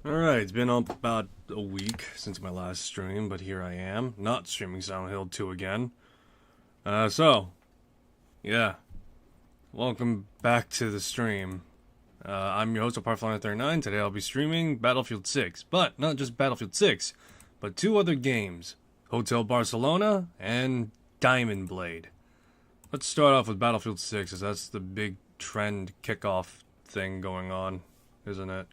Alright, it's been about a week since my last stream, but here I am, not streaming Silent Hill 2 again. Yeah, welcome back to the stream. I'm your host, Barcelona 39. Today I'll be streaming Battlefield 6, but not just Battlefield 6, but two other games, Hotel Barcelona and Diamond Blade. Let's start off with Battlefield 6, as that's the big trend kickoff thing going on, isn't it?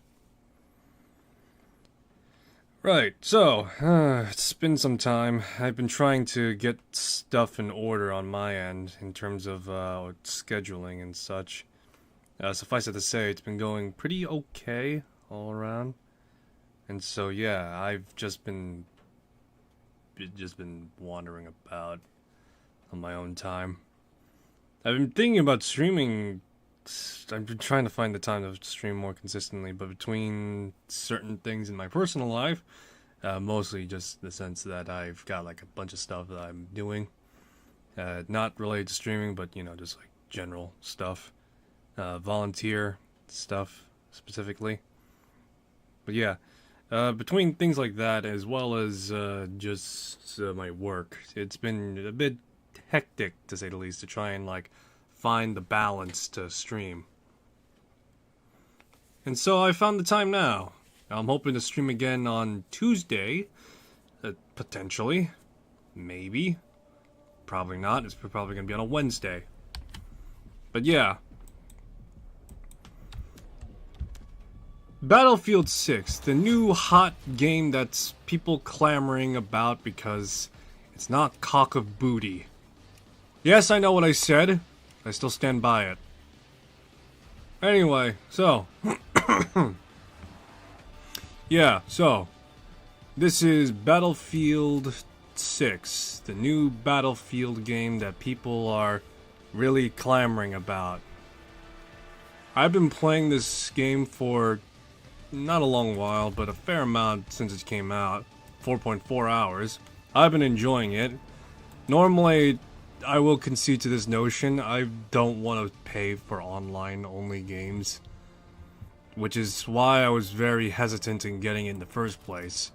Right, so, it's been some time. I've been trying to get stuff in order on my end in terms of scheduling and such. Suffice it to say, it's been going pretty okay all around. And so, yeah, I've just been wandering about on my own time. I've been thinking about streaming. I've been trying to find the time to stream more consistently, but between certain things in my personal life, mostly just the sense that I've got like a bunch of stuff that I'm doing, not related to streaming, but you know, just like general stuff, volunteer stuff specifically. But yeah, between things like that as well as just my work, it's been a bit hectic to say the least to try and like find the balance to stream. And so I found the time now. I'm hoping to stream again on Tuesday, potentially, maybe, probably not. It's probably going to be on a Wednesday. But yeah. Battlefield 6, the new hot game that's people clamoring about because it's not cock of booty. Yes, I know what I said. I still stand by it. Anyway, so yeah, so this is Battlefield 6, the new Battlefield game that people are really clamoring about. I've been playing this game for not a long while, but a fair amount since it came out, 4.4 hours. I've been enjoying it. Normally, I will concede to this notion. I don't want to pay for online-only games, which is why I was very hesitant in getting it in the first place.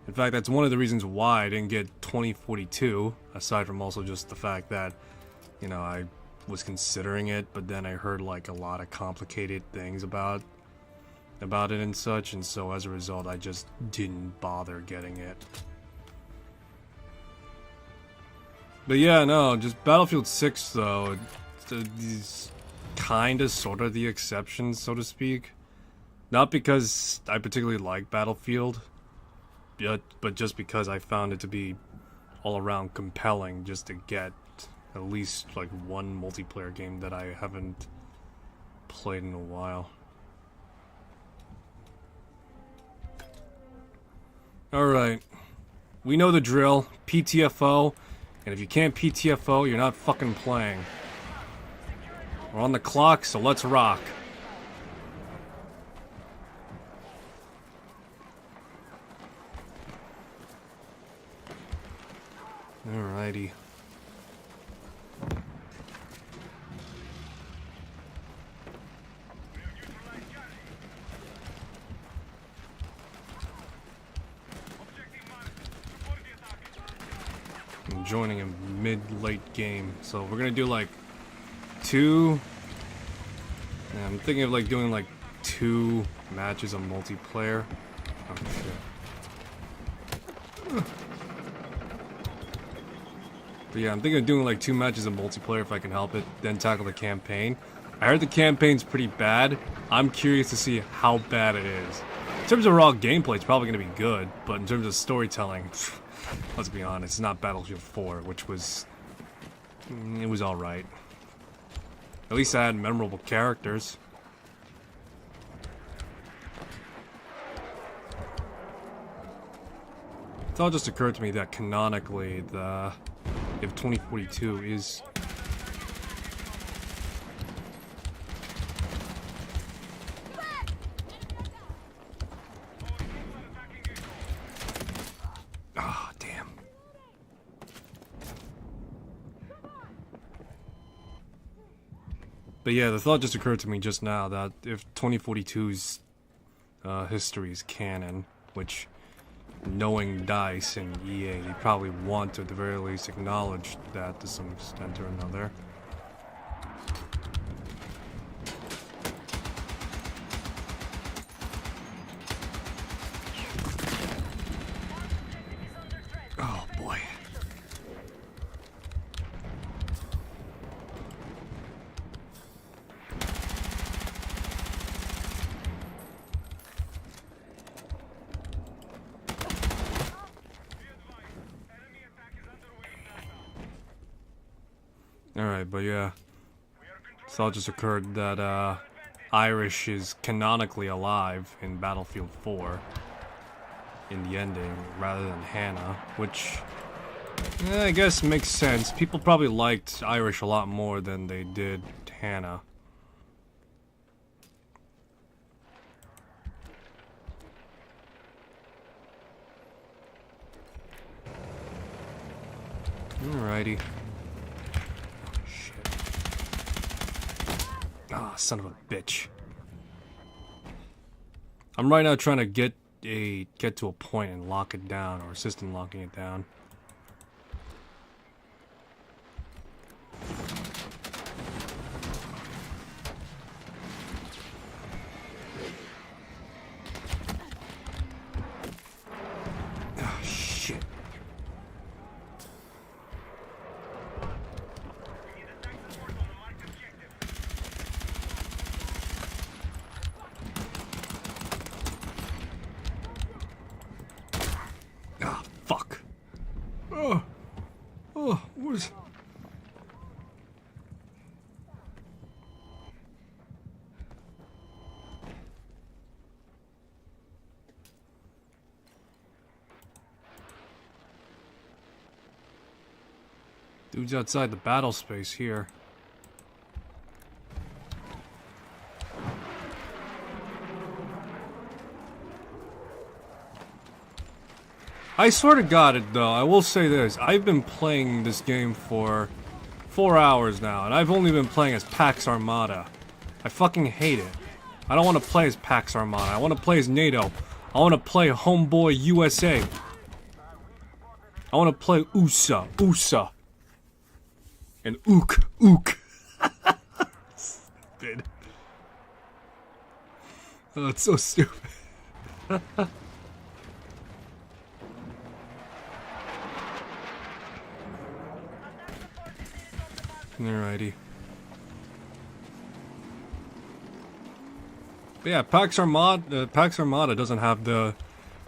In fact, that's one of the reasons why I didn't get 2042, aside from also just the fact that, you know, I was considering it, but then I heard like a lot of complicated things about it and such, and so as a result, I just didn't bother getting it. But yeah, no, just Battlefield 6 though, is kinda sorta the exception, so to speak. Not because I particularly like Battlefield, but just because I found it to be all around compelling just to get at least like one multiplayer game that I haven't played in a while. Alright, we know the drill, PTFO. And if you can't PTFO, you're not fucking playing. We're on the clock, so let's rock. Alrighty. I'm joining a mid-late game, so we're gonna do like two. Yeah, I'm thinking of like doing like 2 matches of multiplayer. Oh shit. But yeah, I'm thinking of doing like 2 matches of multiplayer if I can help it, then tackle the campaign. I heard the campaign's pretty bad. I'm curious to see how bad it is. In terms of raw gameplay, it's probably gonna be good, but in terms of storytelling, let's be honest, it's not Battlefield 4, which was... it was alright. At least I had memorable characters. It all just occurred to me that canonically, if 2042 is... ah, damn. But yeah, the thought just occurred to me just now that if 2042's history is canon, which, knowing DICE and EA, they probably want to at the very least acknowledge that to some extent or another. Oh boy. Alright, but yeah. Thought just occurred that Irish is canonically alive in Battlefield 4 in the ending rather than Hannah, which I guess makes sense. People probably liked Irish a lot more than they did Hannah. Alrighty. Ah, son of a bitch. I'm right now trying to get to a point and lock it down, or assist in locking it down. Ah, shit. Ah, fuck. Oh, what is... Dude's outside the battle space here. I sort of got it though. I will say this. I've been playing this game for 4 hours now, and I've only been playing as Pax Armada. I fucking hate it. I don't want to play as Pax Armada. I want to play as NATO. I want to play Homeboy USA. I want to play USA. And Ook. Stupid. Oh, it's so stupid. Alrighty. But yeah, Pax Armada doesn't have the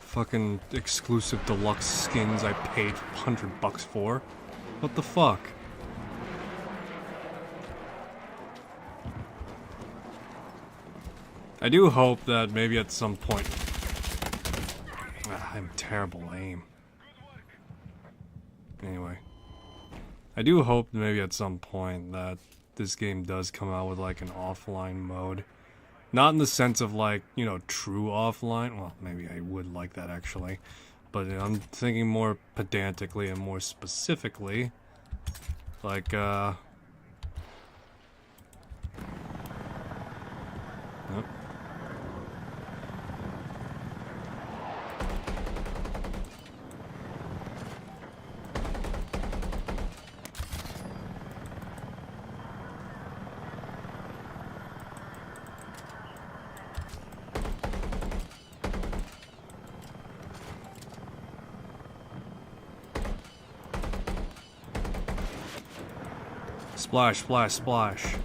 fucking exclusive deluxe skins I paid $100 for. What the fuck? I do hope that maybe at some point... I'm terrible aim. Anyway. I do hope maybe at some point that this game does come out with like an offline mode. Not in the sense of like, you know, true offline. Well, maybe I would like that actually. But I'm thinking more pedantically and more specifically. Like, Yep. Splash, splash, splash.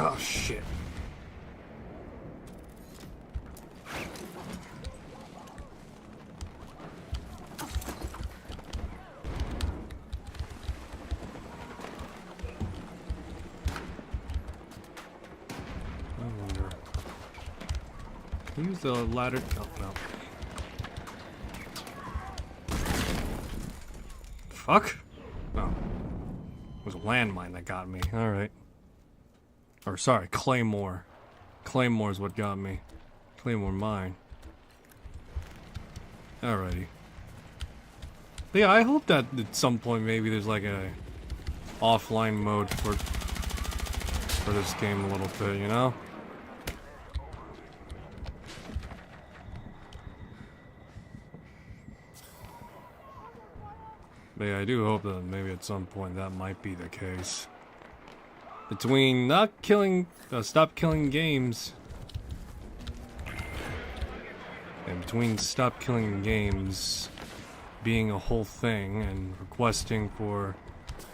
Oh shit. Use the ladder. Oh, no. Fuck? No. It was a landmine that got me. Alright. Or, sorry, Claymore. Claymore's what got me. Claymore mine. Alrighty. But yeah, I hope that at some point maybe there's like a offline mode for this game a little bit, you know? But yeah, I do hope that maybe at some point that might be the case. Between not killing, stop killing games, and between stop killing games being a whole thing and requesting for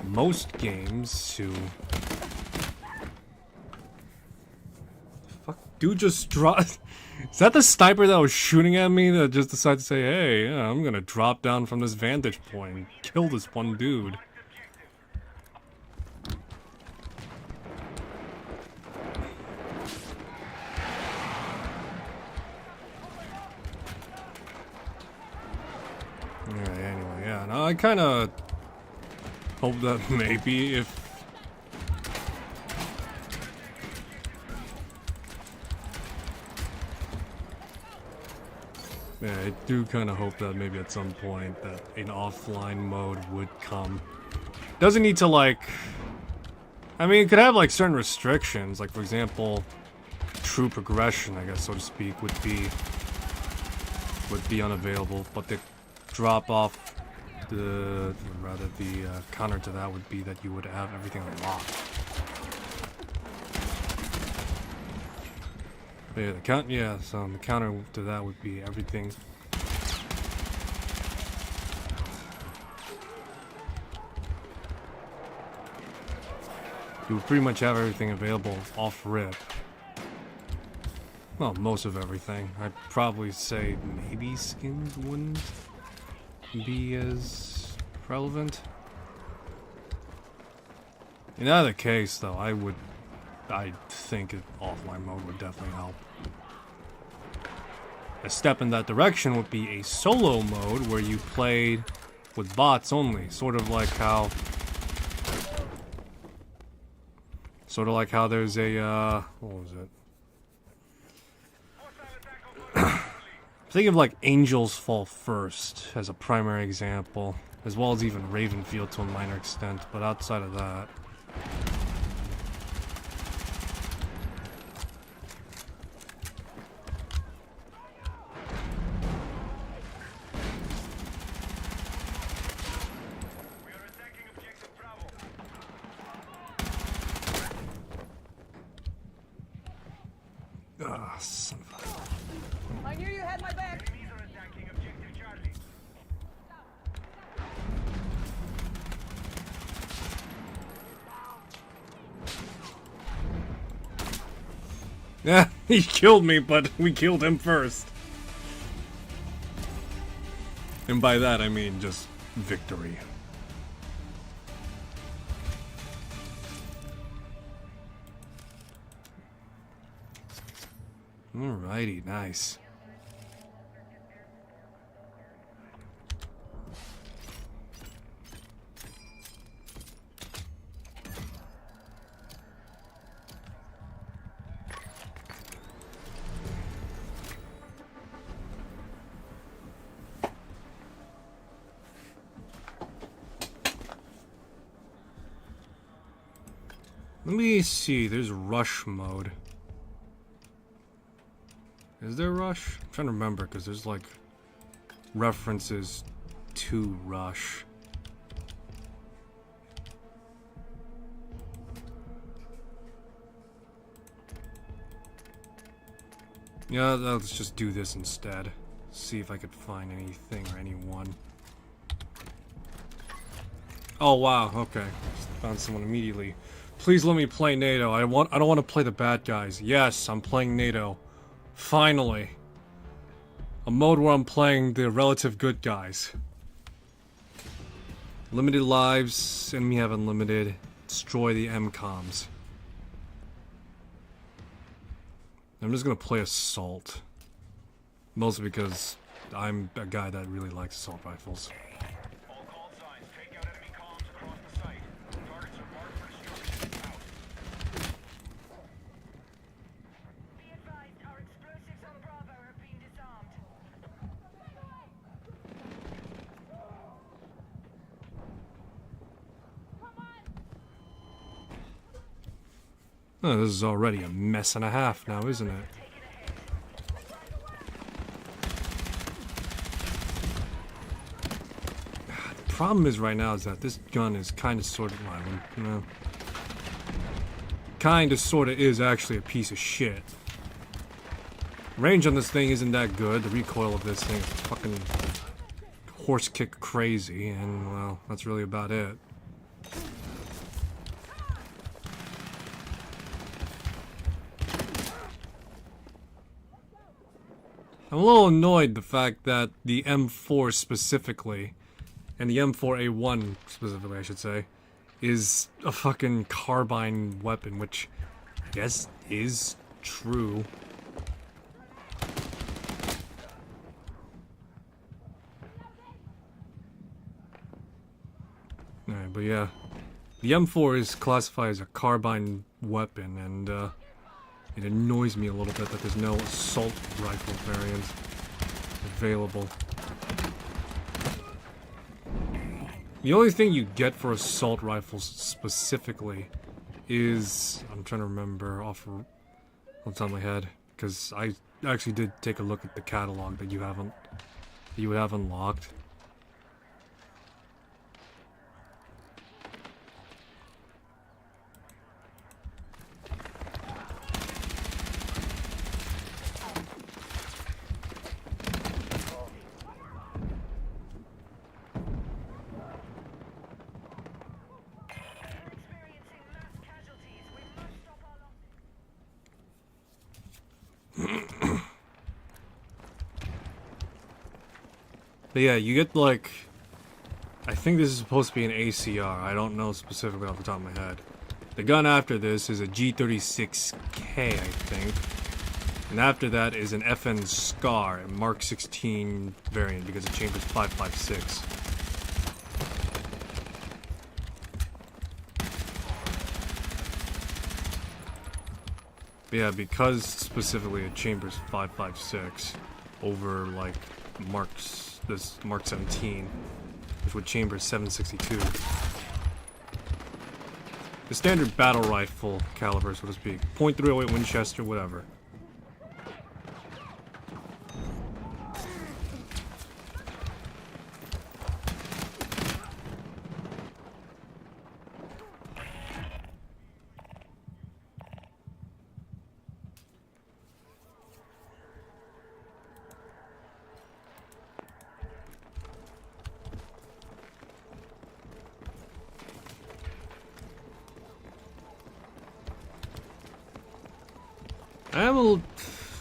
most games to... Fuck, dude just dropped... Is that the sniper that was shooting at me that just decided to say, hey, yeah, I'm gonna drop down from this vantage point and kill this one dude? Alright, anyway, yeah, no, I kinda hope that maybe if... Yeah, I do kind of hope that maybe at some point that an offline mode would come. Doesn't need to, like... I mean, it could have, like, certain restrictions. Like, for example, true progression, I guess, so to speak, would be unavailable. But the drop off, the counter to that would be that you would have everything unlocked. Yeah, so the counter to that would be everything. You would pretty much have everything available off rip. Well, most of everything. I'd probably say maybe skins wouldn't be as relevant. In either case, though, I think offline mode would definitely help. A step in that direction would be a solo mode where you played with bots only, sort of like how there's a what was it? Think of like Angels Fall First as a primary example, as well as even Ravenfield to a minor extent, but outside of that. Son of a... I knew you had my back. Yeah, he killed me, but we killed him first. And by that I mean just victory. Alrighty, nice. Let me see, there's rush mode. Is there rush? I'm trying to remember because there's like references to rush. Yeah, let's just do this instead. See if I could find anything or anyone. Oh wow, okay. Just found someone immediately. Please let me play NATO. I don't want to play the bad guys. Yes, I'm playing NATO. Finally. A mode where I'm playing the relative good guys. Limited lives, enemy have unlimited. Destroy the MCOMs. I'm just gonna play Assault. Mostly because I'm a guy that really likes assault rifles. All call signs. Take out enemy comms across the site. Targets are marked for destruction. Out. Be advised, our explosives on Bravo are being disarmed. Oh, this is already a mess and a half now, isn't it? The problem is right now is that this gun is kind of sort of, you know, kind of sort of is actually a piece of shit. Range on this thing isn't that good. The recoil of this thing is fucking horse kick crazy, and well, that's really about it. I'm a little annoyed the fact that the M4 specifically, and the M4A1 specifically I should say, is a fucking carbine weapon, which I guess is true. Alright, but yeah. The M4 is classified as a carbine weapon, and it annoys me a little bit that there's no assault rifle variant available. The only thing you get for assault rifles specifically is... I'm trying to remember off the top of my head, because I actually did take a look at the catalog that you would have unlocked. But yeah, you get like, I think this is supposed to be an ACR. I don't know specifically off the top of my head. The gun after this is a G36K, I think. And after that is an FN Scar, a Mark 16 variant because it chambers 5.56. But yeah, because specifically it chambers 5.56 over like this Mark 17, which would chamber 762. The standard battle rifle caliber, so to speak. .308 Winchester, whatever.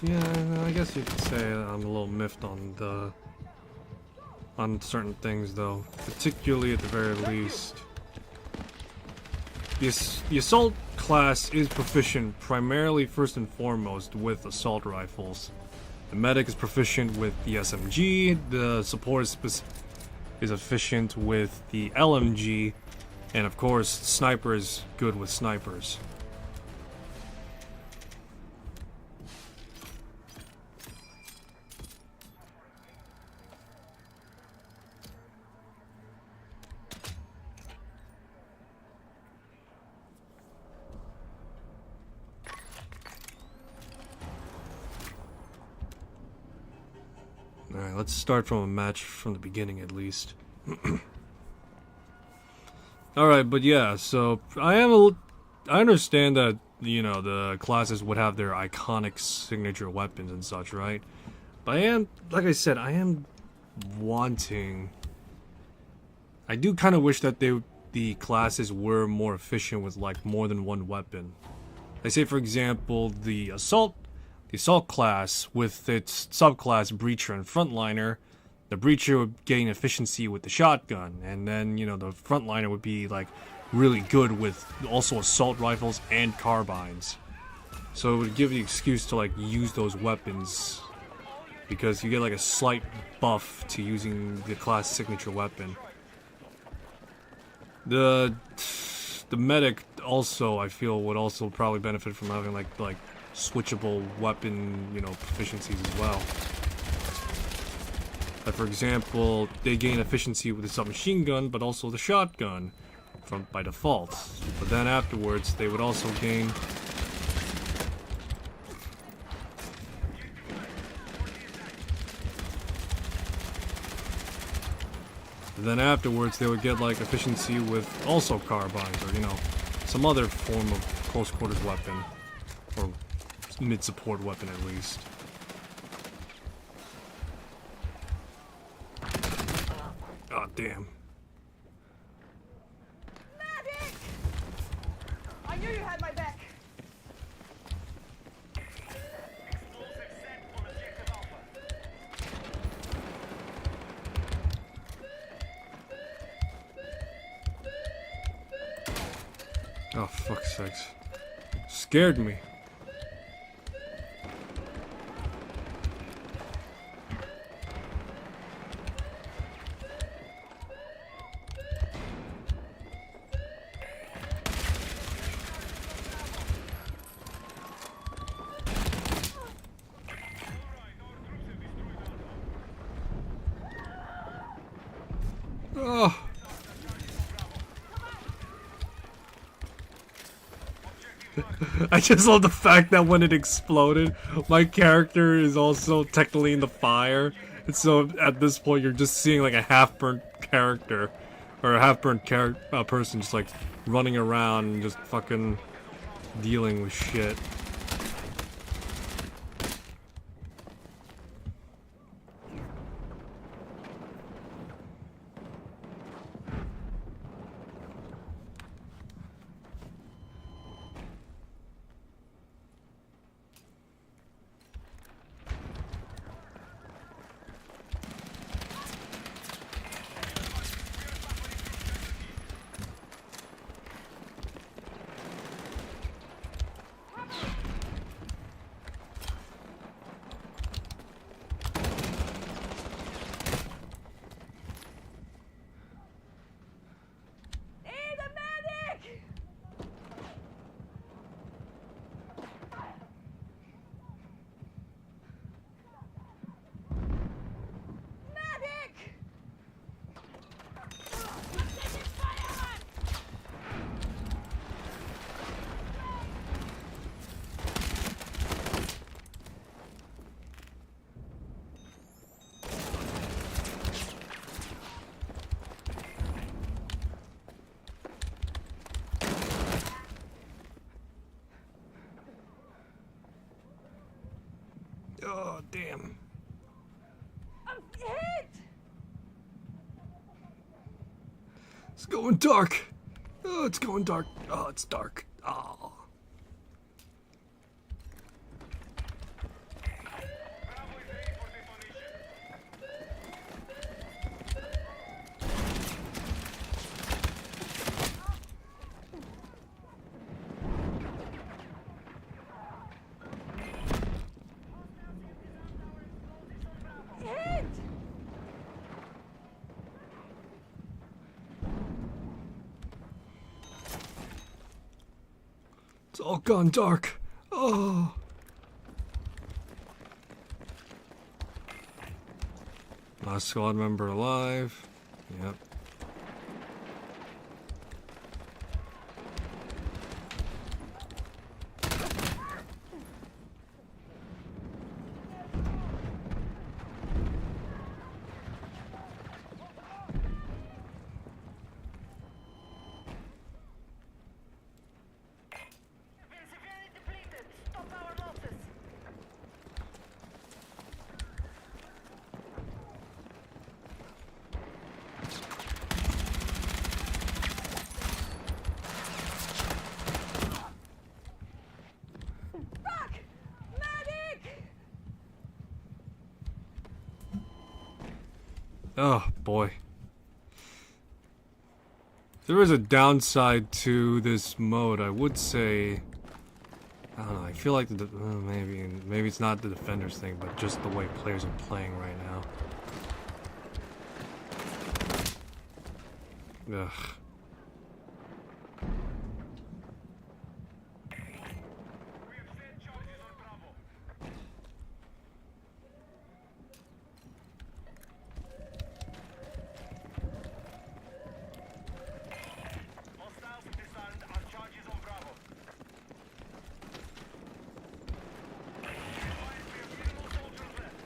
Yeah, I guess you could say I'm a little miffed on certain things, though. Particularly at the very least. The assault class is proficient primarily, first and foremost, with assault rifles. The medic is proficient with the SMG, the support is efficient with the LMG, and of course, sniper is good with snipers. Alright, let's start from a match from the beginning at least. Alright, but yeah, so I understand that, you know, the classes would have their iconic signature weapons and such, right? But like I said, I am wanting... I do kind of wish that the classes were more efficient with, like, more than one weapon. Like, say, for example, the assault class with its subclass Breacher and Frontliner, the Breacher would gain efficiency with the shotgun, and then, you know, the Frontliner would be, like, really good with also assault rifles and carbines. So it would give the excuse to, like, use those weapons because you get like a slight buff to using the class signature weapon. The medic also, I feel, would also probably benefit from having like switchable weapon, you know, proficiencies as well. Like for example, they gain efficiency with the submachine gun, but also the shotgun by default. But then afterwards, they would also gain. Then afterwards, they would get like efficiency with also carbines, or you know, some other form of close quarters weapon, or mid-support weapon at least. Oh damn! Medic! I knew you had my back. Explosive set on objective Alpha. Oh fuck's sakes! Scared me. Oh. I just love the fact that when it exploded, my character is also technically in the fire. And so at this point, you're just seeing like a half-burnt character, or a half-burnt person just like running around and just fucking dealing with shit. Need a medic! Medic! Oh damn! I'm hit! It's going dark. Oh, it's going dark. Oh, it's dark. Oh. Bravo is ready for detonation. Hit! It's all gone dark. Oh. Last squad member alive. Yep. Been severely depleted. Stop our losses. Fuck! Medic! Oh boy. There is a downside to this mode, I would say. I don't know. I feel like maybe it's not the defenders thing, but just the way players are playing right now. Ugh. We have set charges on Bravo. Hostiles have disarmed our charges on Bravo. Advise we have minimal soldiers left.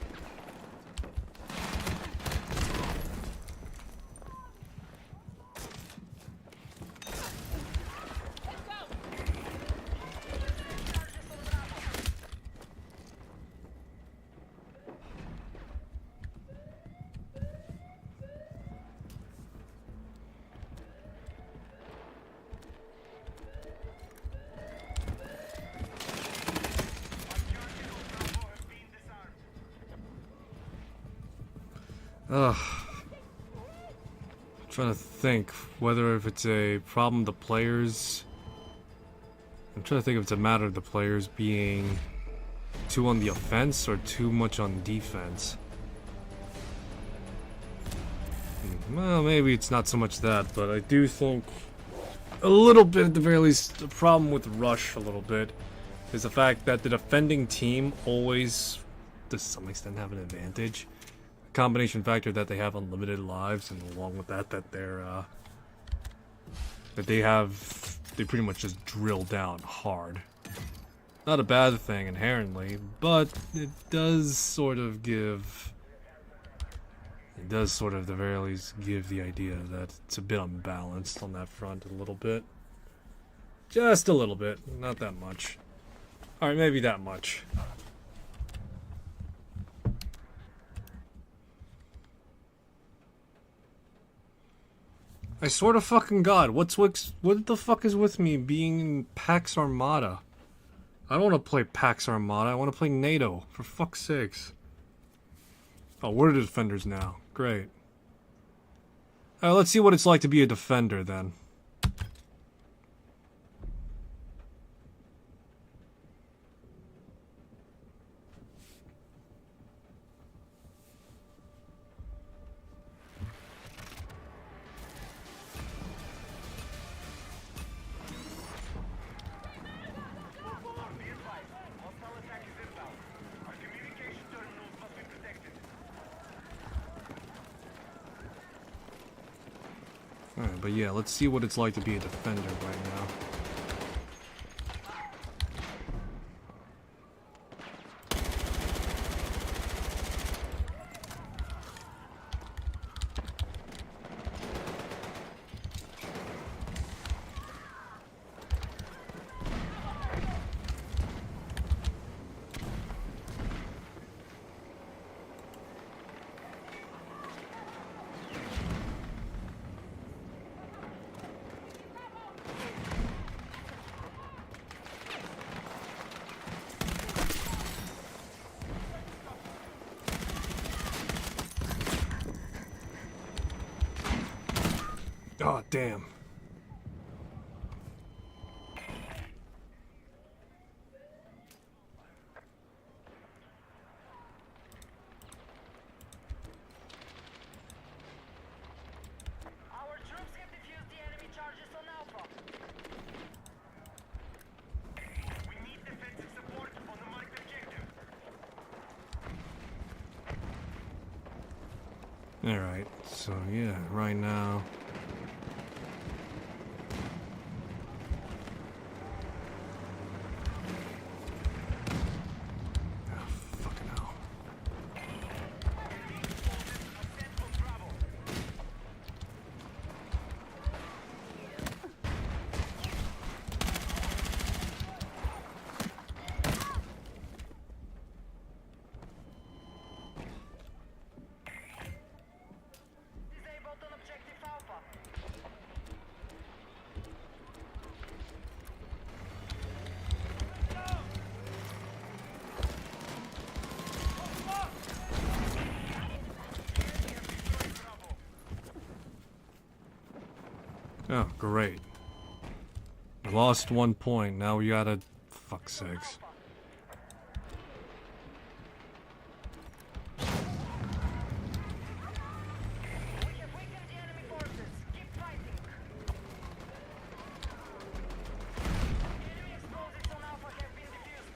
Ugh. I'm trying to think whether if it's a problem the players. I'm trying to think if it's a matter of the players being too on the offense or too much on defense. Well, maybe it's not so much that, but I do think a little bit, at the very least, the problem with Rush a little bit is the fact that the defending team always, to some extent, have an advantage. A combination factor that they have unlimited lives, and along with that, they pretty much just drill down hard. Not a bad thing inherently, but it does sort of, at the very least, give the idea that it's a bit unbalanced on that front a little bit. Just a little bit, not that much. Alright, maybe that much. I swear to fucking God, what the fuck is with me being in Pax Armada? I don't want to play Pax Armada, I want to play NATO, for fuck's sakes. Oh, we're the defenders now. Great. Alright, let's see what it's like to be a defender then. Be advised, hostile attack is inbound. Our communication terminals must be protected. Alright, but yeah, let's see what it's like to be a defender right now. Oh, damn. Our troops have defused the enemy charges on Alpha. We need defensive support on the marked objective. Alright, so yeah, right now. Oh, fucking hell. Ascent on Bravo. Disabled on objective Alpha. Oh, great. We lost 1 point. Now we gotta Fuck's sakes. We have weakened the enemy forces. Keep fighting. Enemy explosives on Alpha have been defused.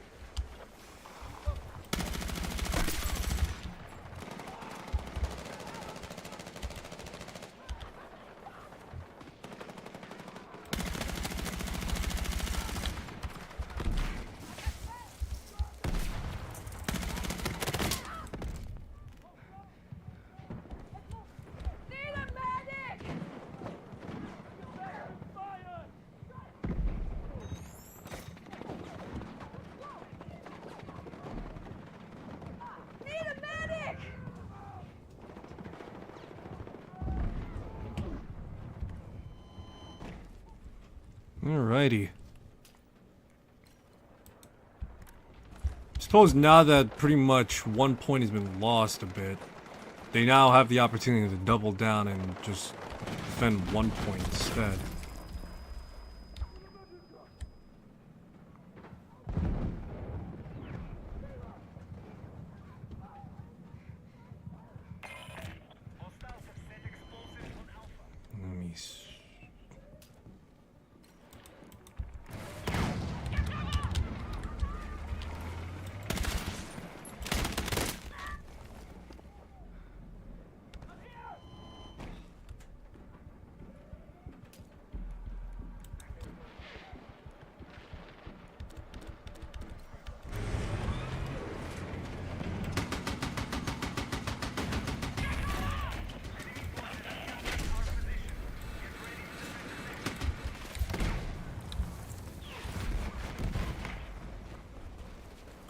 Need a medic! Need a medic! Alrighty. Suppose now that pretty much one point has been lost a bit, they now have the opportunity to double down and just defend 1 point instead. Hostiles have set explosives on Alpha. Let me s-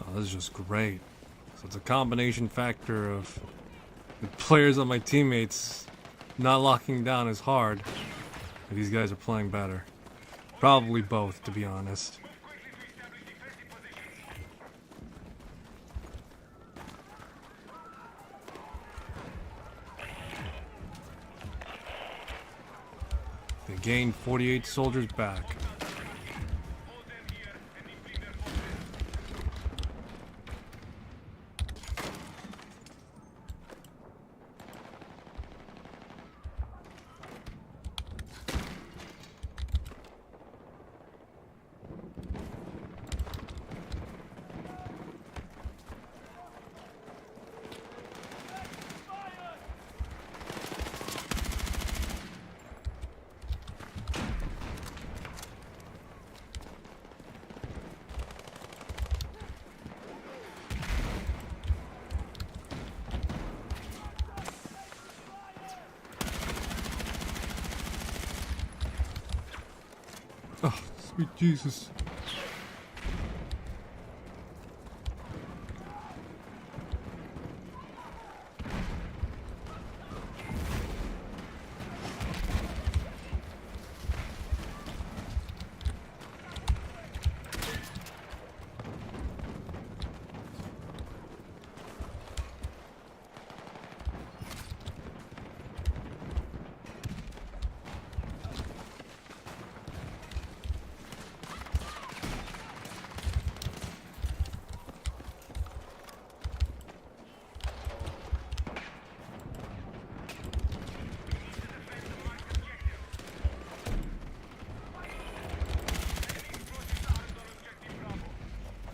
Oh, this is just great. So it's a combination factor of the players on my teammates not locking down as hard. But these guys are playing better. Probably both, to be honest. Move quickly to establish defensive positions. They gained 48 soldiers back. Hold them here and deplete their forces. Oh, sweet Jesus.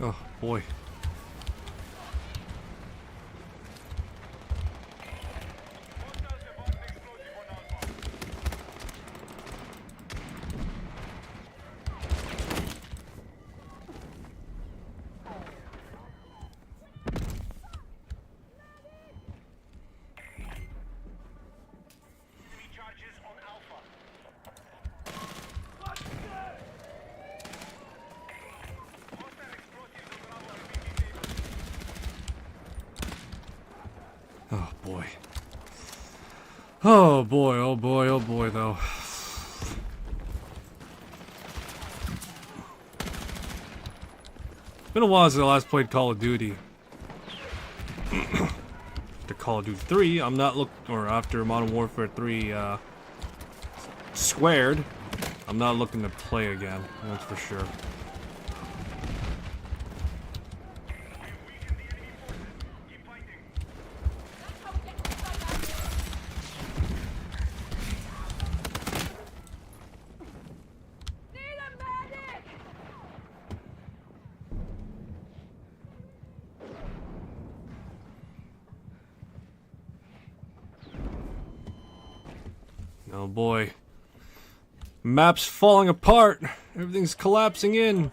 Oh, boy. Hostiles have bought an explosive on Alpha. Enemy charges on Alpha. Hostile explosives on Bravo have been disabled. Oh, boy. Oh, boy, oh, boy, oh, boy, though. It's been a while since I last played Call of Duty. After Call of Duty 3, I'm not or after Modern Warfare 3, squared, I'm not looking to play again, that's for sure. Oh boy. Map's falling apart. Everything's collapsing in.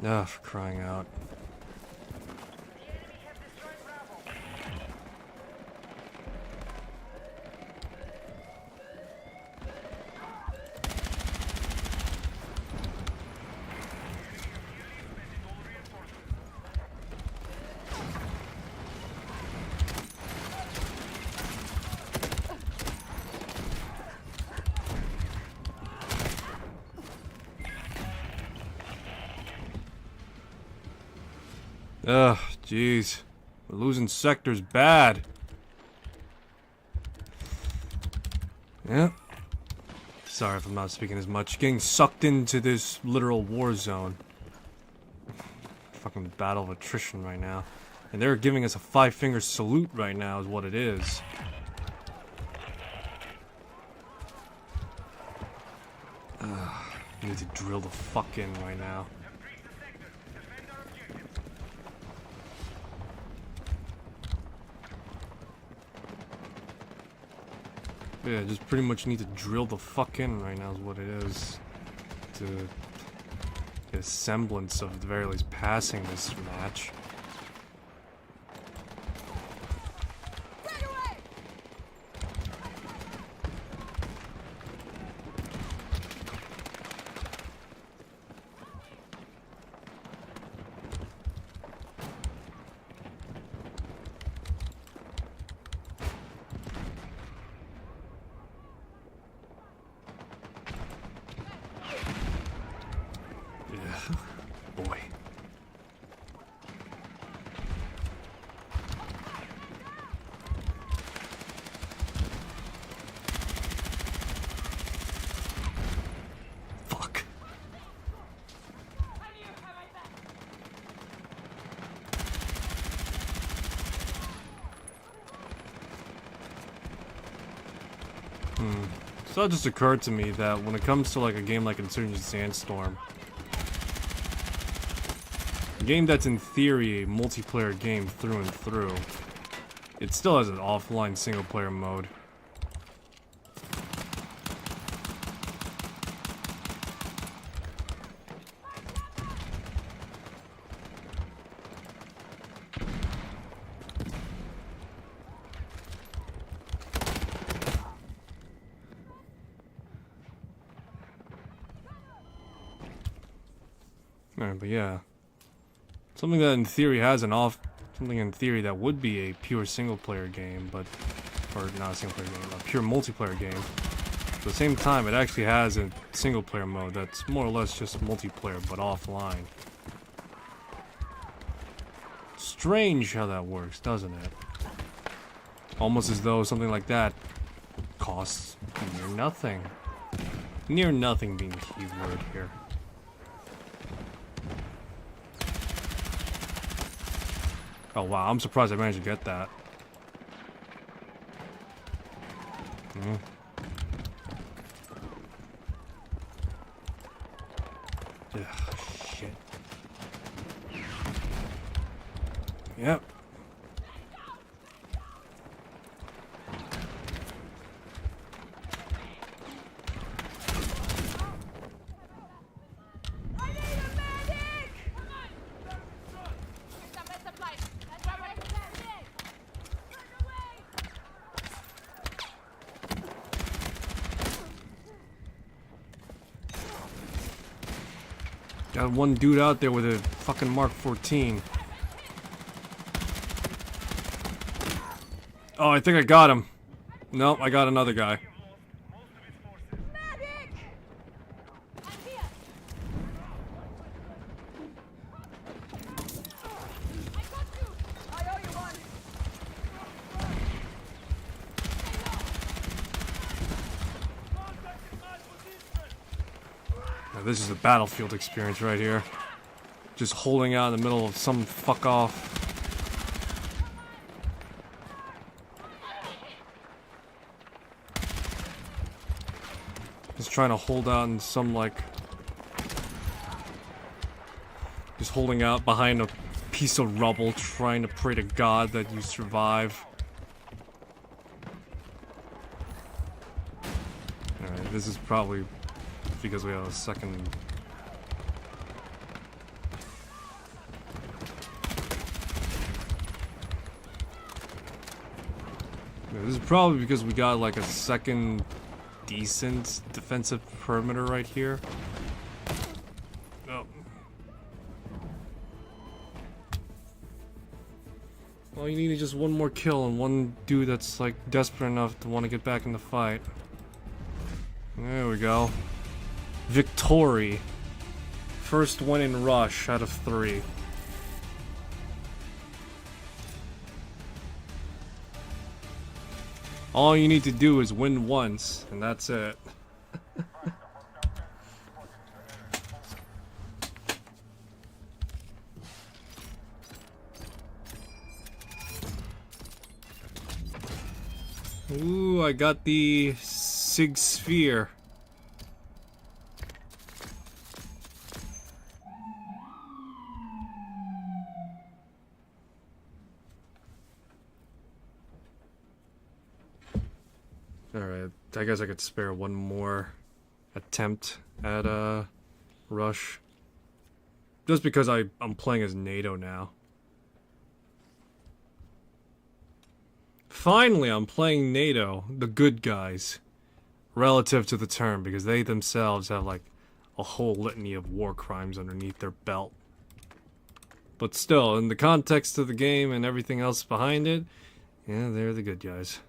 Ah, for crying out. Ugh, jeez. We're losing sectors bad. Yeah. Sorry if I'm not speaking as much. Getting sucked into this literal war zone. Fucking battle of attrition right now. And they're giving us a 5-finger salute right now is what it is. Need to drill the fuck in right now. Yeah, just pretty much need to drill the fuck in right now is what it is. To get a semblance of, at the very least, passing this match. Boy. Fuck. So it just occurred to me that when it comes to like a game like Insurgent Sandstorm, a game that's in theory a multiplayer game through and through, it still has an offline single player mode. Alright, but yeah. Something that in theory has an something in theory that would be a pure single player game, but, or not a single player game, a pure multiplayer game. At the same time, it actually has a single player mode that's more or less just multiplayer, but offline. Strange how that works, doesn't it? Almost as though something like that costs near nothing. Near nothing being the key word here. Oh wow, I'm surprised I managed to get that. Ugh, shit. Yep. Got one dude out there with a fucking Mark 14. Oh, I think I got him. Nope, I got another guy. Medic! This is the battlefield experience right here. Just holding out in the middle of some fuck off. Just trying to hold out in some, like... Just holding out behind a piece of rubble, trying to pray to God that you survive. Alright, this is probably because we have a second... Yeah, this is probably because we got like a second decent defensive perimeter right here. Oh. Well, you need just one more kill and one dude that's like desperate enough to want to get back in the fight. There we go. Victory. First win in Rush out of 3. All you need to do is win once, and that's it. Ooh, I got the Sig Sphere. Alright, I guess I could spare one more attempt at Rush. Just because I'm playing as NATO now. Finally, I'm playing NATO, the good guys, relative to the term, because they themselves have like a whole litany of war crimes underneath their belt. But still, in the context of the game and everything else behind it, yeah, they're the good guys.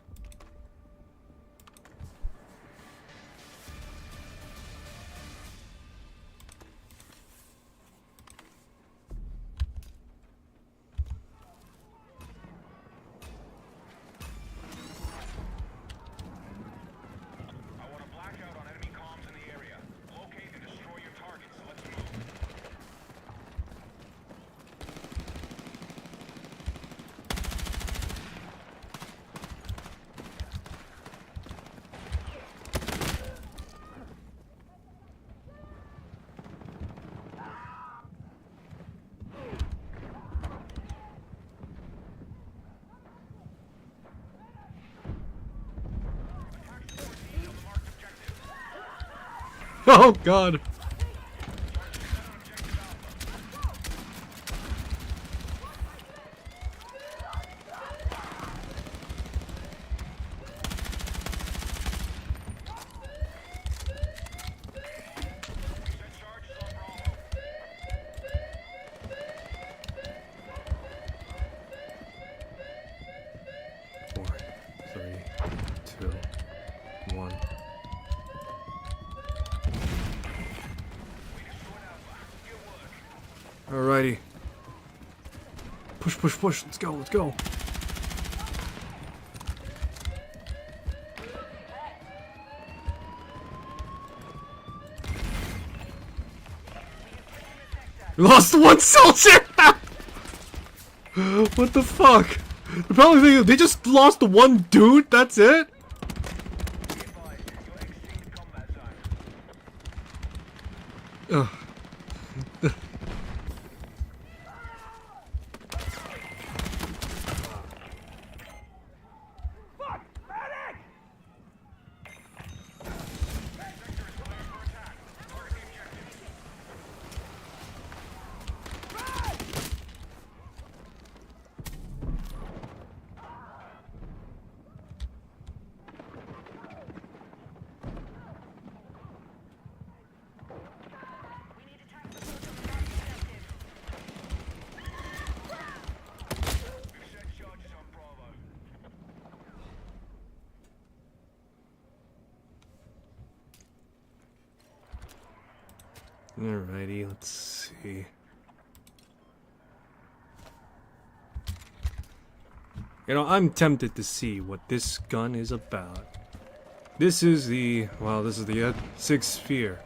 Oh God! Four, 3, 2, 1. Alrighty. Push, push, push. Let's go, let's go. We lost one soldier! What the fuck? They're probably thinking they just lost one dude? That's it? Ugh. Alrighty, let's see. You know, I'm tempted to see what this gun is about. This is the, well, this is the Sig Sphere.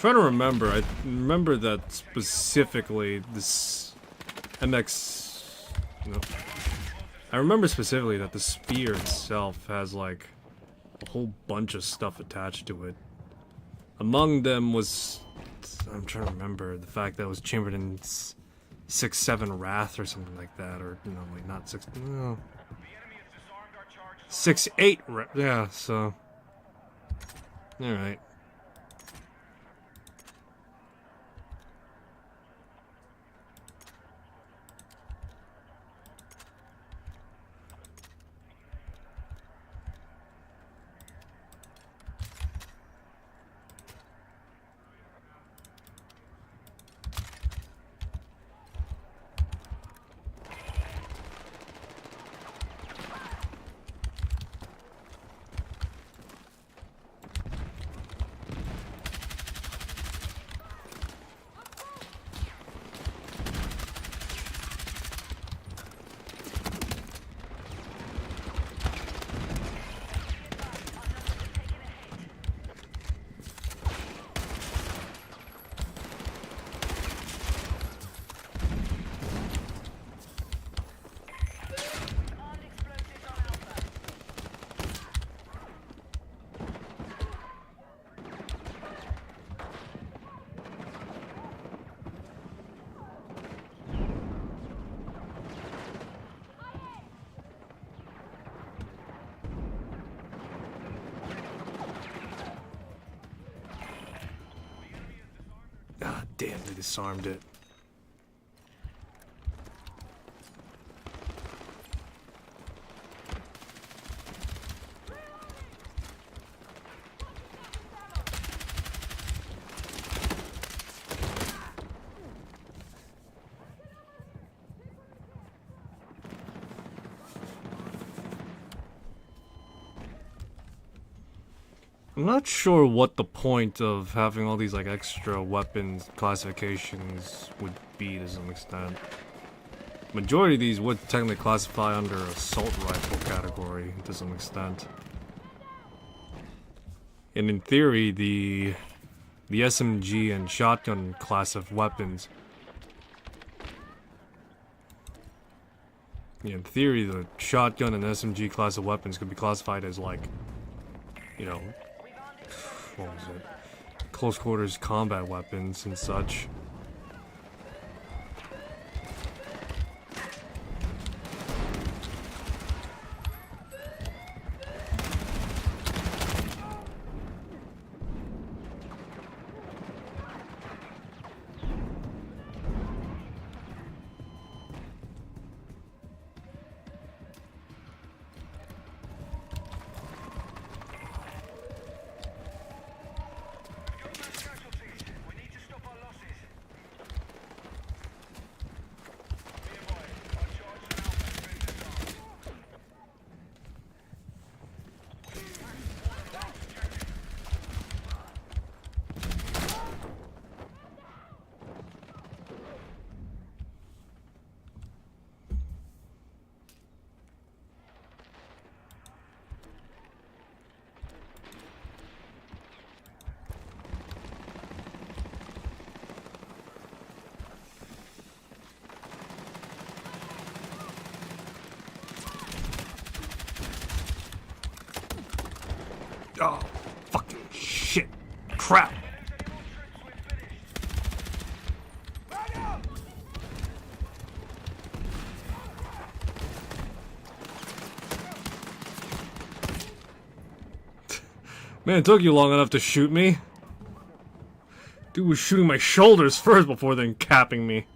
trying to remember. I remember that specifically this MX. No. I remember specifically that the spear itself has like a whole bunch of stuff attached to it. Among them was, I'm trying to remember, the fact that it was chambered in 6-7 Wrath or something like that, or no, like not 6. No. 6-8 Wrath. Yeah. So. All right. God damn, they disarmed it. I'm not sure what the point of having all these like extra weapons classifications would be to some extent. Majority of these would technically classify under assault rifle category to some extent. And in theory, the SMG and shotgun class of weapons, in theory, the shotgun and SMG class of weapons could be classified as like, you know, what was it? Close quarters combat weapons and such. Oh, fucking shit. Crap. Man, it took you long enough to shoot me. Dude was shooting my shoulders first before then capping me.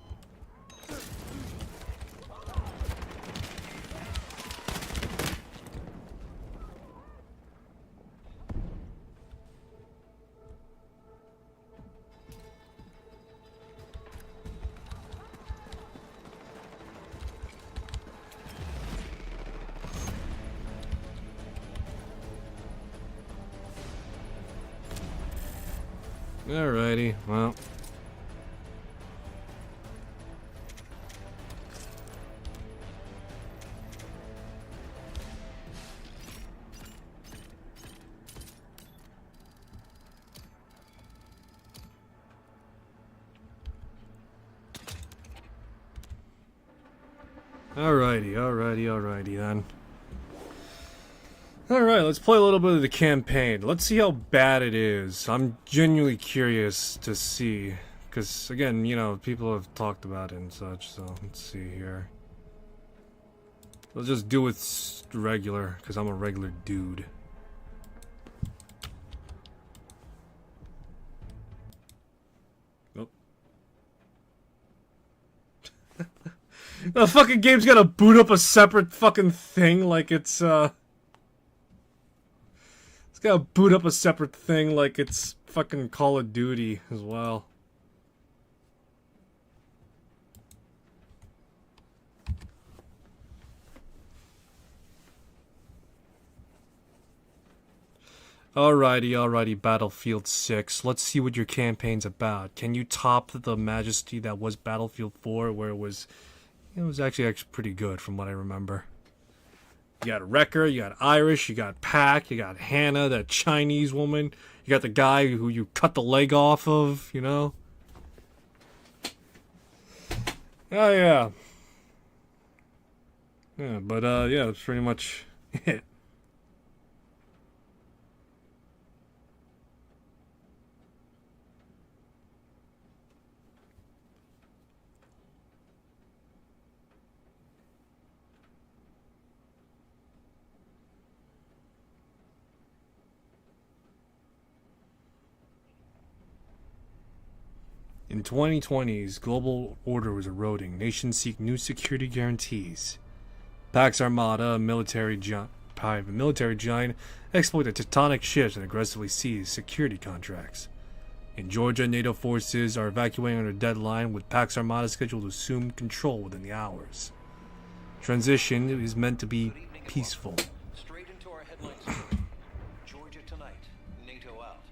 Alrighty, well. Alrighty then. Alright, let's play a little bit of the campaign. Let's see how bad it is. I'm genuinely curious to see. Because, again, you know, people have talked about it and such, so let's see here. Let's just do it regular, because I'm a regular dude. Nope. The fucking game's gotta boot up a separate fucking thing like it's gotta boot up a separate thing like it's fucking Call of Duty as well. Alrighty, Battlefield 6. Let's see what your campaign's about. Can you top the majesty that was Battlefield 4, where it was actually pretty good from what I remember. You got Wrecker, you got Irish, you got Pac, you got Hannah, that Chinese woman. You got the guy who you cut the leg off of, you know? Oh, yeah. Yeah, but, yeah, that's pretty much it. In 2020's global order was eroding. Nations seek new security guarantees. Pax Armada, a military giant, exploit the tectonic shifts and aggressively seize security contracts. In Georgia, NATO forces are evacuating under deadline, with Pax Armada scheduled to assume control within the hours. Transition is meant to be peaceful. Straight into our headlines. Georgia tonight. NATO out.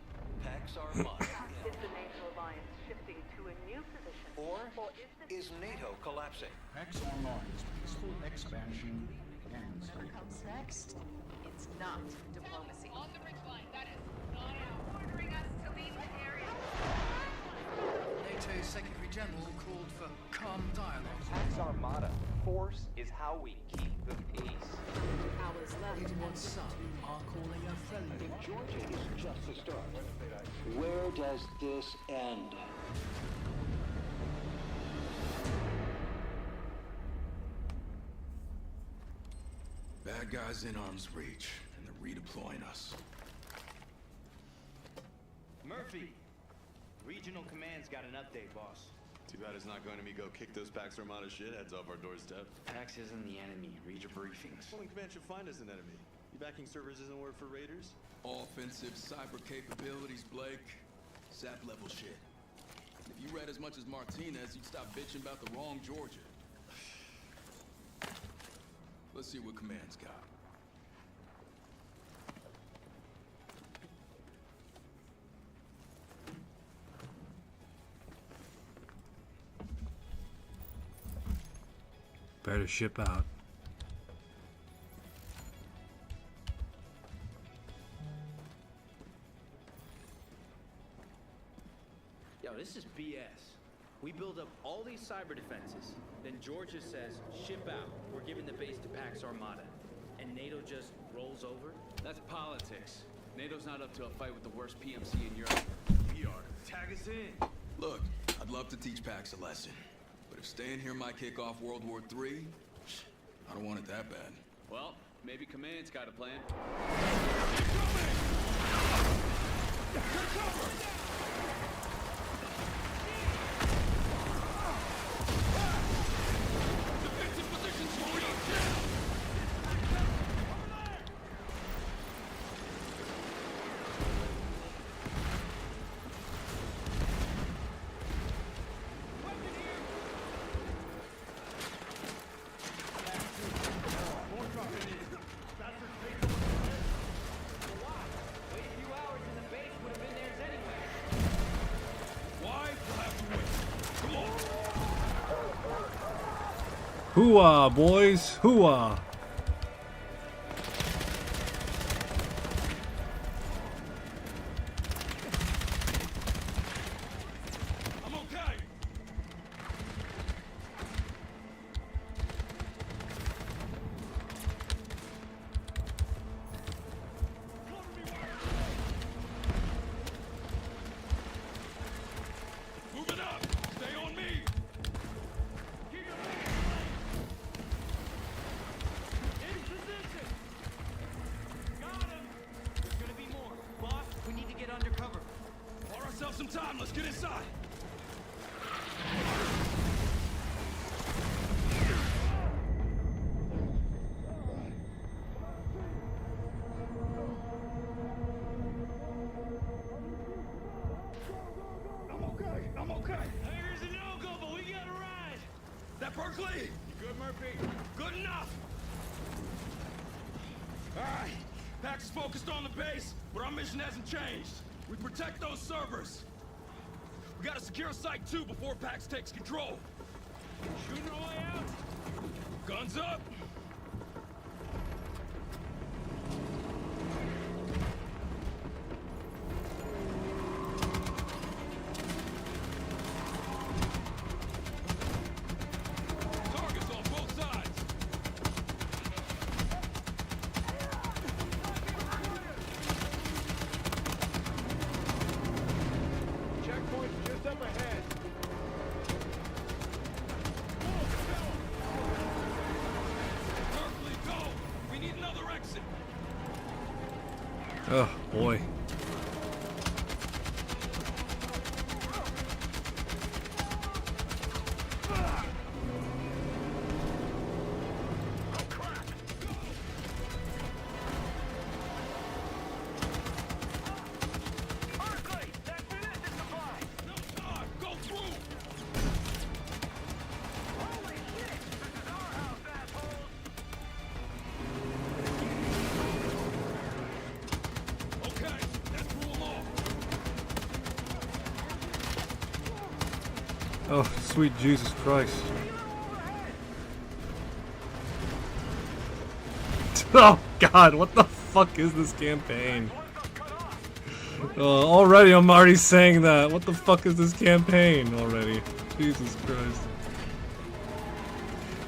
Pax Armada. Is the NATO alliance shifting to a new position? Or is is NATO collapsing? Pax Armada's peaceful expansion ends. What comes next? It's not diplomacy. On the ridge line, that is not ordering us to leave the area. NATO's Secretary General called for calm dialogue. Pax Armada. Force is how we keep the peace. Hours left. 81 some are calling a friendly. If Georgia is just the start, where does this end? Bad guys in arm's reach, and they're redeploying us. Murphy, Regional Command's got an update, boss. Too bad it's not going to be go kick those Pax Armada shitheads off our doorstep. Pax isn't the enemy. Read your briefings. Well, Command should find us an enemy. You backing servers isn't work for raiders? Offensive cyber capabilities, Blake. SAP level shit. If you read as much as Martinez, you'd stop bitching about the wrong Georgia. Let's see what Command's got. Better ship out. Yo, this is BS. We build up all these cyber defenses, then Georgia says, ship out. We're giving the base to Pax Armada. And NATO just rolls over? That's politics. NATO's not up to a fight with the worst PMC in Europe. We are. Tag us in. Look, I'd love to teach Pax a lesson. But if staying here might kick off World War III, I don't want it that bad. Well, maybe Command's got a plan. Hooah, boys! Hooah! I'm okay! side! I'm okay. Here's a no-go, but we got a ride! That Berkeley? You good, Murphy? Good enough! Alright, Pax is focused on the base, but our mission hasn't changed. We protect those servers. We gotta secure Site 2 before Pax takes control. Shooting our way out. Guns up. Targets on both sides. Checkpoint just up ahead. Berkeley, go! We need another exit. Oh boy. Berkeley, that's munition supply. No time! Go through! Holy shit! This is our house, assholes. Okay, that threw them off. Oh, sweet Jesus Christ. Oh God, what the fuck is this campaign? Already I'm already saying that. What the fuck is this campaign already? Jesus Christ.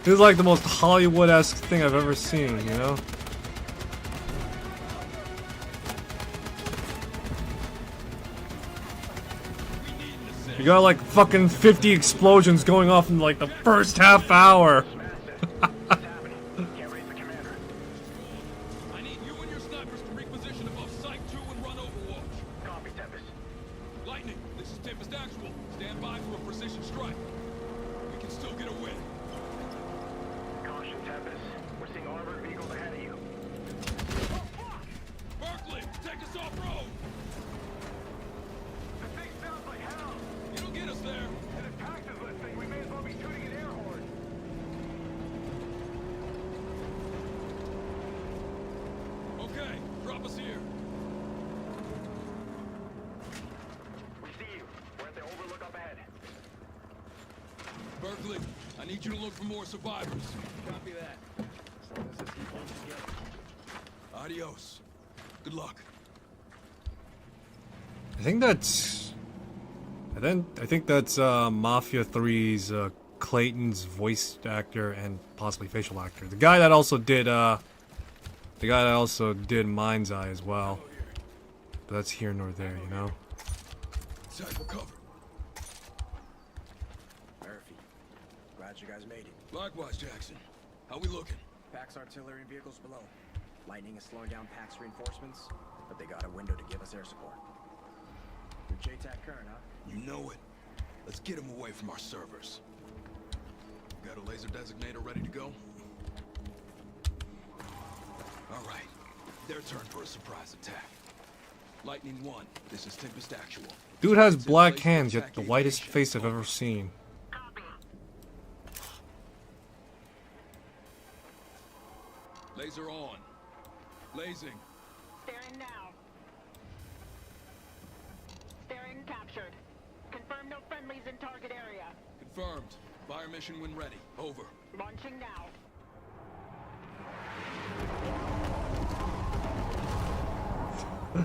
This is like the most Hollywood-esque thing I've ever seen, you know? You got like fucking 50 explosions going off in like the first half hour. I need you and your snipers to reposition above Site 2 and run overwatch. Copy, Tempest. Lightning, this is Tempest Actual. Stand by for a precision strike. We can still get a win. Caution, Tempest. We're seeing armored vehicles ahead of you. Berkeley, take us off-road. This thing sounds like hell. You don't get us there. And if Pax is listening, we may as well be shooting an air horn. Okay, drop us here. We see you. We're at the overlook up ahead. Berkeley, I need you to look for more survivors. Copy that. Adios. Good luck. I think that's Mafia 3's Clayton's voice actor and possibly facial actor. The guy that also did Mind's Eye as well. But that's here nor there, you know. Set for cover. Murphy, glad you guys made it. Likewise, Jackson. How we looking? Pax artillery and vehicles below. Lightning is slowing down Pax reinforcements, but they got a window to give us air support. You're JTAC current, huh? You know it. Let's get him away from our servers. Got a laser designator ready to go? All right. Their turn for a surprise attack. Lightning 1, this is Tempest Actual. Dude has black hands, yet the whitest face I've ever seen. Laser on. Lasing. Staring now. Staring captured. Confirm no friendlies in target area. Confirmed. Fire mission when ready. Over. Launching now. No.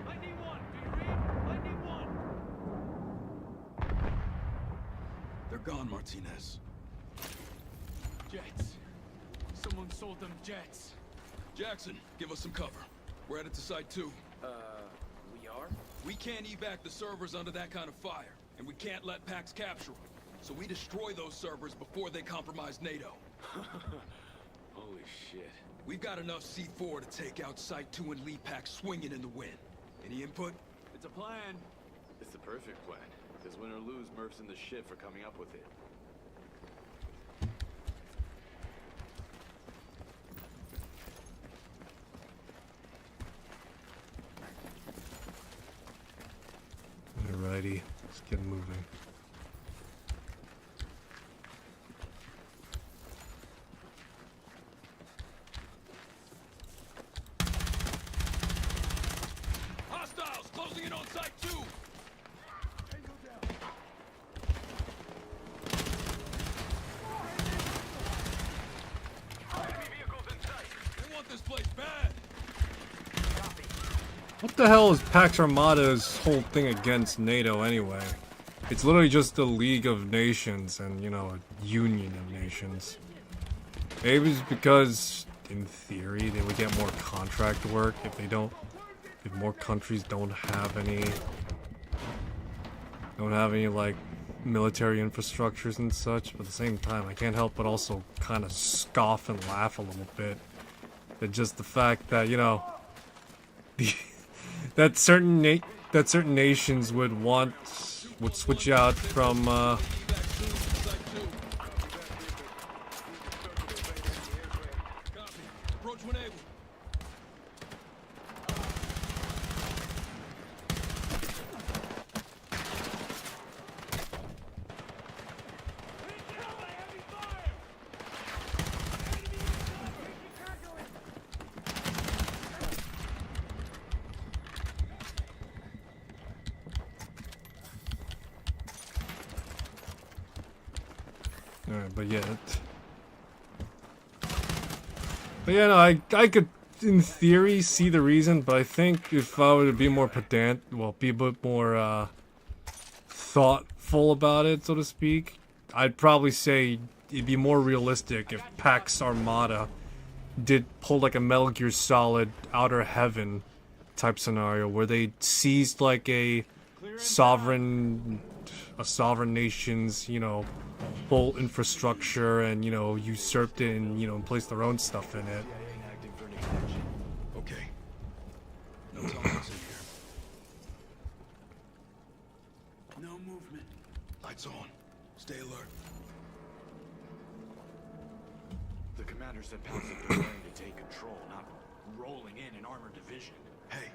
Lightning 1, do you read? Lightning 1. They're gone, Martinez. Jets. Someone sold them jets. Jackson, give us some cover. We're headed to Site 2. We are? We can't evac the servers under that kind of fire, and we can't let Pax capture them. So we destroy those servers before they compromise NATO. Holy shit. We've got enough C4 to take out Site 2 and lead pack swinging in the wind. Any input? It's a plan. It's the perfect plan. Because win or lose, Murph's in the shit for coming up with it. Alrighty, let's get moving. Hostiles closing in on Site 2! Enemy vehicles in sight. They want this place bad! What the hell is Pax Armada's whole thing against NATO anyway? It's literally just the League of Nations and, you know, a Union of Nations. Maybe it's because, in theory, they would get more contract work if more countries don't have any, like, military infrastructures and such. But at the same time, I can't help but also kind of scoff and laugh a little bit at just the fact that, you know, that certain nations would switch out from Copy. Approach when able. Alright, but yeah. But yeah, no, I could, in theory, see the reason, but I think if I were to be more pedant, well, be a bit more, thoughtful about it, so to speak, I'd probably say it'd be more realistic if Pax Armada did pull like a Metal Gear Solid Outer Heaven type scenario where they seized like a sovereign nation's, you know, whole infrastructure and, you know, usurped it and, you know, placed their own stuff in it. Okay. No tolerance in here. No movement. Lights on. Stay alert. The commander said Pounce is preparing to take control, not rolling in an armored division. Hey,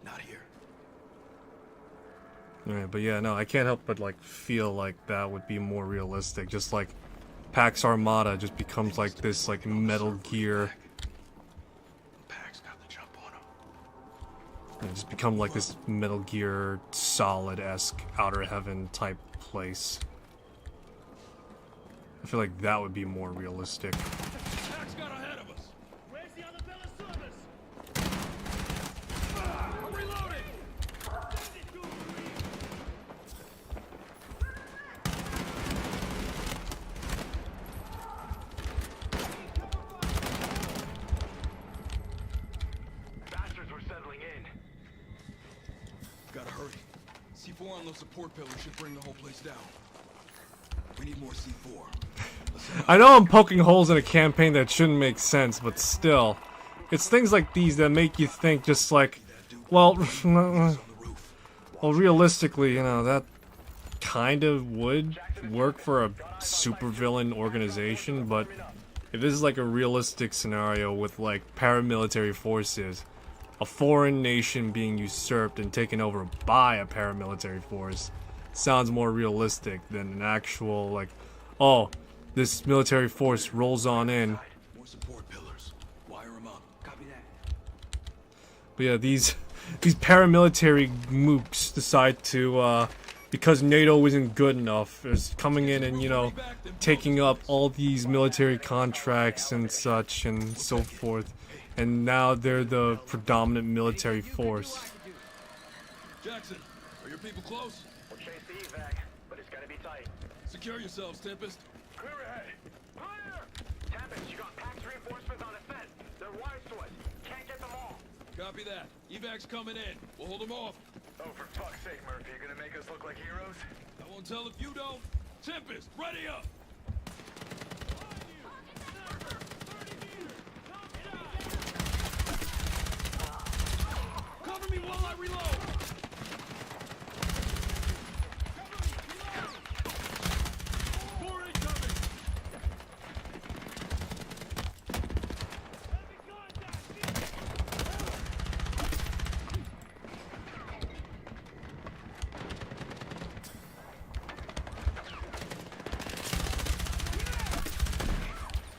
not here. Alright, but yeah, no, I can't help but like feel like that would be more realistic. Just like Pax Armada just becomes like this like Metal Gear. Pax got the jump on him. Just become like this Metal Gear Solid-esque Outer Heaven type place. I feel like that would be more realistic. Pax got ahead of us. Where's the other bill of service? I'm reloading. Bastards were settling in. Gotta hurry. C4 on those support pillars should bring the whole place down. We need more C4. I know I'm poking holes in a campaign that shouldn't make sense, but still. It's things like these that make you think just like, well, realistically, you know, that kind of would work for a supervillain organization, but if this is like a realistic scenario with like paramilitary forces, a foreign nation being usurped and taken over by a paramilitary force sounds more realistic than an actual like, oh, this military force rolls on in. More support pillars. Wire them up. Copy that. But yeah, these paramilitary mooks decide to, because NATO isn't good enough, is coming in and, you know, taking up all these military contracts and such and so forth. And now they're the predominant military force. Jackson, are your people close? We'll chase the evac, but it's gonna be tight. Secure yourselves, Tempest. Clear ahead. Clear! Tempest, you got Pax reinforcements on ascent. They're wise to us. Can't get them all. Copy that. Evac's coming in. We'll hold them off. Oh, for fuck's sake, Murphy. You're gonna make us look like heroes? I won't tell if you don't. Tempest, ready up! I reload! More incoming!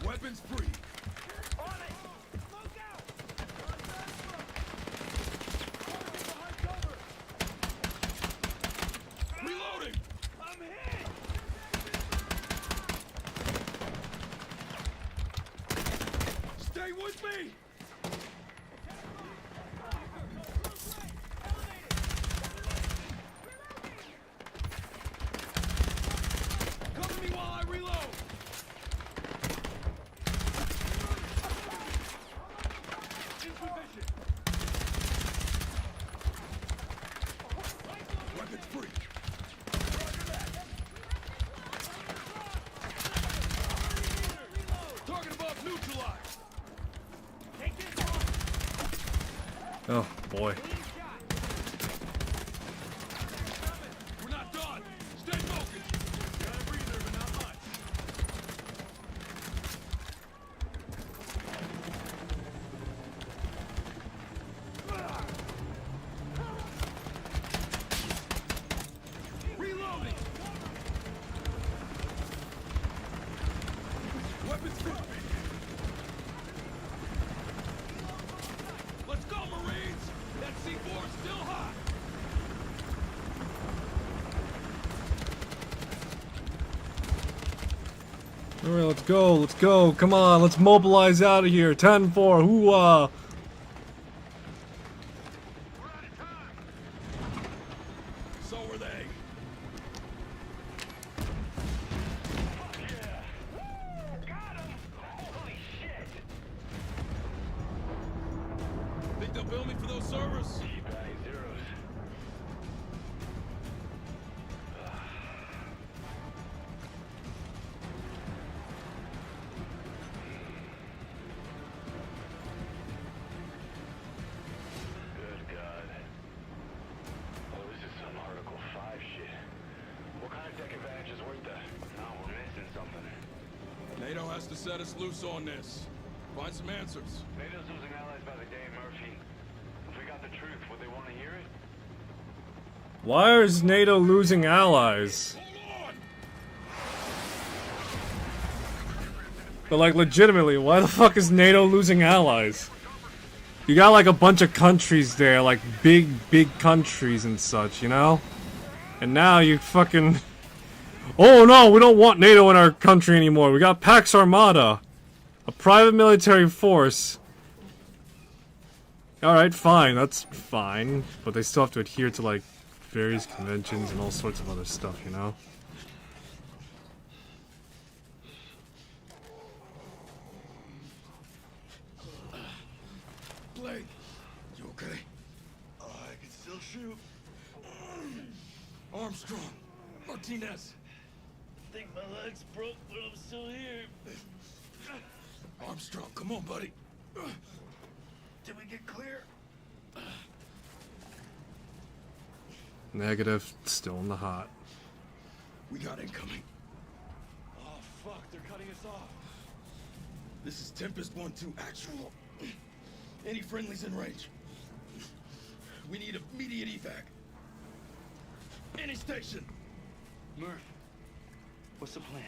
Weapons free. On it! Smoke out! Reloading! I'm hit! Stay with me! Cover me while I reload! In position! Weapons free! Target above neutralized! Take this one! Oh boy. We're not done! Stay focused! Got a breather, but not much. Reloading! Weapons free! Let's go, Marines! That C4 is still hot! Alright, let's go, let's go. Come on, let's mobilize out of here. 10-4, hoo-ah. So were they. Got him! Holy shit! Think they'll bill me for those servers? Keep adding zeros. Good God. Oh, this is some Article 5 shit. What kind of tech advantage is worth that? No, we're missing something. NATO has to set us loose on this. Find some answers. NATO's losing allies by the day, Murphy. If we got the truth, would they want to hear it? Why is NATO losing allies? Hold on! But like legitimately, why the fuck is NATO losing allies? You got like a bunch of countries there, like big countries and such, you know? And now you fucking... Oh no, we don't want NATO in our country anymore. We got Pax Armada. A private military force. Alright, fine, that's fine. But they still have to adhere to like various conventions and all sorts of other stuff, you know? Blake, you okay? I can still shoot. Armstrong, Martinez. Think my leg's broke, but I'm still here. Armstrong, come on, buddy. Did we get clear? Negative, still in the hot. We got incoming. Oh, fuck, they're cutting us off. This is Tempest 1-2 actual. Any friendlies in range? We need immediate evac. Any station. Murph, what's the plan?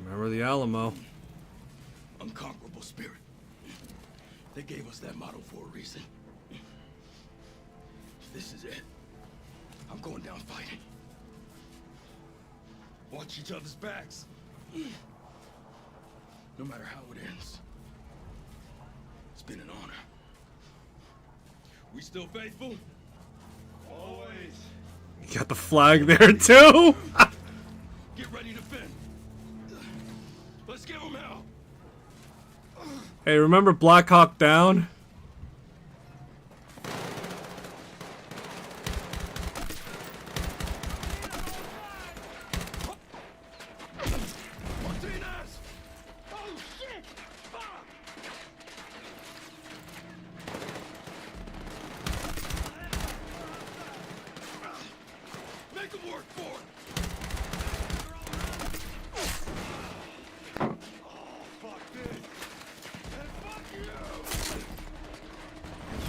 Remember the Alamo. Unconquerable spirit. They gave us that motto for a reason. This is it. I'm going down fighting. Watch each other's backs. No matter how it ends. It's been an honor. We still faithful? Always. You got the flag there too? Get ready to fend. Let's give them hell. Hey, remember Black Hawk Down? Martinez! Oh, shit! Fuck! can work for it. Oh, fuck this. And fuck you.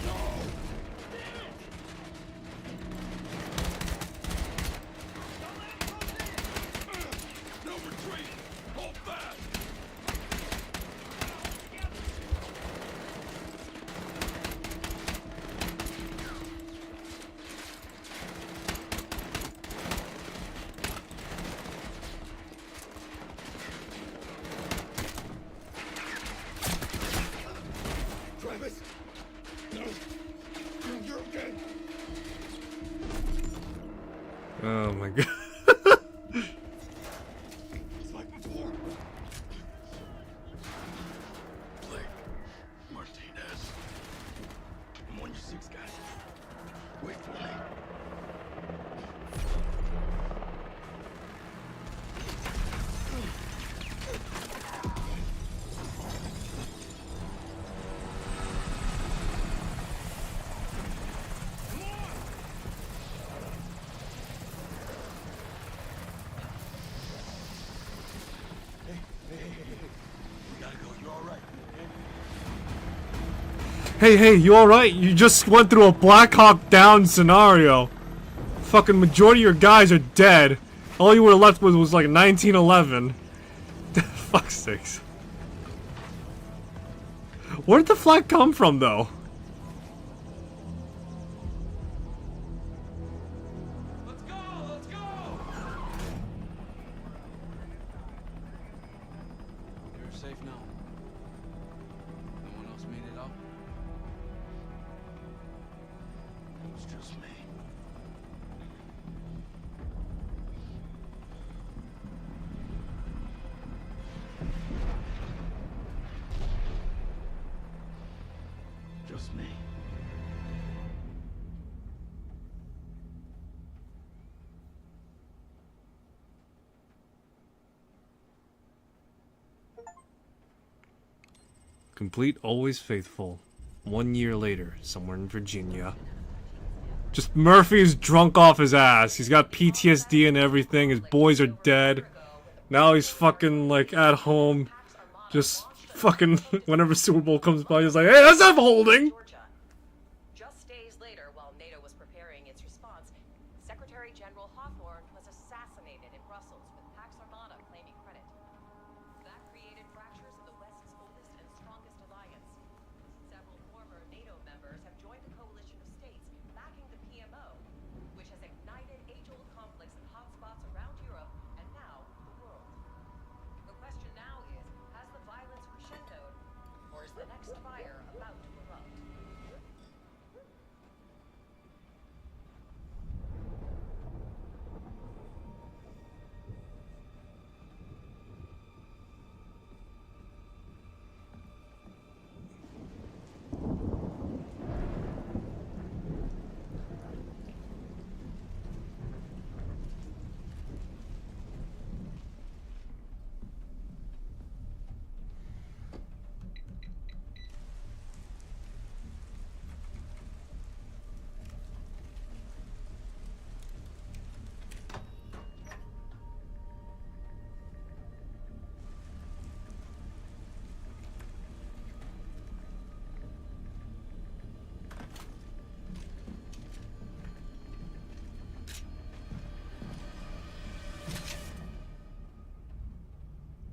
No. Damn it. No retreat. Hold fast. Travis! No! No, you're okay! Oh my god. It's like before. Blake. Martinez. I'm on your 6, guys. Wait for me. We gotta go. You alright? Hey, you alright? You just went through a Black Hawk Down scenario. Fucking majority of your guys are dead. All you were left with was like 1911. Fuck's sakes. Where did the flag come from, though? Let's go! Let's go! You're safe now. No one else made it out? It was just me. Just me. Complete, always faithful. 1 year later, somewhere in Virginia. Just Murphy's drunk off his ass. He's got PTSD and everything. His boys are dead. Now he's fucking like at home. Just fucking whenever Super Bowl comes by, he's like, hey, let's have holding! Just days later, while NATO was preparing its response, Secretary General Hawthorne was assassinated in Brussels, with Pax Armada claiming credit. That created fractures in the West's oldest and strongest alliance. Several former NATO members have joined the coalition of states backing the PMO, which has ignited age-old conflicts in hotspots around Europe and now the world. The question now is, has the violence crescendoed, or is the next fire about to erupt?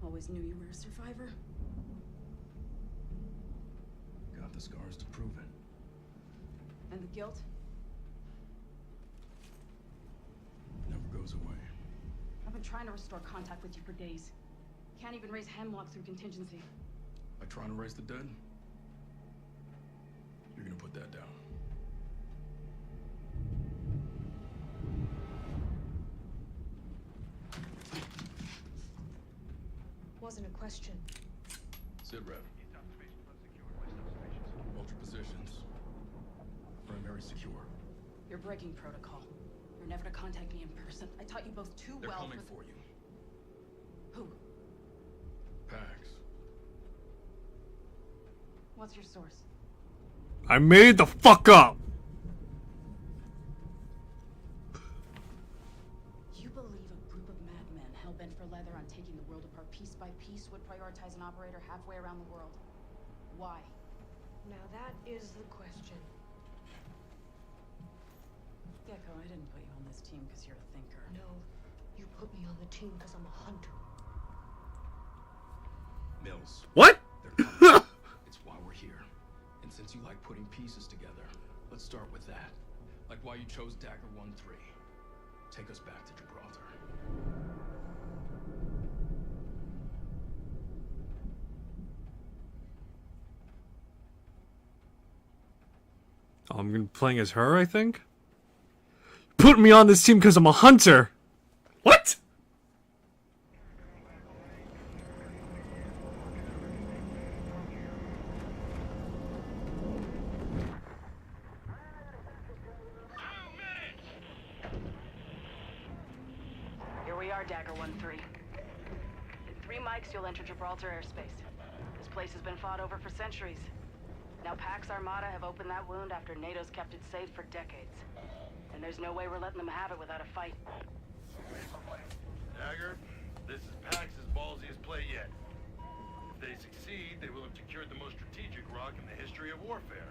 Always knew you were a survivor. Got the scars to prove it. And the guilt? Never goes away. I've been trying to restore contact with you for days. Can't even raise hemlock through contingency. By trying to raise the dead? You're gonna put that down. Wasn't a question. Sit rep. Ultra positions. Primary secure. You're breaking protocol. You're never to contact me in person. I taught you both too They're well coming for you. Who? Pax. What's your source? I made the fuck up! believe a group of madmen hell-bent for leather on taking the world apart piece by piece would prioritize an operator halfway around the world? Why? Now that is the question. Gecko, I didn't put you on this team because you're a thinker. No, you put me on the team because I'm a hunter. Mills. What? They're coming. It's why we're here. And since you like putting pieces together, let's start with that. Like why you chose Dagger 1-3. Take us back to Gibraltar. Oh, I'm gonna be playing as her, I think? Put me on this team because I'm a hunter! What? Here we are, Dagger 1-3. In 3 mics, you'll enter Gibraltar airspace. This place has been fought over for centuries. Now Pax Armada have opened that wound after NATO's kept it safe for decades. And there's no way we're letting them have it without a fight. Dagger, this is Pax's ballsiest play yet. If they succeed, they will have secured the most strategic rock in the history of warfare.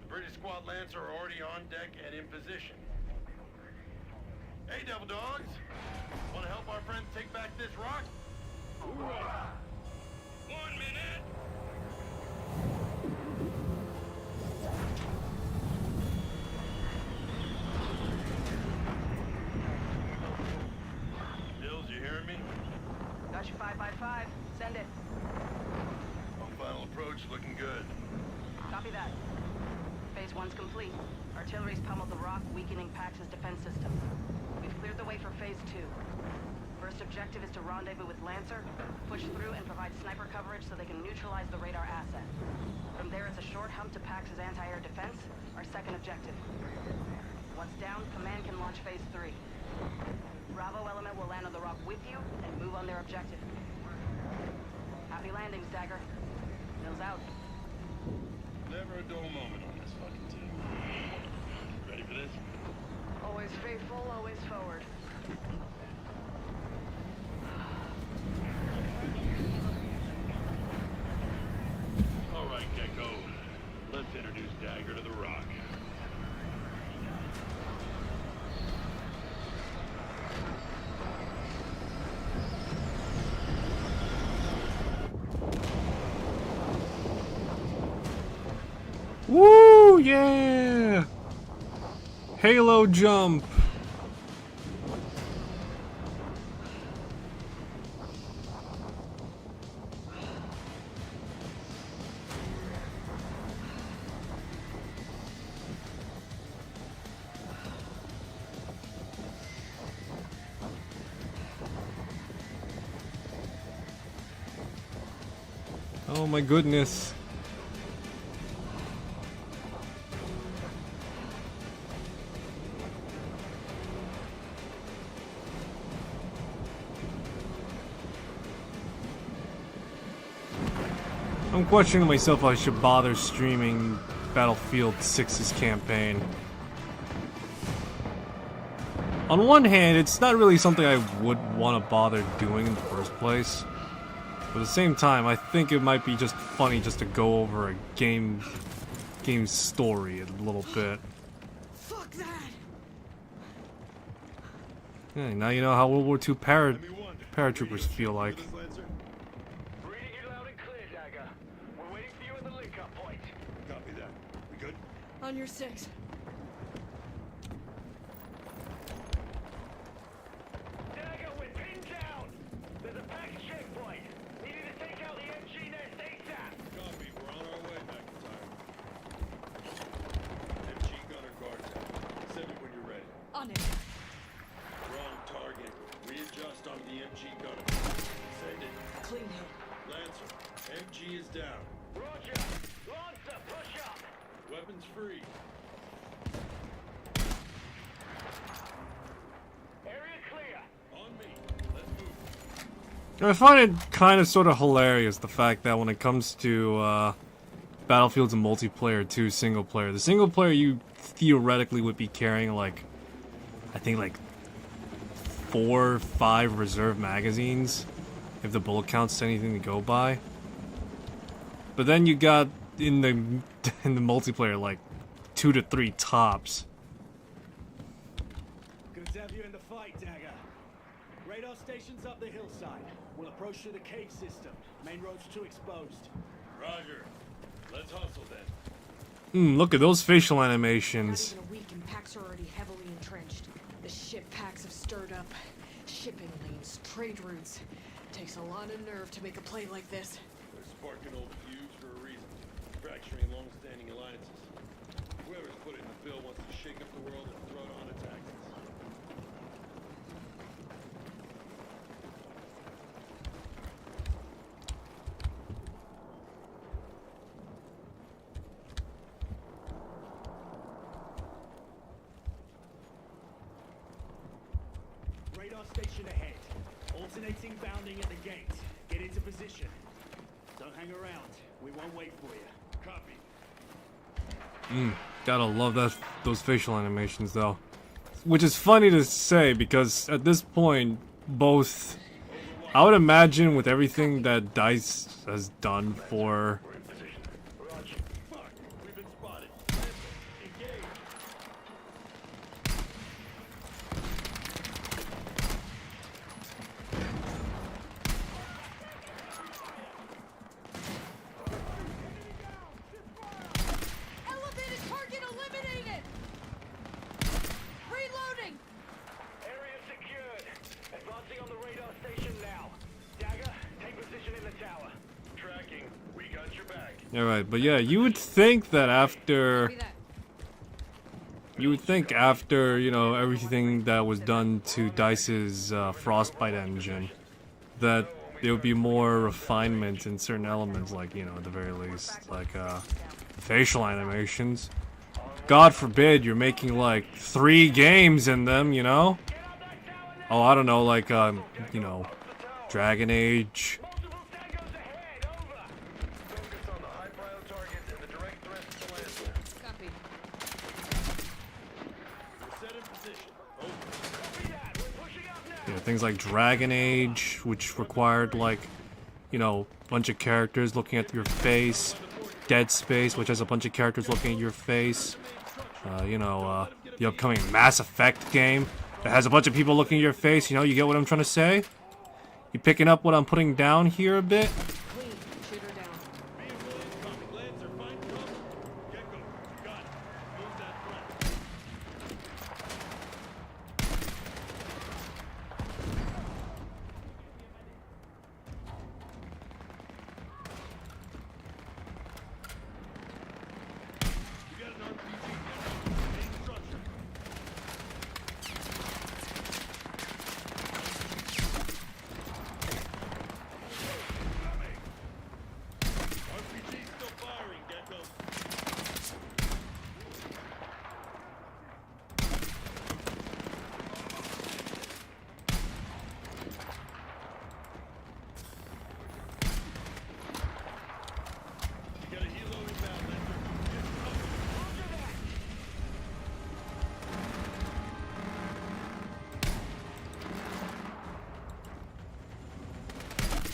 The British Squad Lancer are already on deck and in position. Hey, Devil Dogs! Want to help our friends take back this rock? Hoorah! 1 minute! Mills, you hearing me? Got you 5x5. Send it. On final approach, looking good. Copy that. Phase 1's complete. Artillery's pummeled the rock, weakening Pax's defense system. We've cleared the way for Phase 2. First objective is to rendezvous with Lancer, push through and provide sniper coverage so they can neutralize the radar asset. From there, it's a short hump to Pax's anti-air defense, our second objective. Once down, Command can launch Phase 3. Bravo element will land on the rock with you and move on their objective. Happy landings, Dagger. Mills out. Never a dull moment on this fucking team. Ready for this? Always faithful, always forward. All right, Gecko. Let's introduce Dagger to the rock. Woo! Yeah! Halo jump! Oh my goodness. I'm questioning myself if I should bother streaming Battlefield 6's campaign. On one hand, it's not really something I would want to bother doing in the first place. But at the same time, I think it might be just funny just to go over a game story a little bit. Fuck that! Yeah, now you know how World War II paratroopers feel like. Reading you loud and clear, Dagger. We're waiting for you at the link-up point. Copy that. We good? On your 6. Dagger, we're pinned down! There's a pack checkpoint! We need to take out the MG nest ASAP! Copy, we're on our way, McIntyre. MG gunner guard down. Send me when you're ready. On it. Wrong target. Readjust on the MG gunner. Send it. Clean hit. Lancer, MG is down. Roger! Lancer, push up! Weapons free. Area clear. On me. Let's move. I find it kind of sort of hilarious the fact that when it comes to Battlefield's a multiplayer to single player, the single player you theoretically would be carrying like, I think like 4 or 5 reserve magazines, if the bullet count's anything to go by. But then you got in the multiplayer like 2 to 3 tops. Good to have you in the fight, Dagger. Radar station's up the hillside. We'll approach through the cave system. Main road's too exposed. Roger. Let's hustle then. Look at those facial animations. Not even a week and packs are already heavily entrenched. The ship packs have stirred up. Shipping lanes, trade routes. Takes a lot of nerve to make a play like this. They're sparking old feuds for a reason. Fracturing long-standing alliances. Whoever's put it in the bill wants to shake up the world and throw it on its axis. Radar station ahead. Alternating bounding at the gate. Get into position. Don't hang around. We won't wait for you. Copy. Gotta love those facial animations though. Which is funny to say because at this point, both... I would imagine with everything that DICE has done for... Fuck, we've been spotted. Engage. Elevated target eliminated! Reloading! Area secured. Advancing on the radar station now. Dagger, take position in the tower. Tracking. We got your back. Alright, but yeah, you would think that after... You would think after, you know, everything that was done to DICE's Frostbite engine, that there would be more refinement in certain elements, like, you know, at the very least, like, facial animations. God forbid you're making, like, 3 games in them, you know? Oh, I don't know, like, you know, Dragon Age. Focus on the high-prio targets and the direct threats to Lancer. Copy. We're set in position. Over. Copy that. We're pushing up now. You know, things like Dragon Age, which required, like, you know, a bunch of characters looking at your face. Dead Space, which has a bunch of characters looking at your face. You know, the upcoming Mass Effect game that has a bunch of people looking at your face. You know, you get what I'm trying to say? You picking up what I'm putting down here a bit? Clean. Shoot her down. Being Williams copy. Lancer, find cover. Get going. Got it. Move that threat. You got an RPG down. Main structure. RPG still firing, Gecko. You got a helo inbound, Lancer. Get cover.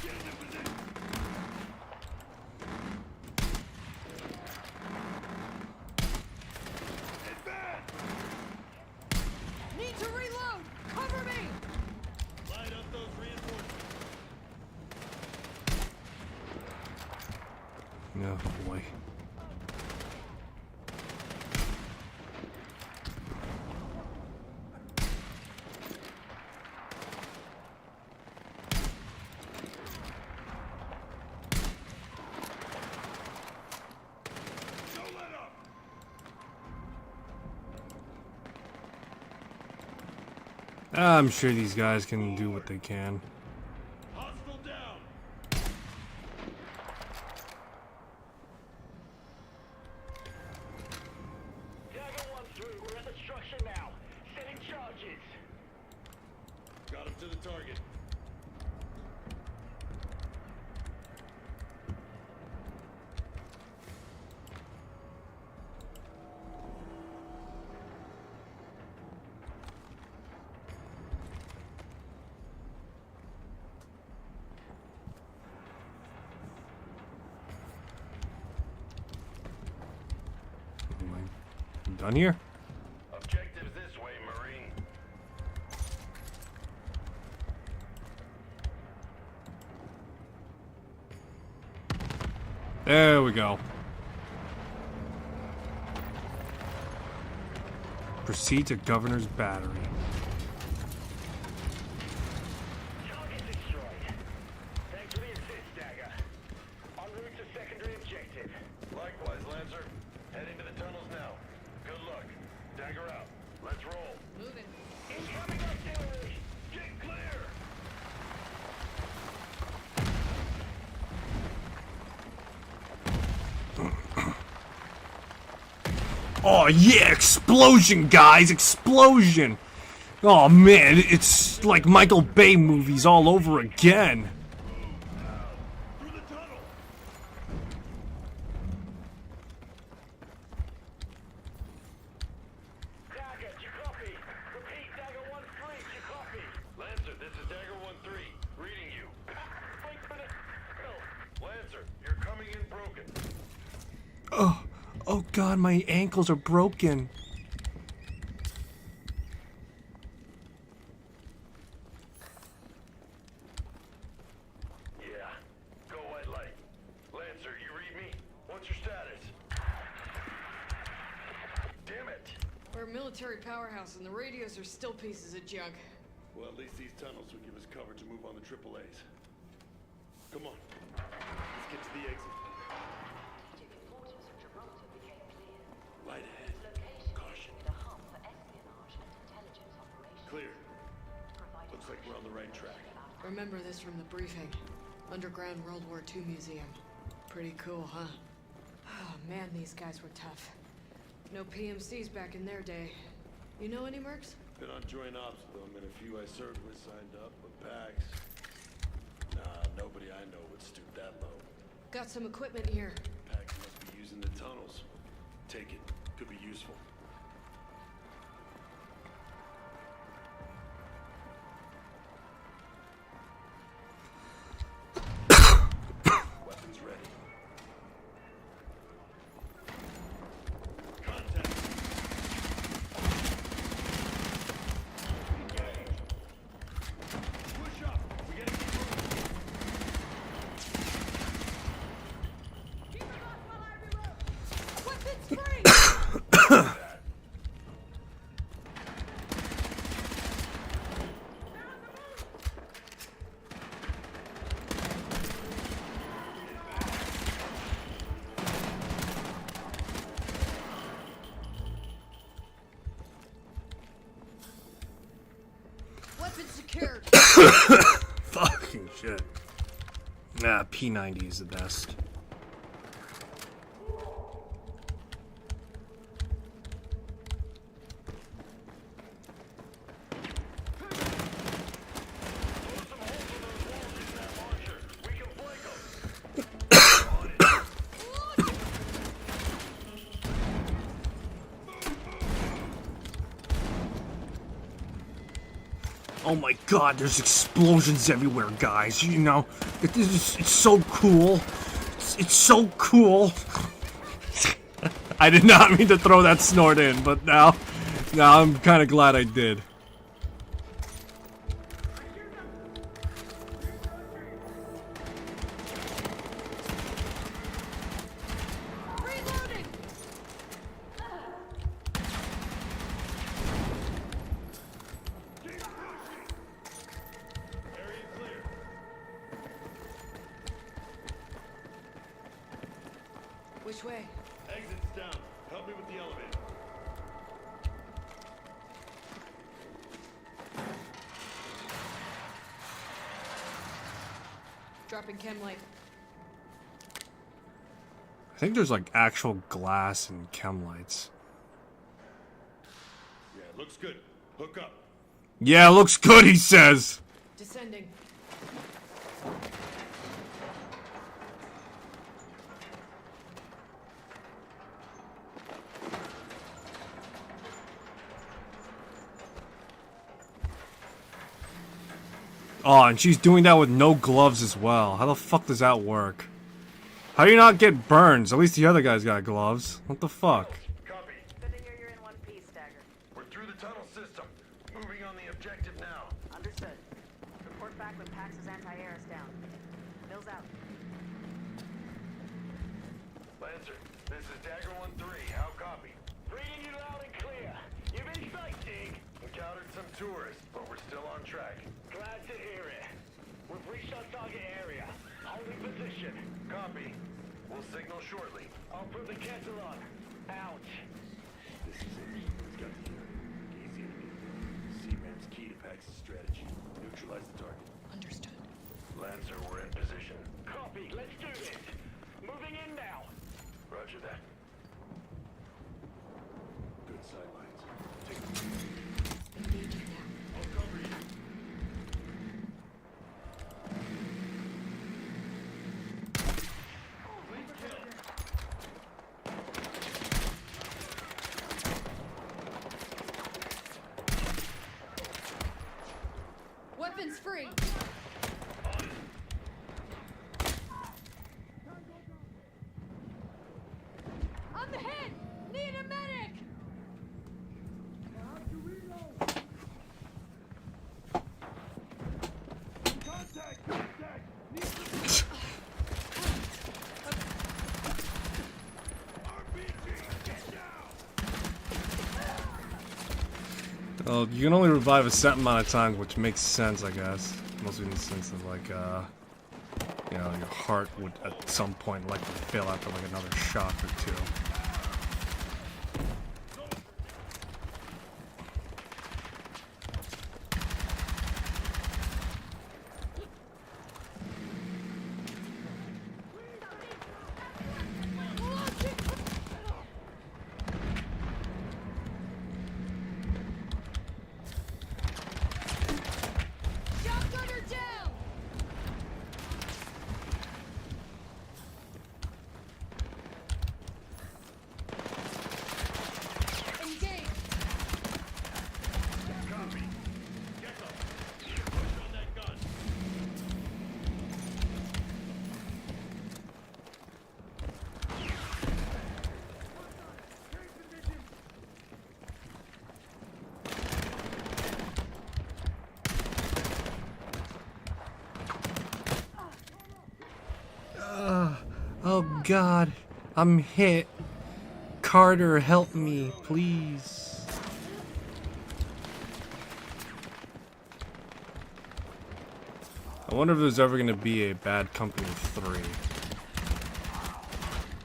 Get into position. Advance! Need to reload! Cover me! Light up those reinforcements. Oh boy. Don't let up! I'm sure these guys can do what they can. Hostile down! Dagger 1-3. We're at the structure now. Setting charges. Got him to the target. Done here? Objectives this way, Marine. There we go. Proceed to Governor's Battery. Target destroyed. Thanks for the assist, Dagger. En route to secondary objective. Likewise, Lancer. Heading to the tunnels now. Good luck. Dagger out. Let's roll. Moving. Incoming artillery! Get clear! Oh yeah, explosion, guys, explosion! Oh man, it's like Michael Bay movies all over again. Through the tunnel! Dagger, you copy? Repeat, Dagger 1-3, you copy? Lancer, this is Dagger 1-3, reading you. Wait a minute. No. Lancer, you're coming in broken. Oh god, my ankles are broken. Yeah, go white light. Lancer, you read me? What's your status? Damn it! We're a military powerhouse and the radios are still pieces of junk. Well, at least these tunnels will give us cover to move on the AAAs. Come on. Let's get to the exit. Light ahead. Caution. Clear. Looks like we're on the right track. Remember this from the briefing. Underground World War II museum. Pretty cool, huh? Oh man, these guys were tough. No PMCs back in their day. You know any mercs? Been on joint ops with them, and a few I served with signed up, but PAX. Nah, nobody I know would stoop that low. Got some equipment here. PAX must be using the tunnels. Take it. Could be useful. Weapons ready. Contact. Engage. Push up. We gotta keep moving. Keep it off while I reload! Weapons free! Weapons secured. Fucking shit. Nah, P90 is the best. Oh my god, there's explosions everywhere, guys. You know, it's so cool. It's so cool. I did not mean to throw that snort in, but now I'm kind of glad I did. Reloading! Area clear. Which way? Exit's down. Help me with the elevator. Dropping chem light. I think there's like actual glass and chem lights. Yeah, looks good. Hook up. Yeah, looks good, he says. Descending. Oh, and she's doing that with no gloves as well. How the fuck does that work? How do you not get burns? At least the other guy's got gloves. What the fuck? Copy. Good to hear you're in objective now. Understood. Report back when Pax's anti-air is down. Mills out. Lancer, this is Dagger 1-3. How copy? Reading you loud and clear. You've been sightseeing. Encountered some tourists, but we're still on track. Glad to hear it. We've reached our target area. Holding position. Copy. We'll signal shortly. I'll put the kettle on. Out. This is it. It's got to be easy enemy. C-Ram's key to Pax's strategy. Neutralize the target. Understood. Lancer, we're in position. Copy. Let's do this. Moving in now. Roger that. Good sidelines. Take the Engaging now. I'll cover you. Weapons free. I'm hit. Need a medic. Well, you can only revive a set amount of times, which makes sense, I guess. Mostly in the sense of, like, you know, your heart would at some point likely fail after, like, another shot or two. Shotgunner down. Engage. Copy. Get up. Push on that gun. Oh God, I'm hit. Carter, help me, please. I wonder if there's ever gonna be a Bad Company 3.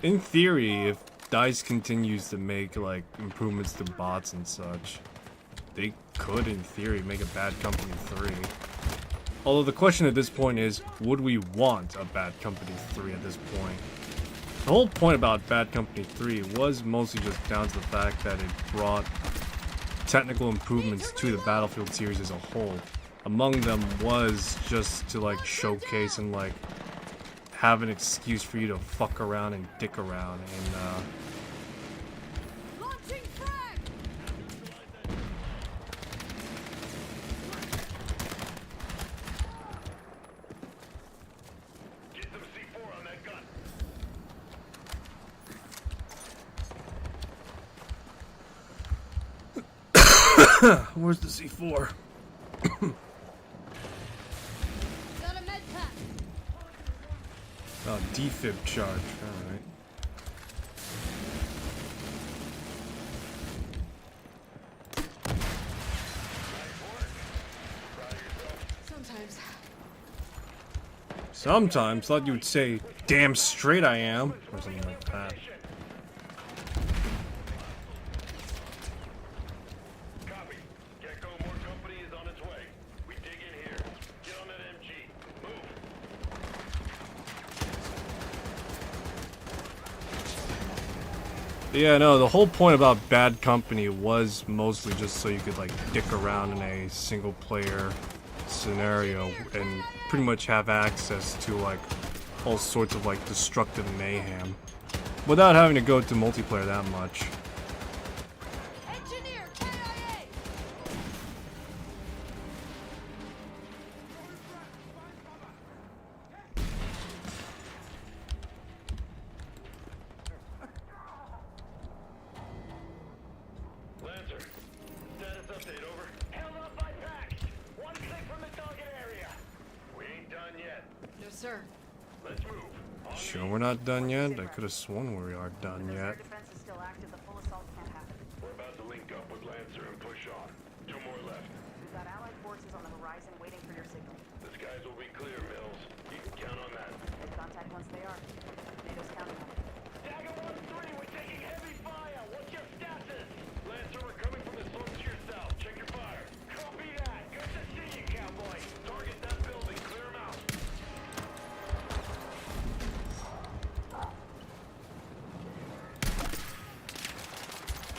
In theory, if DICE continues to make, like, improvements to bots and such, they could, in theory, make a Bad Company 3. Although the question at this point is, would we want a Bad Company 3 at this point? The whole point about Bad Company 3 was mostly just down to the fact that it brought technical improvements to the Battlefield series as a whole. Among them was just to, like, showcase and, like, have an excuse for you to fuck around and dick around and, Launching frag. Get some C4 on that gun. where's the C4? Got a med pack. Oh, defib charge, alright. Sometimes. Sometimes, thought you would say, damn straight I am, or something like that. Copy. Gecko More Company is on its way. We dig in here. Get on that MG. Move. Yeah, no, the whole point about Bad Company was mostly just so you could, like, dick around in a single player scenario and pretty much have access to, like, all sorts of, like, destructive mayhem without having to go to multiplayer that much. Engineer KIA. Lancer, status update, over. Held up by Pax. sir. Let's move. Sure we're not done yet? I could have sworn we are done If yet. their defense is still active, the full assault can't happen. We're about to link up with Lancer and push on. 2 more left. We've got allied forces on the horizon waiting for your signal. The skies will be clear, Mills. You can count on that. Make contact once they are. NATO's counting on it. Dagger 1-3, we're taking heavy fire. What's your status? Lancer, we're coming from the slopes to your south. Check your fire. Copy that. Good to see you, cowboy. Target that building. Clear them out.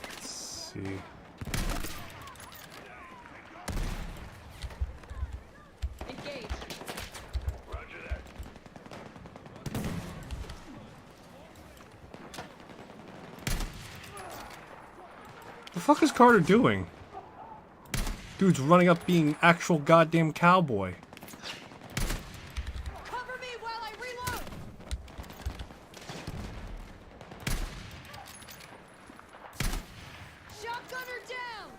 Let's see. Engage. Roger that. The fuck is Carter doing? Dude's running up being actual goddamn cowboy. Cover me while I reload! Shotgunner down!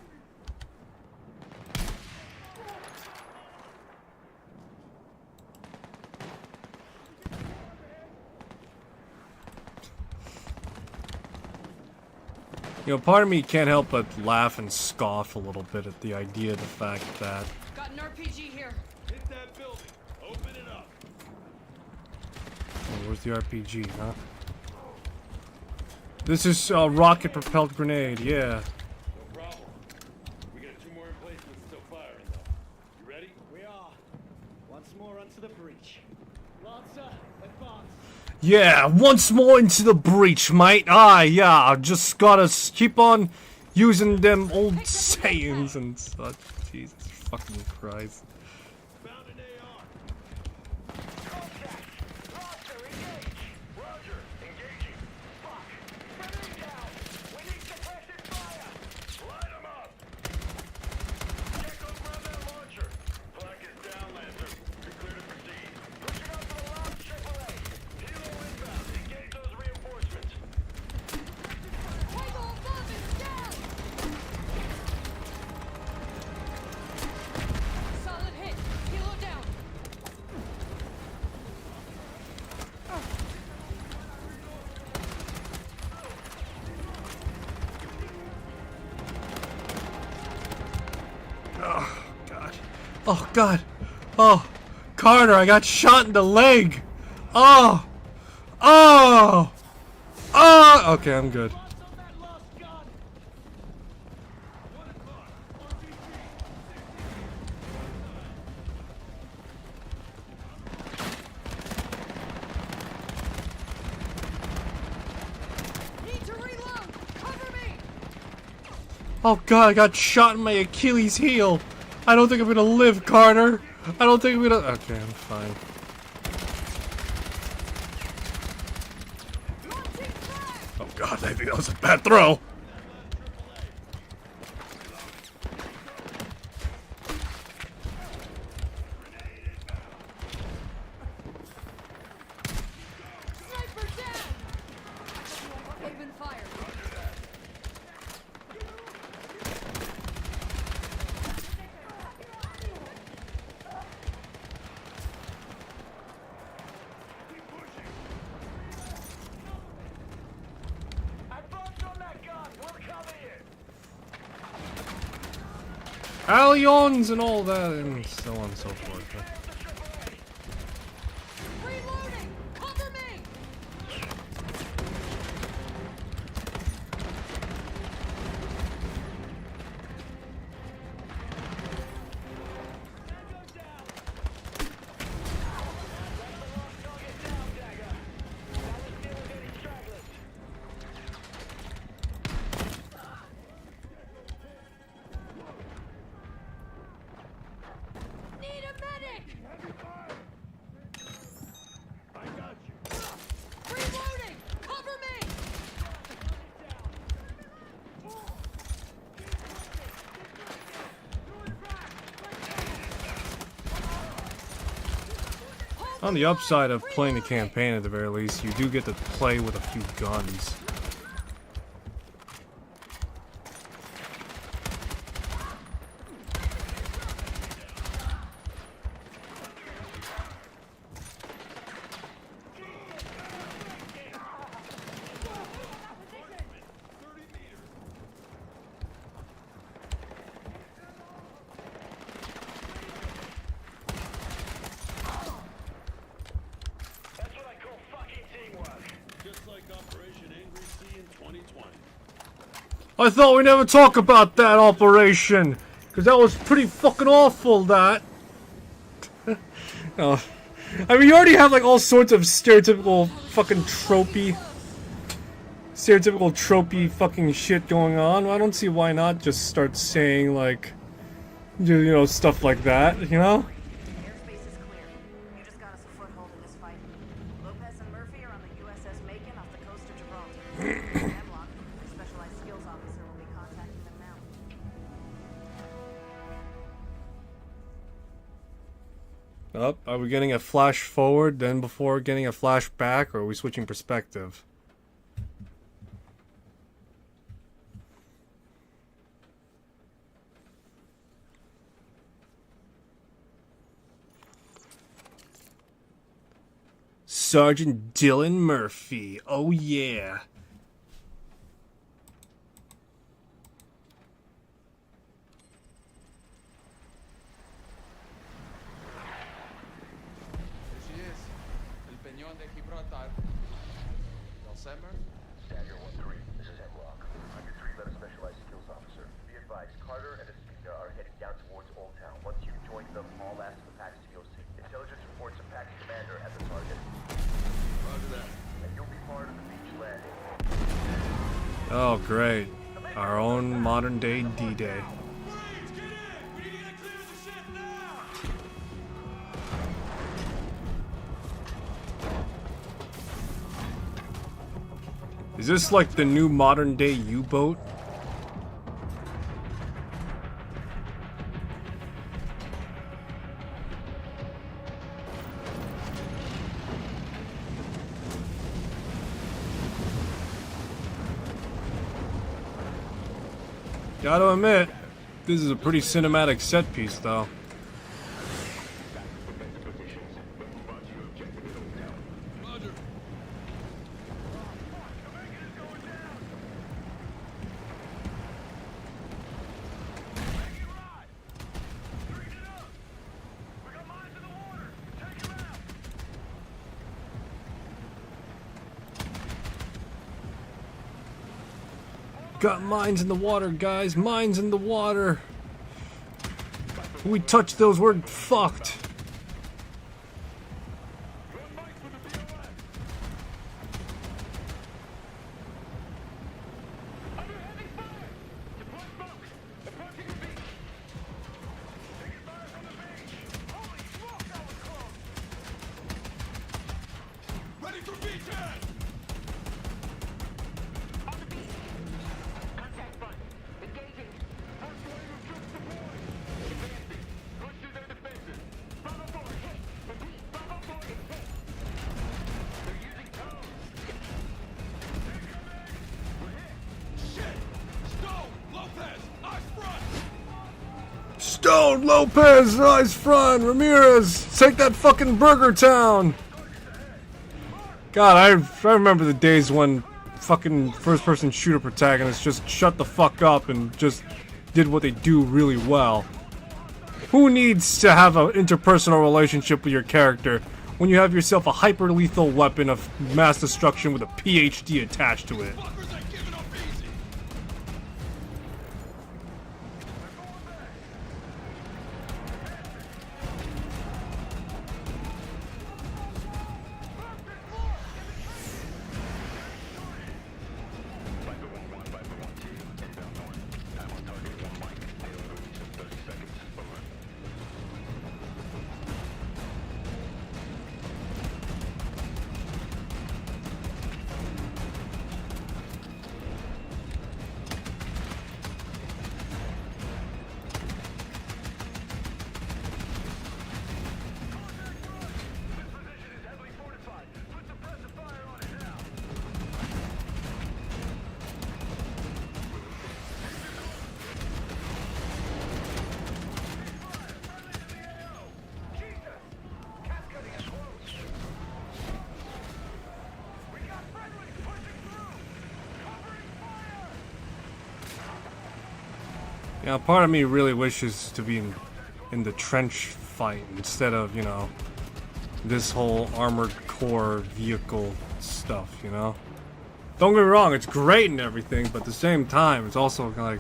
You know, part of me can't help but laugh and scoff a little bit at the idea of the fact that... Got an RPG here. Hit that building. Open it up. Oh, where's the RPG, huh? This is a rocket-propelled grenade, yeah. No problem. We got 2 more in place with still firing, though. You ready? We are. Once more onto the breach. Lancer, advance. Yeah, once more into the breach, mate. Ah, yeah, just gotta keep on using them old sayings and such. Jesus fucking Christ. Found an AR. Contact. Lancer, engage. Roger. Engaging. Fuck. Grenade down. We need suppressive fire. Light 'em up. Check over on that launcher. Flak is down, Lancer. You're clear to proceed. Pushing up to the last AAA. Helo inbound. Engage those reinforcements. Tango above is down! Solid hit. Helo down. Oh, God. Oh, God. Oh, Carter, I got shot in the leg. Oh. Oh. Oh. Okay, I'm good. Need to reload. Cover me. Oh, God, I got shot in my Achilles heel. I don't think I'm gonna live, Carter. I don't think I'm gonna... Okay, I'm fine. Oh, God, I think that was a bad throw. Sniper down. Open fire. Advance on that gun. We'll cover you. Allions and all that and so on and so forth. Reloading. Cover me. Need a medic. I got you. Reloading. Cover me. On the upside of playing the campaign, at the very least, you do get to play with a few guns. I thought we never talk about that operation, because that was pretty fucking awful, that. Oh. I mean, you already have, like, all sorts of stereotypical fucking tropey fucking shit going on. I don't see why not just start saying, like, you know, stuff like that, you know? Airspace is clear. You just got us a foothold in this fight. Lopez and Murphy are on the USS Macon off the coast of Gibraltar. Hemlock, the specialized skills officer, will be contacting them now. Oh, are we getting a flash forward then before getting a flash back, or are we switching perspective? Sergeant Dylan Murphy. Oh yeah. Here she is. El Peñón de Gibraltar. Alzheimer? Dagger 1-3, this is Hemlock. I'm your 3-letter specialized skills officer. Be advised, Carter and Espina are heading down towards Old Town. Once you've joined them, all ask the PAX to go see. Intelligence reports a PAX commander at the target. Roger that. And you'll be part of the beach landing. Oh great. Our own modern day D-Day. Is this like the new modern day U-boat? Gotta admit, this is a pretty cinematic set piece though. Got mines in the water, guys. Mines in the water. When we touch those, we're fucked. Stone, Lopez, eyes front, Ramirez, take that fucking Burger Town. God, I remember the days when fucking first-person shooter protagonists just shut the fuck up and just did what they do really well. Who needs to have an interpersonal relationship with your character when you have yourself a hyper-lethal weapon of mass destruction with a PhD attached to it? Yeah, part of me really wishes to be in the trench fight instead of, you know, this whole armored core vehicle stuff, you know? Don't get me wrong, it's great and everything, but at the same time, it's also like,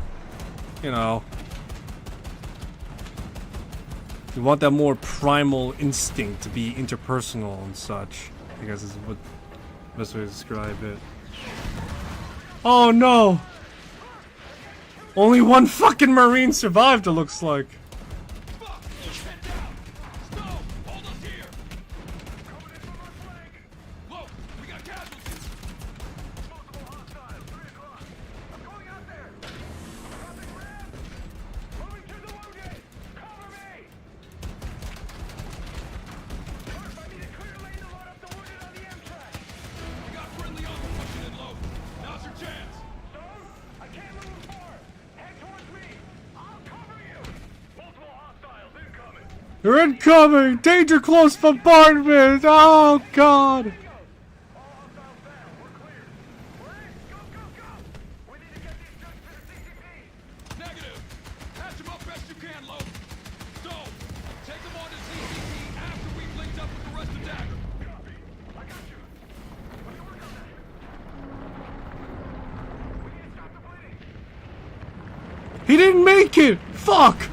you know, you want that more primal instinct to be interpersonal and such. I guess is what the best way to describe it. Oh no! Only one fucking Marine survived, it looks like. They're incoming! Danger close bombardment! Oh god! Negative. Patch them up best you can, Lo. Stone, take them on to CCP after we've linked up with the rest of Dagger. Copy. I got you. Let me work on that. We need to stop the bleeding. He didn't make it! Fuck!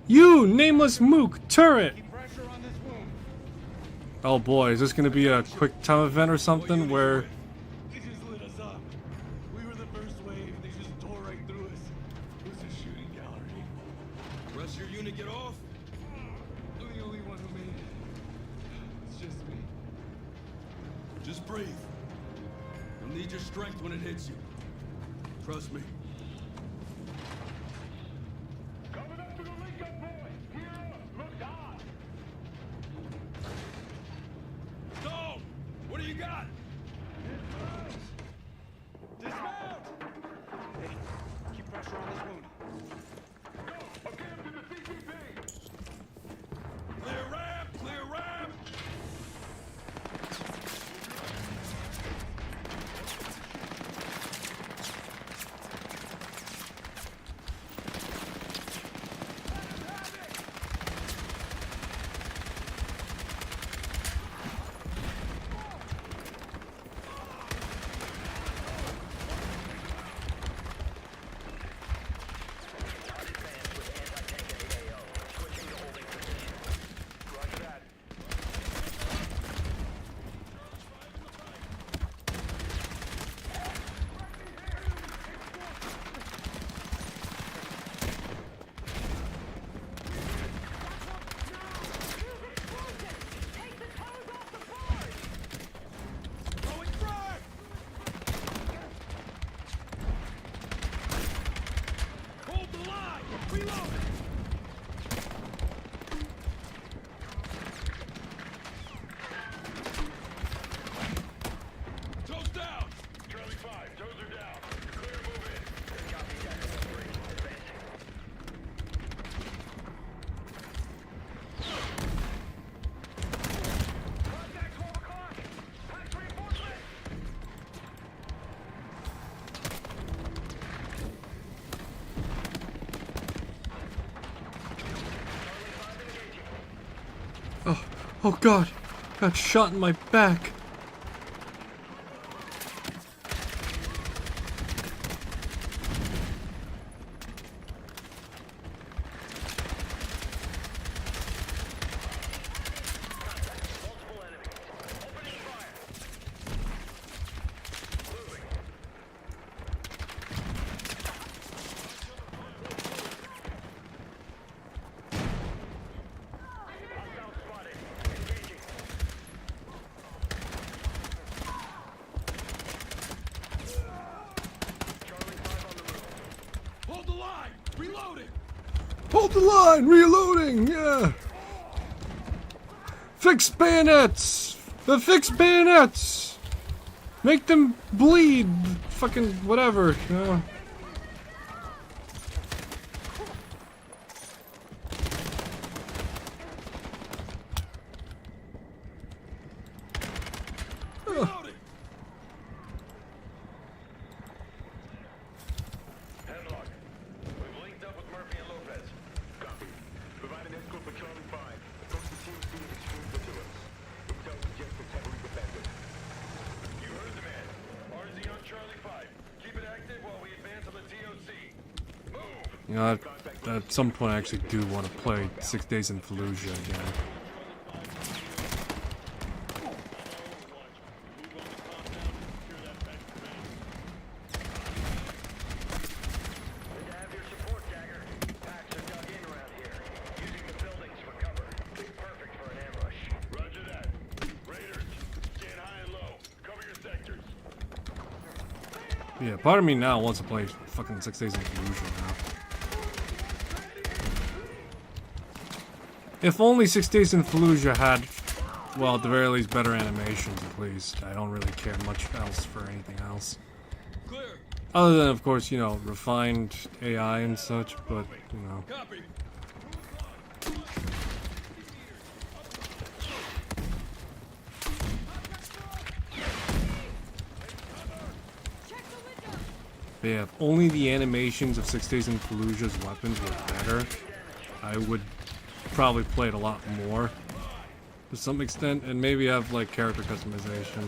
You, nameless mook, turret! Oh boy, is this gonna be a quick time event or something where... They just lit us up. We were the first wave, they just tore right through us. It was a shooting gallery. The rest of your unit get off? I'm the only one who made it. It's just me. Just breathe. You'll need your strength when it hits you. Trust me. What do you got? Dismount! Hey, keep pressure on this wound. Go! I'll get him to the CCP! Clear ramp! Clear ramp! Oh god, got shot in my back. Hold the line! Reloading! Yeah! Fix bayonets! Fix bayonets! Make them bleed! Fucking whatever, you know? You know, at some point I actually do want to play 6 Days in Fallujah again. Yeah, part of me now wants to play fucking 6 Days in Fallujah now. If only 6 Days in Fallujah had, well, at the very least, better animations, at least. I don't really care much else for anything else. Other than, of course, you know, refined AI and such, but, you know. But yeah, if only the animations of 6 Days in Fallujah's weapons were better, I would probably play it a lot more to some extent, and maybe have like character customization.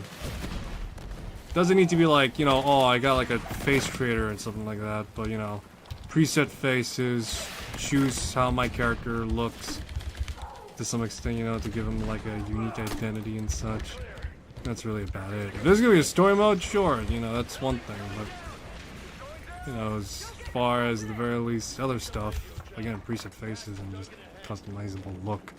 Doesn't need to be like, you know, oh, I got like a face creator and something like that, but you know, preset faces, choose how my character looks to some extent, you know, to give him like a unique identity and such. That's really about it. If there's gonna be a story mode, sure, you know, that's one thing, but you know, as far as the very least other stuff, again, preset faces and just customizable look.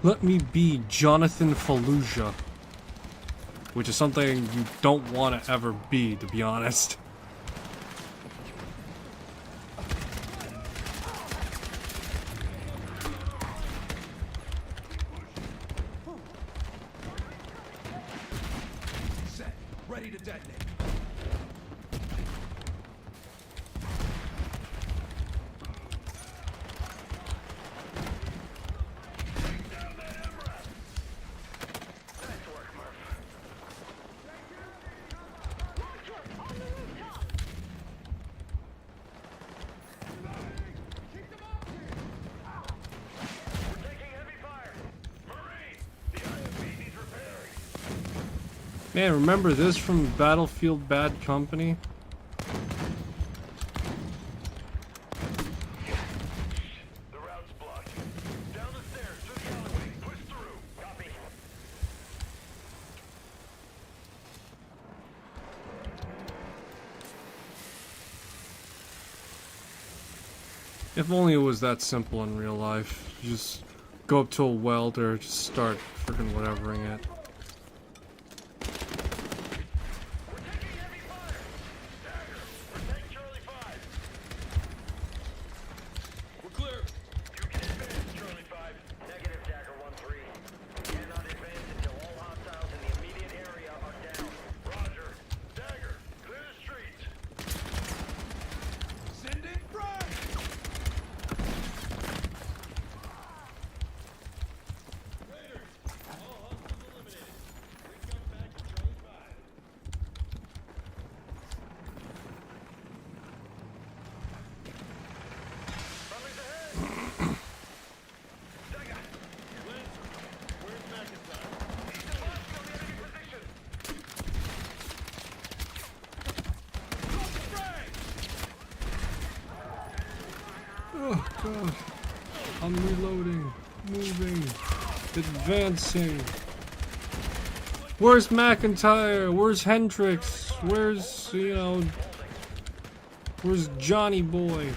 Let me be Jonathan Fallujah, which is something you don't want to ever be, to be honest. Ready to detonate. Man, remember this from Battlefield Bad Company? The route's blocked. Down the stairs, through the alleyway. Push through. Copy. If only it was that simple in real life. You just go up to a weld or just start freaking whatevering it. Oh god. I'm reloading, moving, advancing. Where's McIntyre? Where's Hendricks? Where's, you know, where's Johnny Boy?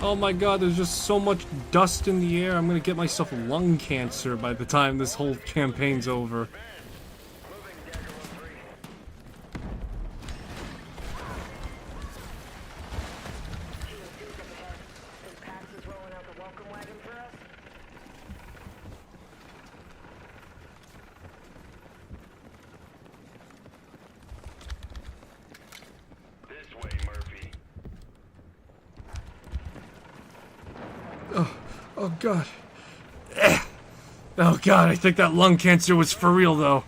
Oh my god, there's just so much dust in the air. I'm gonna get myself lung cancer by the time this whole campaign's over. Oh god. Oh god, I think that lung cancer was for real though.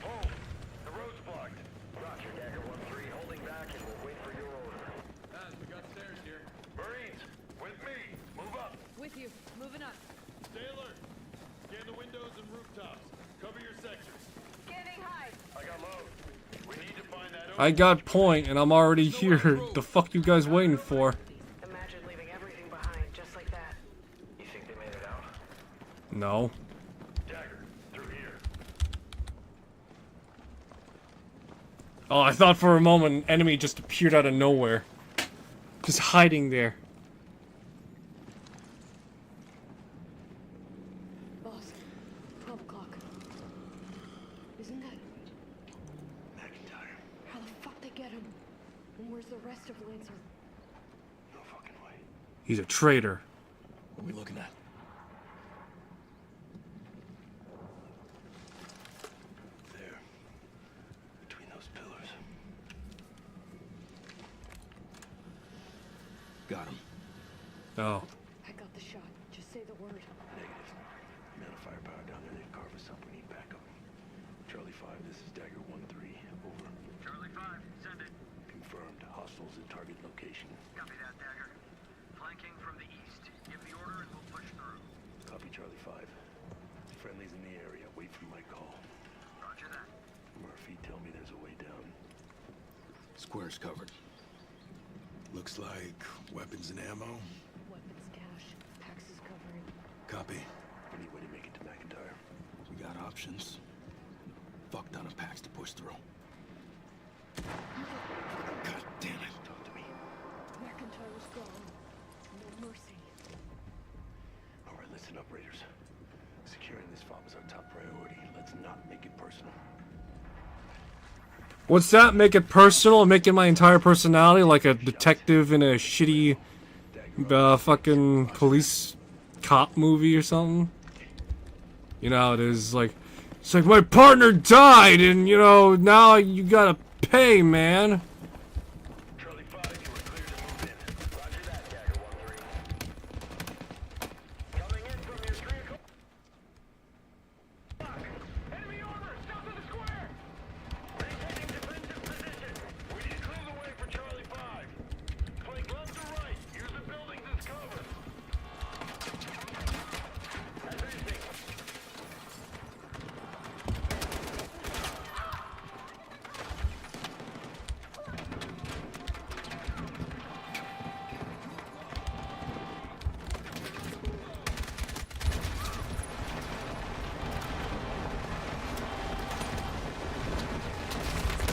The road's blocked. Roger, Dagger 1-3. I got point, and I'm already here. The fuck you guys waiting for? Imagine leaving everything behind just like that. You think they made it out? No. Dagger, through here. Oh, I thought for a moment an enemy just appeared out of nowhere. Just hiding there. Boss, 12 o'clock. Isn't that... McIntyre. How the fuck they get him? And where's the rest of Lancer? No fucking way. He's a traitor. What are we looking at? There. Between those pillars. Got him. Oh. I got the shot. Just say the word. Negative. Amount of firepower down there. They've carved us up. We need backup. Charlie 5, this is Dagger 1-3. Over. Charlie 5, send it. Confirmed. Hostiles at target location. Copy that, Dagger. Flanking from the east. Give the order and we'll push through. Copy Charlie 5. Friendlies in the area. Wait for my call. Roger that. Murphy, tell me there's a way down. Square's covered. Looks like weapons and ammo. Weapons cache. Pax is covering. Copy. Any way to make it to McIntyre? We got options. Fuck ton of packs to push through. God damn it. Talk to me. McIntyre's gone. No mercy. Alright, listen up, Raiders. Securing this fob is our top priority. Let's not make it personal. What's that? Make it personal? Making my entire personality like a detective in a shitty fucking police cop movie or something? You know how it is, like, it's like my partner died and, you know, now you gotta pay, man. Charlie 5, you were cleared to move in. Roger that, Dagger 1-3. Coming in from your 3 o'clock. Enemy orders, south of the square! Maintaining defensive position. We need to clear the way for Charlie 5. Flank left to right. Use the buildings as cover. Advancing.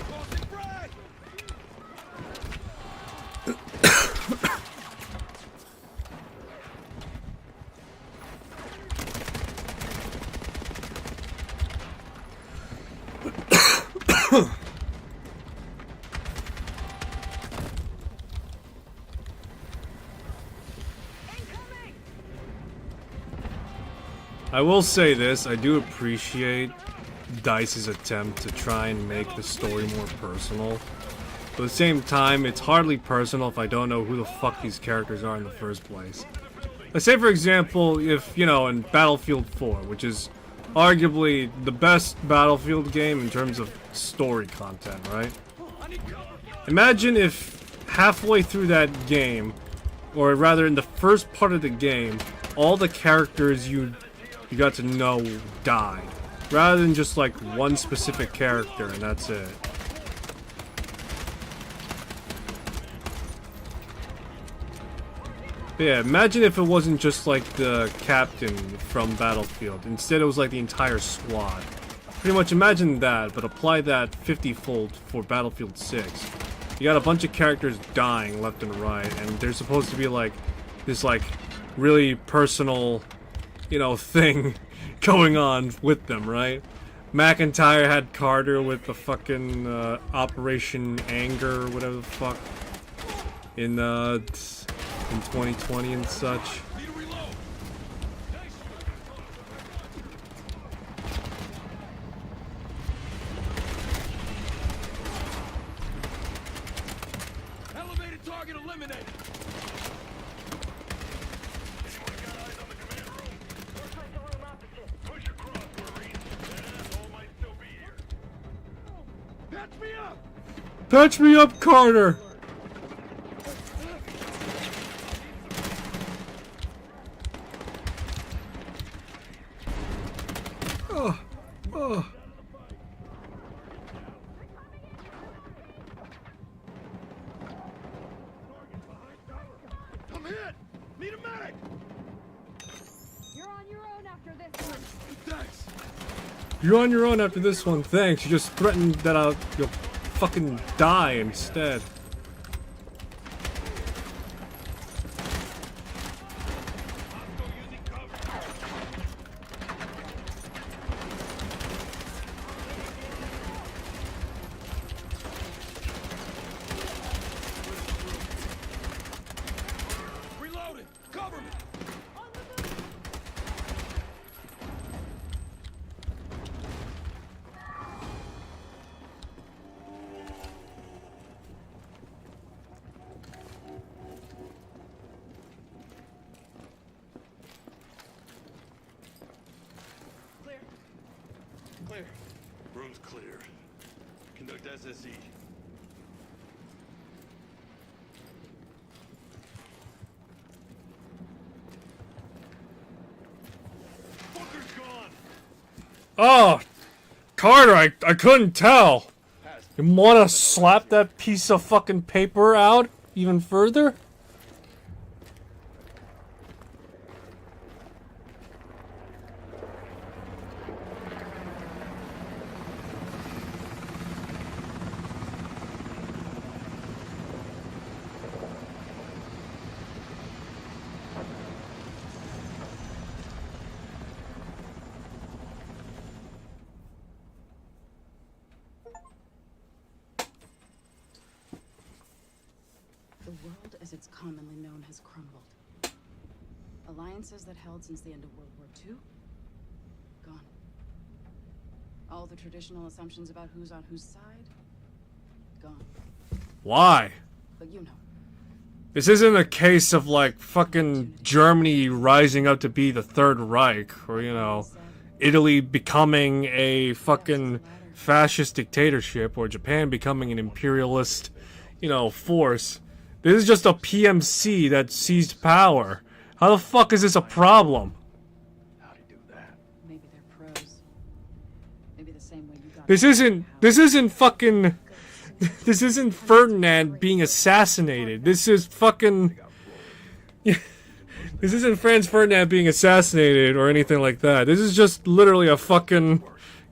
Tossing frag! I will say this, I do appreciate DICE's attempt to try and make the story more personal. But at the same time, it's hardly personal if I don't know who the fuck these characters are in the first place. Let's say, for example, if, you know, in Battlefield 4, which is arguably the best Battlefield game in terms of story content, right? Imagine if halfway through that game, or rather in the first part of the game, all the characters you got to know died, rather than just like one specific character and that's it. But yeah, imagine if it wasn't just like the captain from Battlefield. Instead it was like the entire squad. Pretty much imagine that, but apply that 50-fold for Battlefield 6. You got a bunch of characters dying left and right, and there's supposed to be like this like really personal, you know, thing going on with them, right? McIntyre had Carter with the fucking Operation Anger or whatever the fuck in 2020 and such. Elevated target eliminated. Patch me up! Patch me up, Carter! I'm hit! Need a medic! You're on your own after this one. Thanks. You're on your own after this one, thanks. You just threatened that you'll fucking die instead. Reloading! Cover me! Clear. Clear. Room's clear. Conduct SSE. Fucker's gone. Oh, Carter, I couldn't tell. You wanna slap that piece of fucking paper out even further? The world as it's commonly known has crumbled. Alliances that held since the end of World War II? Gone. All the traditional assumptions about who's on whose side? Gone. Why? But you know. This isn't a case of like fucking Germany rising up to be the Third Reich, or you know, Italy becoming a fucking fascist dictatorship, or Japan becoming an imperialist, you know, force. This is just a PMC that seized power. How the fuck is this a problem? Maybe they're pros. Maybe the same way you got. This isn't fucking. This isn't Ferdinand being assassinated. This is fucking. This isn't Franz Ferdinand being assassinated or anything like that. This is just literally a fucking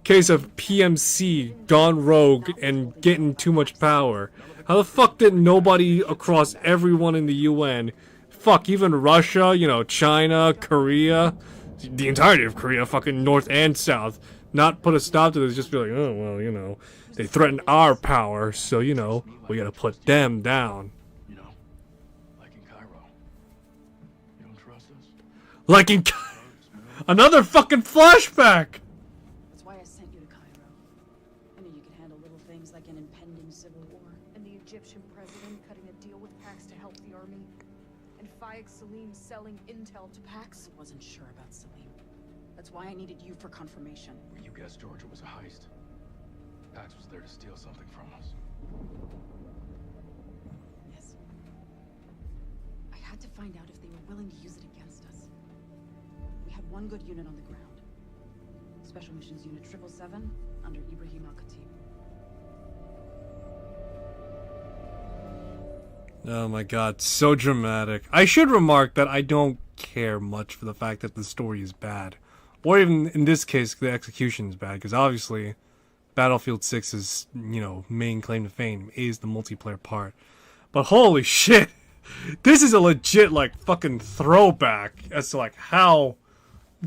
case of PMC gone rogue and getting too much power. How the fuck did nobody across everyone in the UN, fuck, even Russia, you know, China, Korea, the entirety of Korea, fucking North and South, not put a stop to this, just be like, oh, well, you know, they threatened our power, so, you know, we gotta put them down. You know, like in Cairo. You don't trust us? Like in another fucking flashback! That's why I sent you to Cairo. I knew you could handle little things like an impending civil war. And the Egyptian president cutting a deal with Pax to help the army. And Faik Salim selling intel to Pax. I wasn't sure about Salim. That's why I needed you for confirmation. Well, you guessed Georgia was a heist. Pax was there to steal something from us. Yes. I had to find out if they were willing to use it against us. We had one good unit on the ground. Special Missions Unit 777 under Ibrahim Al-Khatib. Oh my god, so dramatic. I should remark that I don't care much for the fact that the story is bad. Or even, in this case, the execution is bad, because obviously Battlefield 6's, you know, main claim to fame is the multiplayer part. But holy shit! This is a legit, like, fucking throwback as to, like, how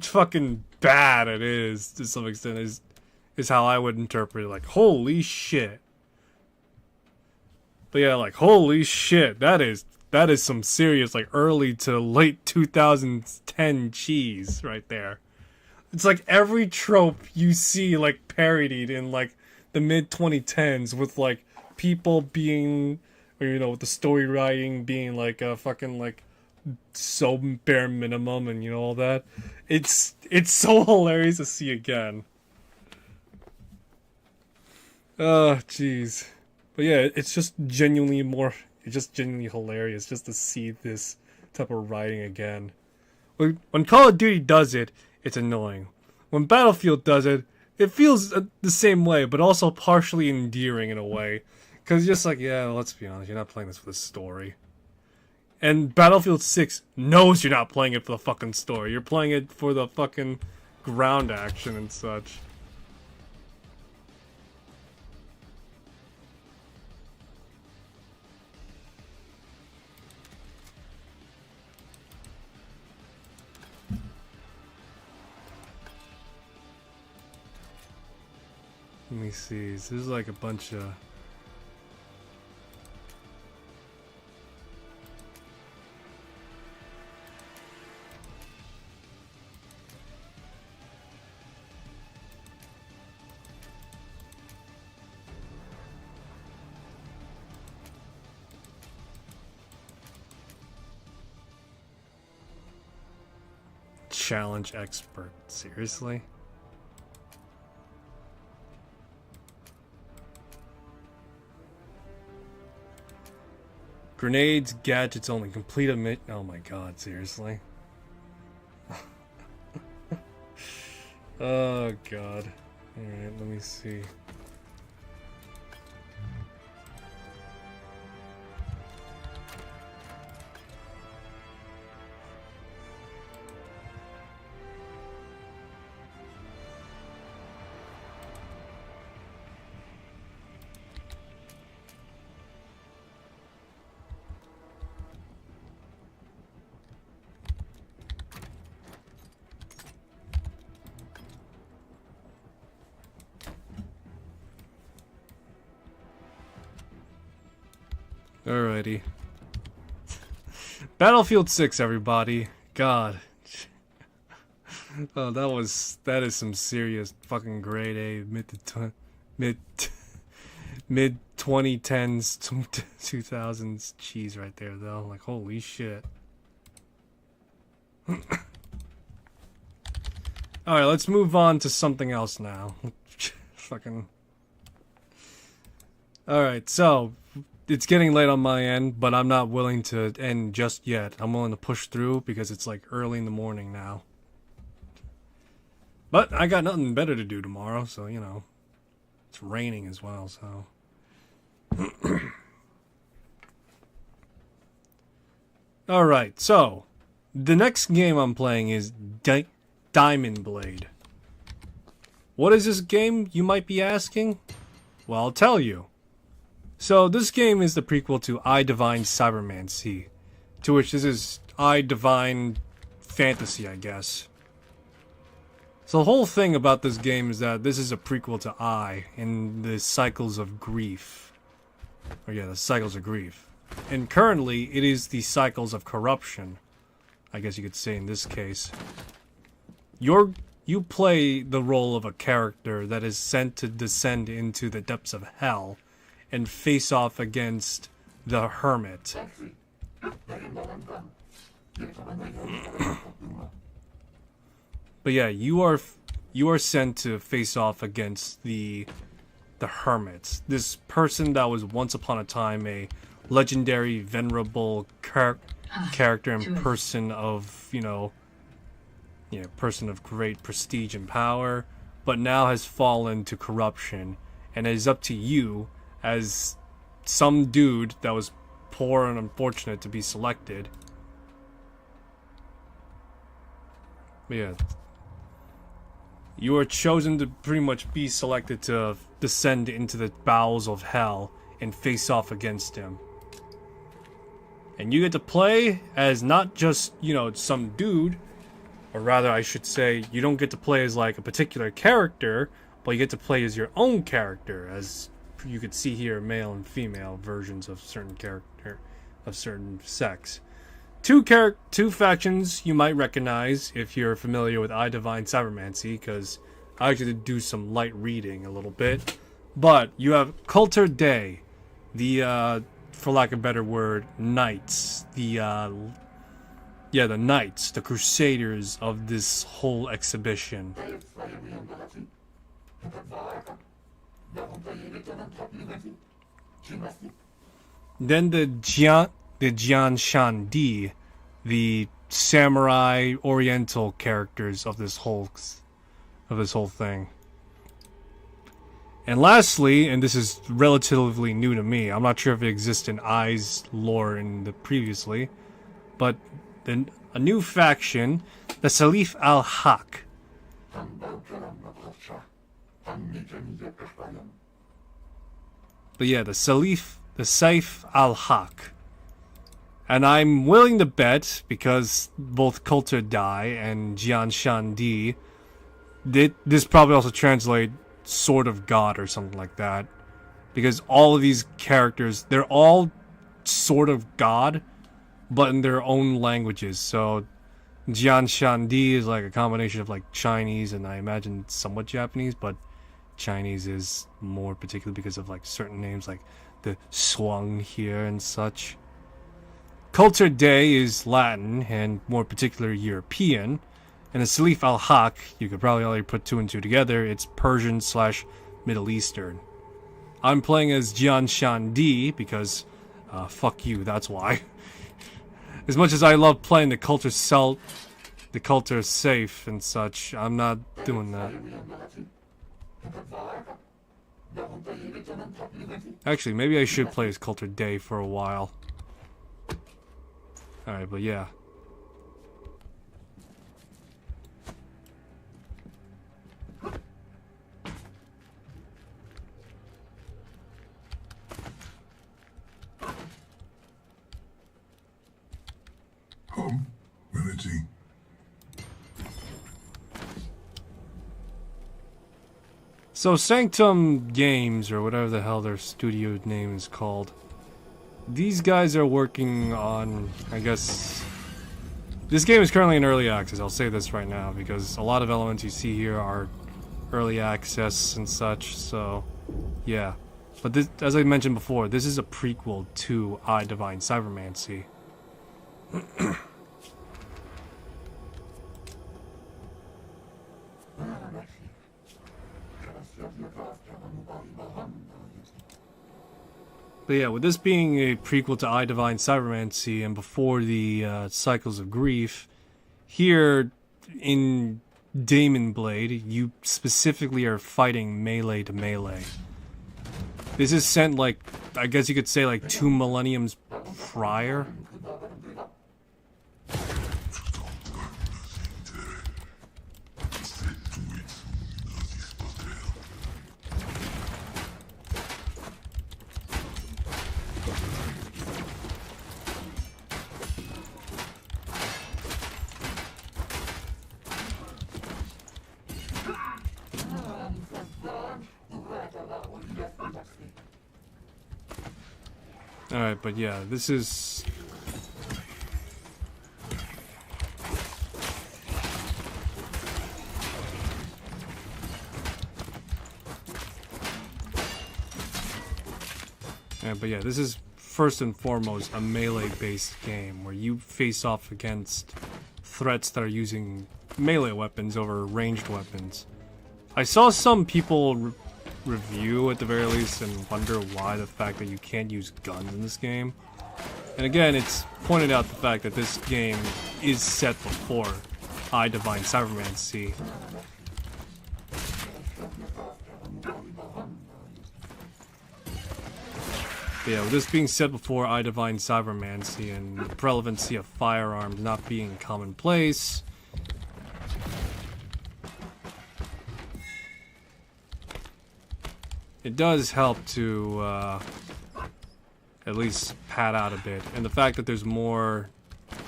fucking bad it is, to some extent, is how I would interpret it. Like, holy shit. But yeah, like, holy shit, that is some serious, like, early to late 2010 cheese right there. It's like every trope you see, like, parodied in, like, the mid-2010s with, like, people being, or, you know, with the story writing being, like, fucking, like, so bare minimum and, you know, all that. It's so hilarious to see again. Oh, jeez. But yeah, it's just genuinely hilarious just to see this type of writing again. When Call of Duty does it, it's annoying. When Battlefield does it, it feels the same way, but also partially endearing in a way. Because just like, yeah, let's be honest, you're not playing this for the story. And Battlefield 6 knows you're not playing it for the fucking story. You're playing it for the fucking ground action and such. Let me see. This is like a bunch of... Challenge expert. Seriously? Grenades, gadgets only. Complete a mit. Oh my god, seriously? Oh god. Alright, let me see. Alrighty. Battlefield 6, everybody. God. Oh, that is some serious fucking grade A mid 2010s 2000s cheese right there though. Like holy shit. Alright, let's move on to something else now. Fucking. Alright, so it's getting late on my end, but I'm not willing to end just yet. I'm willing to push through because it's like early in the morning now. But I got nothing better to do tomorrow, so you know. It's raining as well, so. Alright, so the next game I'm playing is Daimon Blade. What is this game, you might be asking? Well, I'll tell you. So, this game is the prequel to I Divine Cybermancy, to which this is I Divine Fantasy, I guess. So the whole thing about this game is that this is a prequel to I, and the Cycles of Grief. Or yeah, the Cycles of Grief. And currently, it is the Cycles of Corruption, I guess you could say in this case. You play the role of a character that is sent to descend into the depths of hell, and face off against the Hermit. But yeah, you are sent to face off against the Hermit. This person that was once upon a time a legendary, venerable character and person of, person of great prestige and power, but now has fallen to corruption, and it is up to you as some dude that was poor and unfortunate to be selected. But yeah. You are chosen to pretty much be selected to descend into the bowels of hell and face off against him. And you get to play as not just, some dude, or rather I should say, you don't get to play as like a particular character, but you get to play as your own character, as you could see here, male and female versions of certain character, of certain sex. Two factions you might recognize if you're familiar with I Divine Cybermancy, because I actually did do some light reading a little bit. But you have Coulter Day, the, for lack of a better word, knights. The knights, the crusaders of this whole exhibition. Then the Jian Shan Di, the samurai oriental characters of this whole thing. And lastly, and this is relatively new to me, I'm not sure if it exists in I's lore in the previously, but then a new faction, the Salif al-Haq. But yeah, the Saif al-Haq. And I'm willing to bet, because both Coulter Dai and Jian Shan Di, this probably also translate Sword of God or something like that. Because all of these characters, they're all sort of God, but in their own languages. So Jian Shan Di is like a combination of like Chinese and I imagine somewhat Japanese, but Chinese is more particular because of like certain names like the Shuang here and such. Coulter Dai is Latin and more particular European. And the Salif al-Haq, you could probably already put two and two together, it's Persian / Middle Eastern. I'm playing as Jian Shan Di because, fuck you, that's why. As much as I love playing the Coulter Safe and such, I'm not doing that. Actually, maybe I should play as Coulter Dai for a while. Alright, but yeah. So Sanctum Games, or whatever the hell their studio name is called, these guys are working on, I guess, this game is currently in early access, I'll say this right now, because a lot of elements you see here are early access and such, so yeah. But this, as I mentioned before, this is a prequel to I Divine Cybermancy. But yeah, with this being a prequel to I Divine Cybermancy and before the Cycles of Grief, here in Daimon Blade, you specifically are fighting melee to melee. This is sent like, I guess you could say like 2 millenniums prior. Alright, but yeah, this is... but yeah, this is first and foremost a melee-based game where you face off against threats that are using melee weapons over ranged weapons. I saw some people review at the very least and wonder why the fact that you can't use guns in this game. And again, it's pointed out the fact that this game is set before I Divine Cybermancy. Yeah, with this being set before I Divine Cybermancy and the relevancy of firearms not being commonplace, it does help to at least pad out a bit. And the fact that there's more,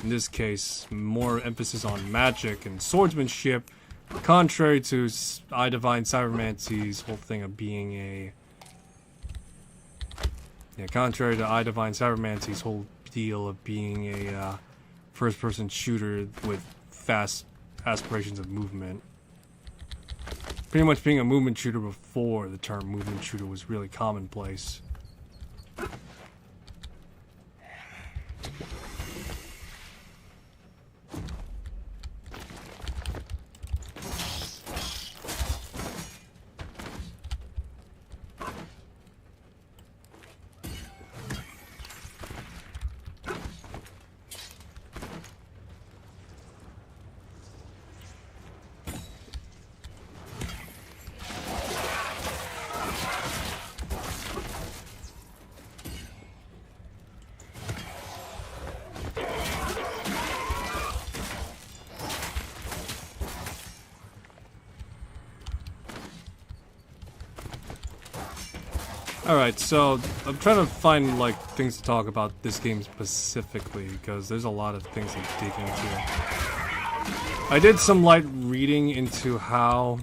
in this case, more emphasis on magic and swordsmanship, contrary to I Divine Cybermancy's whole thing of being a... Yeah, contrary to I Divine Cybermancy's whole deal of being a first-person shooter with fast aspirations of movement. Pretty much being a movement shooter before the term movement shooter was really commonplace. Alright, so I'm trying to find like things to talk about this game specifically because there's a lot of things to dig into. I did some light reading into how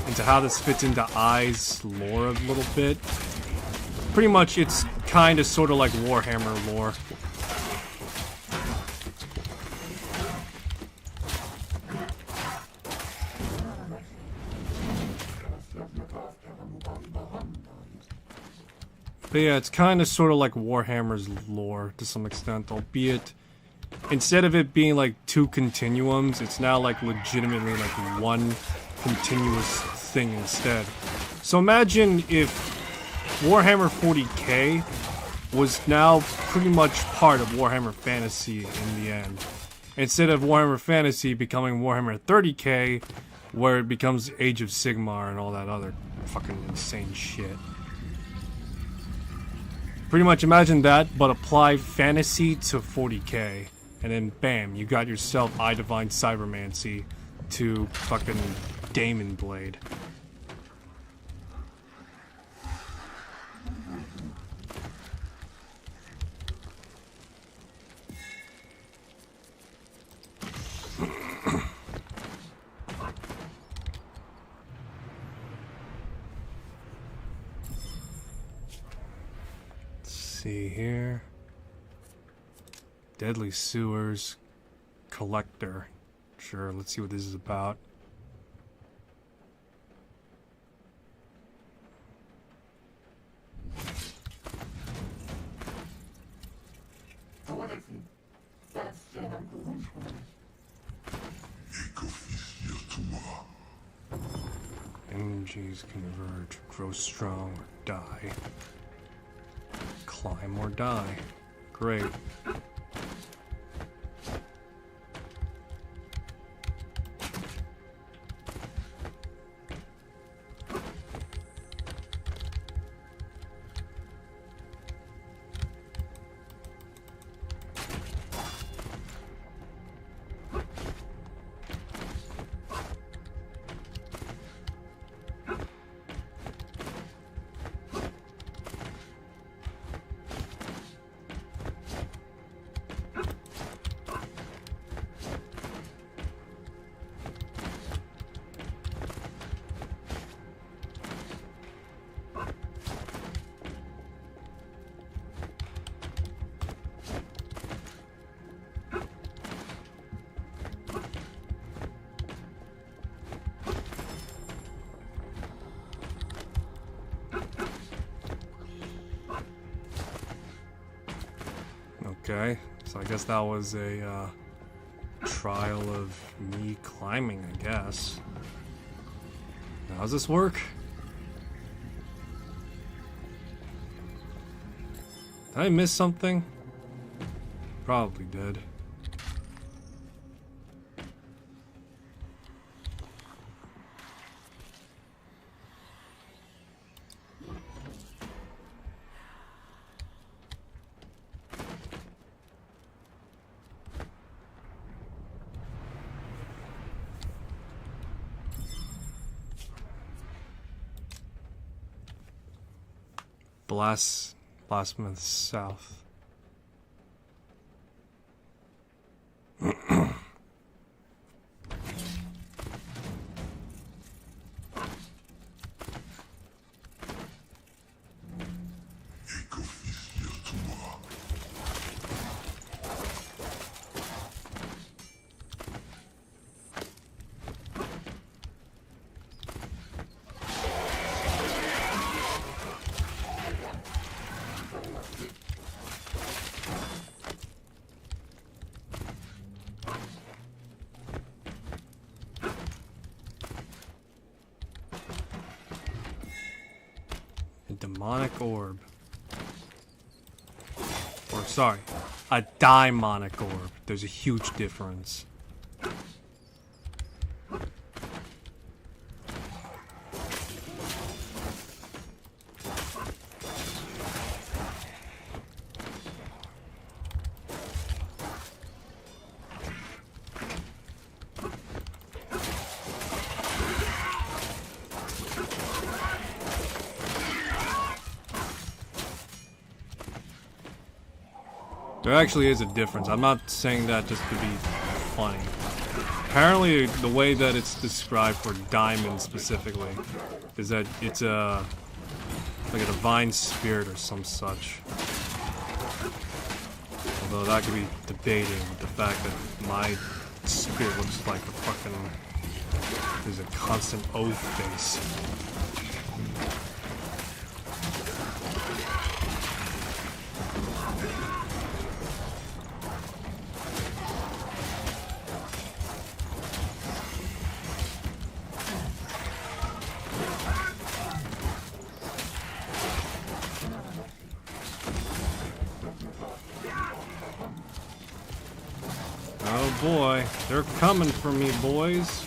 this fits into I's lore a little bit. Pretty much it's kind of sort of like Warhammer lore. But yeah, it's kind of sort of like Warhammer's lore to some extent, albeit instead of it being like two continuums, it's now like legitimately like one continuous thing instead. So imagine if Warhammer 40k was now pretty much part of Warhammer Fantasy in the end. Instead of Warhammer Fantasy becoming Warhammer 30k, where it becomes Age of Sigmar and all that other fucking insane shit. Pretty much imagine that, but apply fantasy to 40k, and then bam, you got yourself I Divine Cybermancy to fucking Daimon Blade. See here. Deadly Sewers Collector. Sure, let's see what this is about. Energies converge, grow strong, or die. Climb or die. Great. Okay, so I guess that was a trial of me climbing, I guess. How does this work? Did I miss something? Probably did. Blasphemous South. Demonic orb. Or sorry, a daimonic orb. There's a huge difference. There actually is a difference. I'm not saying that just to be funny. Apparently, the way that it's described for Daimon specifically is that it's a like a divine spirit or some such. Although that could be debated with the fact that my spirit looks like a fucking there's a constant O face. Oh boy, they're coming for me, boys.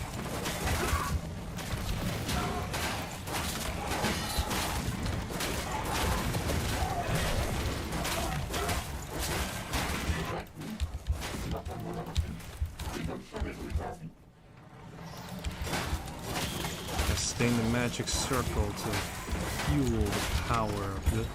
I stay in the magic circle to fuel the power of the...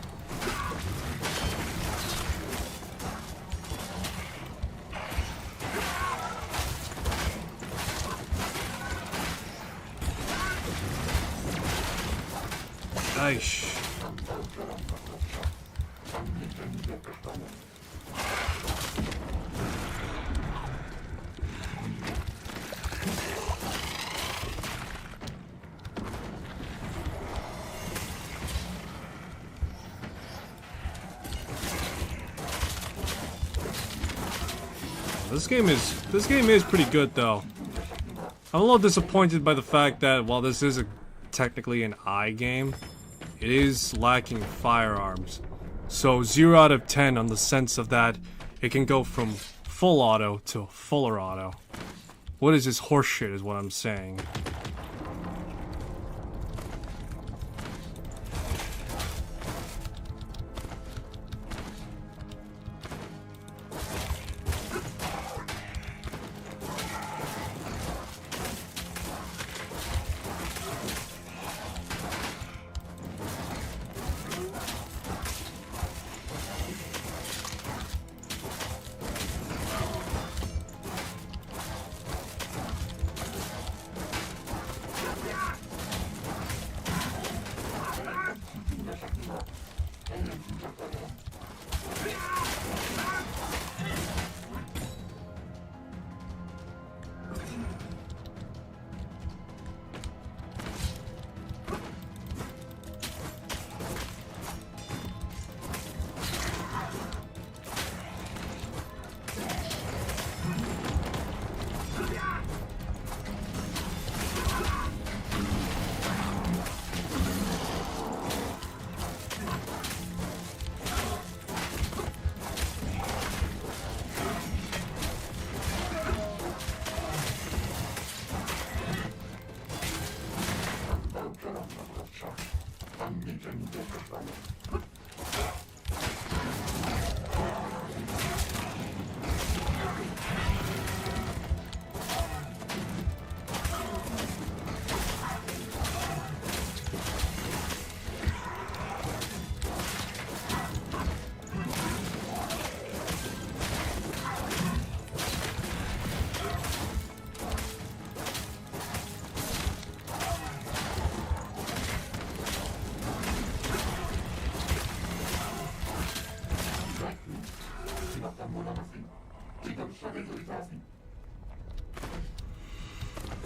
Aish. This game is pretty good though. I'm a little disappointed by the fact that while this is technically an I game, it is lacking firearms. So 0 out of 10 on the sense of that it can go from full auto to fuller auto. What is this horseshit is what I'm saying.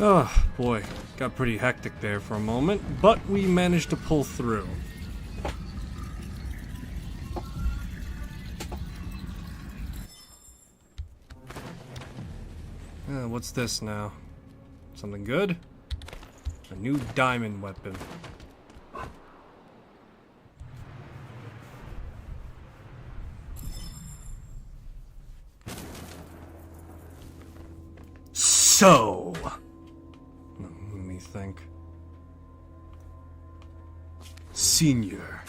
Oh boy, got pretty hectic there for a moment, but we managed to pull through. What's this now? Something good? A new diamond weapon. So, let me think. Senior.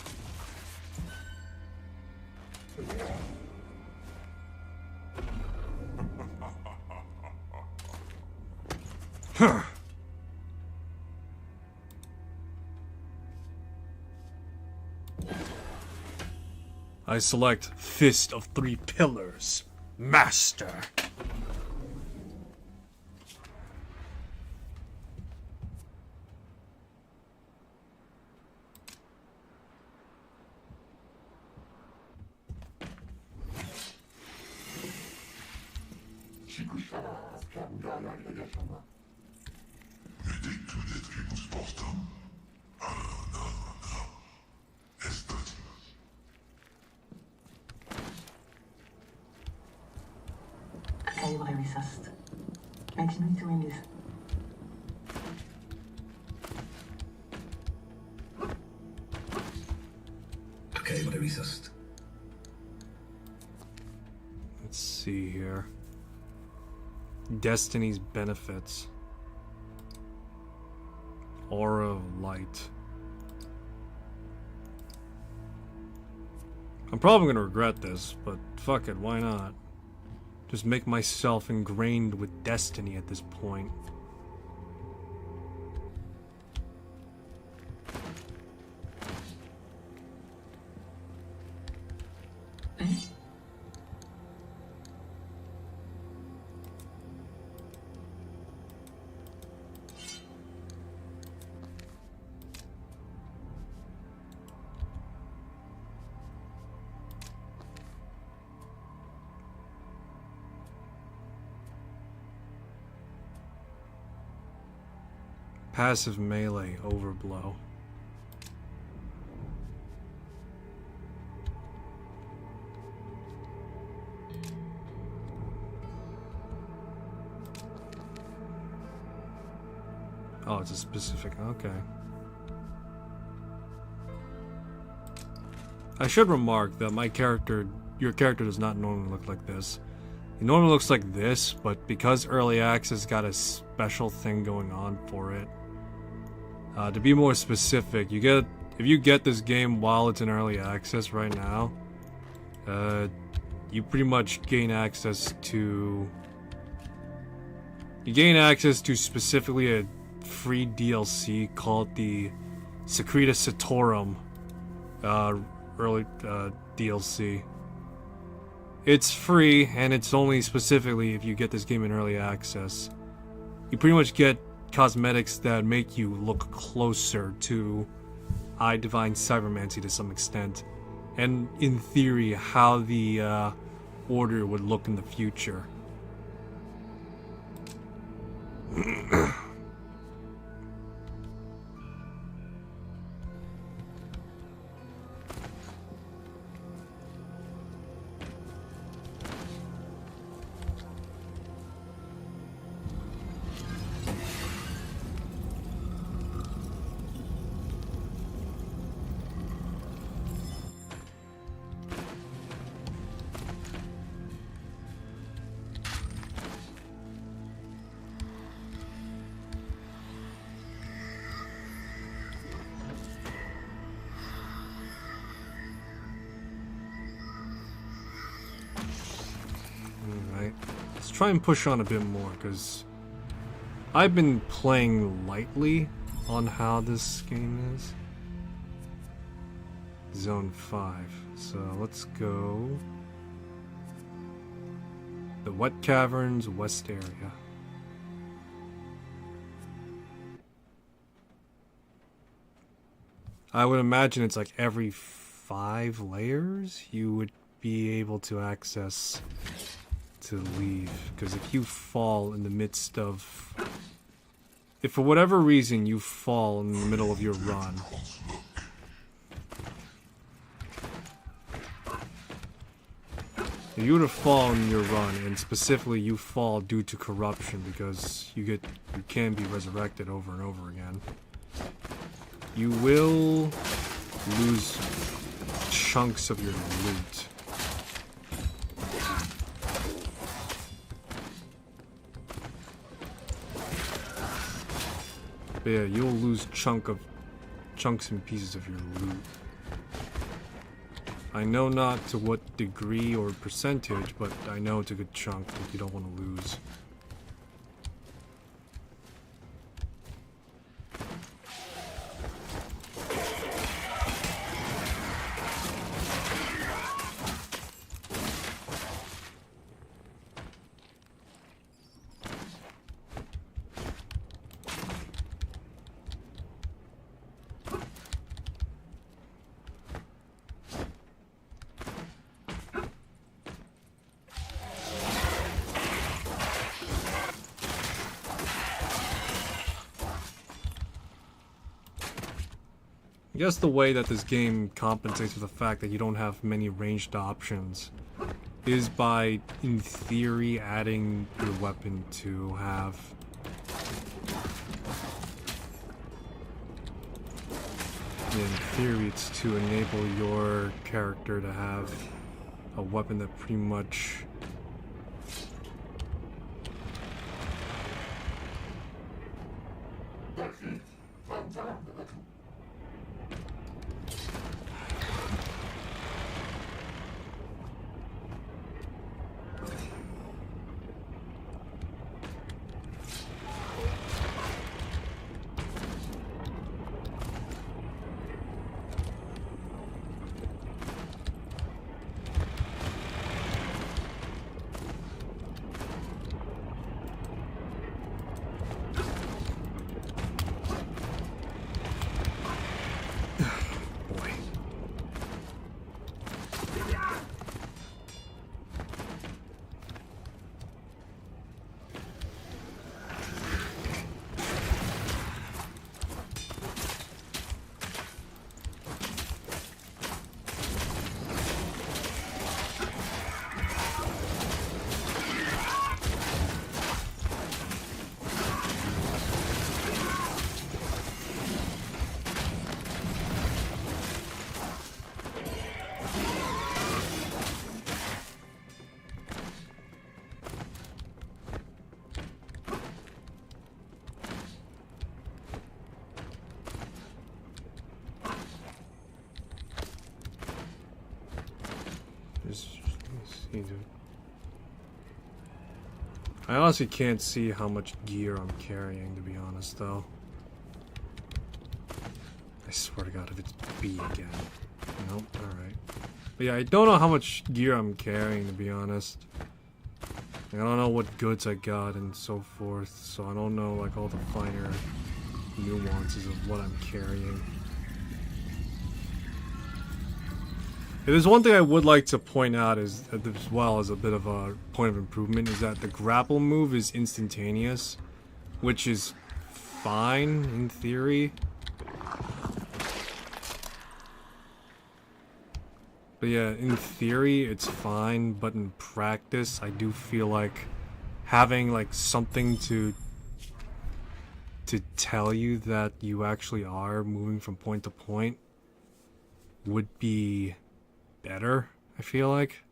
Huh. I select Fist of Three Pillars, Master. Let's see here. Destiny's benefits. Aura of light. I'm probably gonna regret this, but fuck it, why not? Just make myself ingrained with destiny at this point. Passive melee overblow. Oh, it's a specific, okay. I should remark that your character does not normally look like this. It normally looks like this, but because Early Access got a special thing going on for it. To be more specific, if you get this game while it's in Early Access right now, you pretty much gain access to specifically a free DLC called the Secreta Satorum early DLC. It's free, and it's only specifically if you get this game in Early Access. You pretty much get cosmetics that make you look closer to I Divine Cybermancy to some extent, and in theory how the Order would look in the future. Let's try and push on a bit more, because I've been playing lightly on how this game is. Zone 5. So let's go. The Wet Caverns, West area. I would imagine it's like every 5 layers you would be able to access to leave, because if you fall in the midst of, if for whatever reason you fall in the middle of your run, if you were to fall in your run, and specifically you fall due to corruption because you can be resurrected over and over again, you will lose chunks of your loot. But yeah, you'll lose chunks and pieces of your loot. I know not to what degree or percentage, but I know it's a good chunk that you don't want to lose. guess the way that this game compensates for the fact that you don't have many ranged options is by, in theory, adding your weapon to have... In theory, it's to enable your character to have a weapon that pretty much... I honestly can't see how much gear I'm carrying, to be honest, though. I swear to God, if it's B again. Nope, alright. But yeah, I don't know how much gear I'm carrying, to be honest. I don't know what goods I got and so forth, so I don't know, like, all the finer nuances of what I'm carrying. There's one thing I would like to point out is, as well as a bit of a point of improvement, is that the grapple move is instantaneous, which is fine in theory. But yeah, in theory it's fine, but in practice I do feel like having like something to tell you that you actually are moving from point to point would be better, I feel like.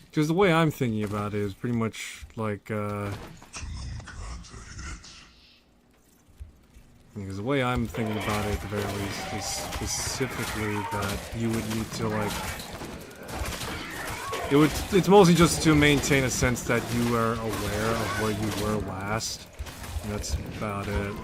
Because the way I'm thinking about it is pretty much like, because the way I'm thinking about it at the very least is specifically that you would need to like, it's mostly just to maintain a sense that you are aware of where you were last. And that's about it.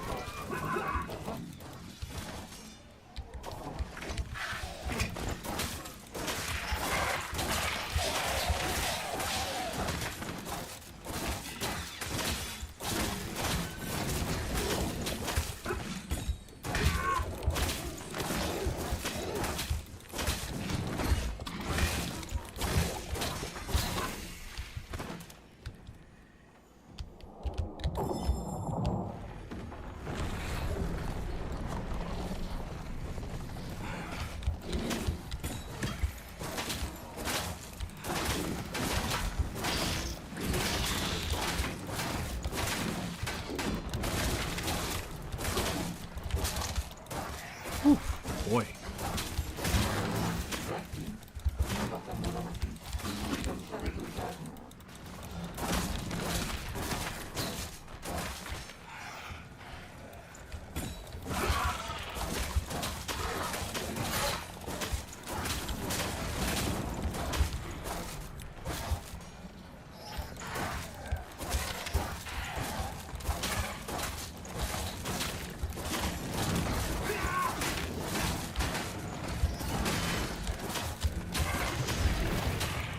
Boy.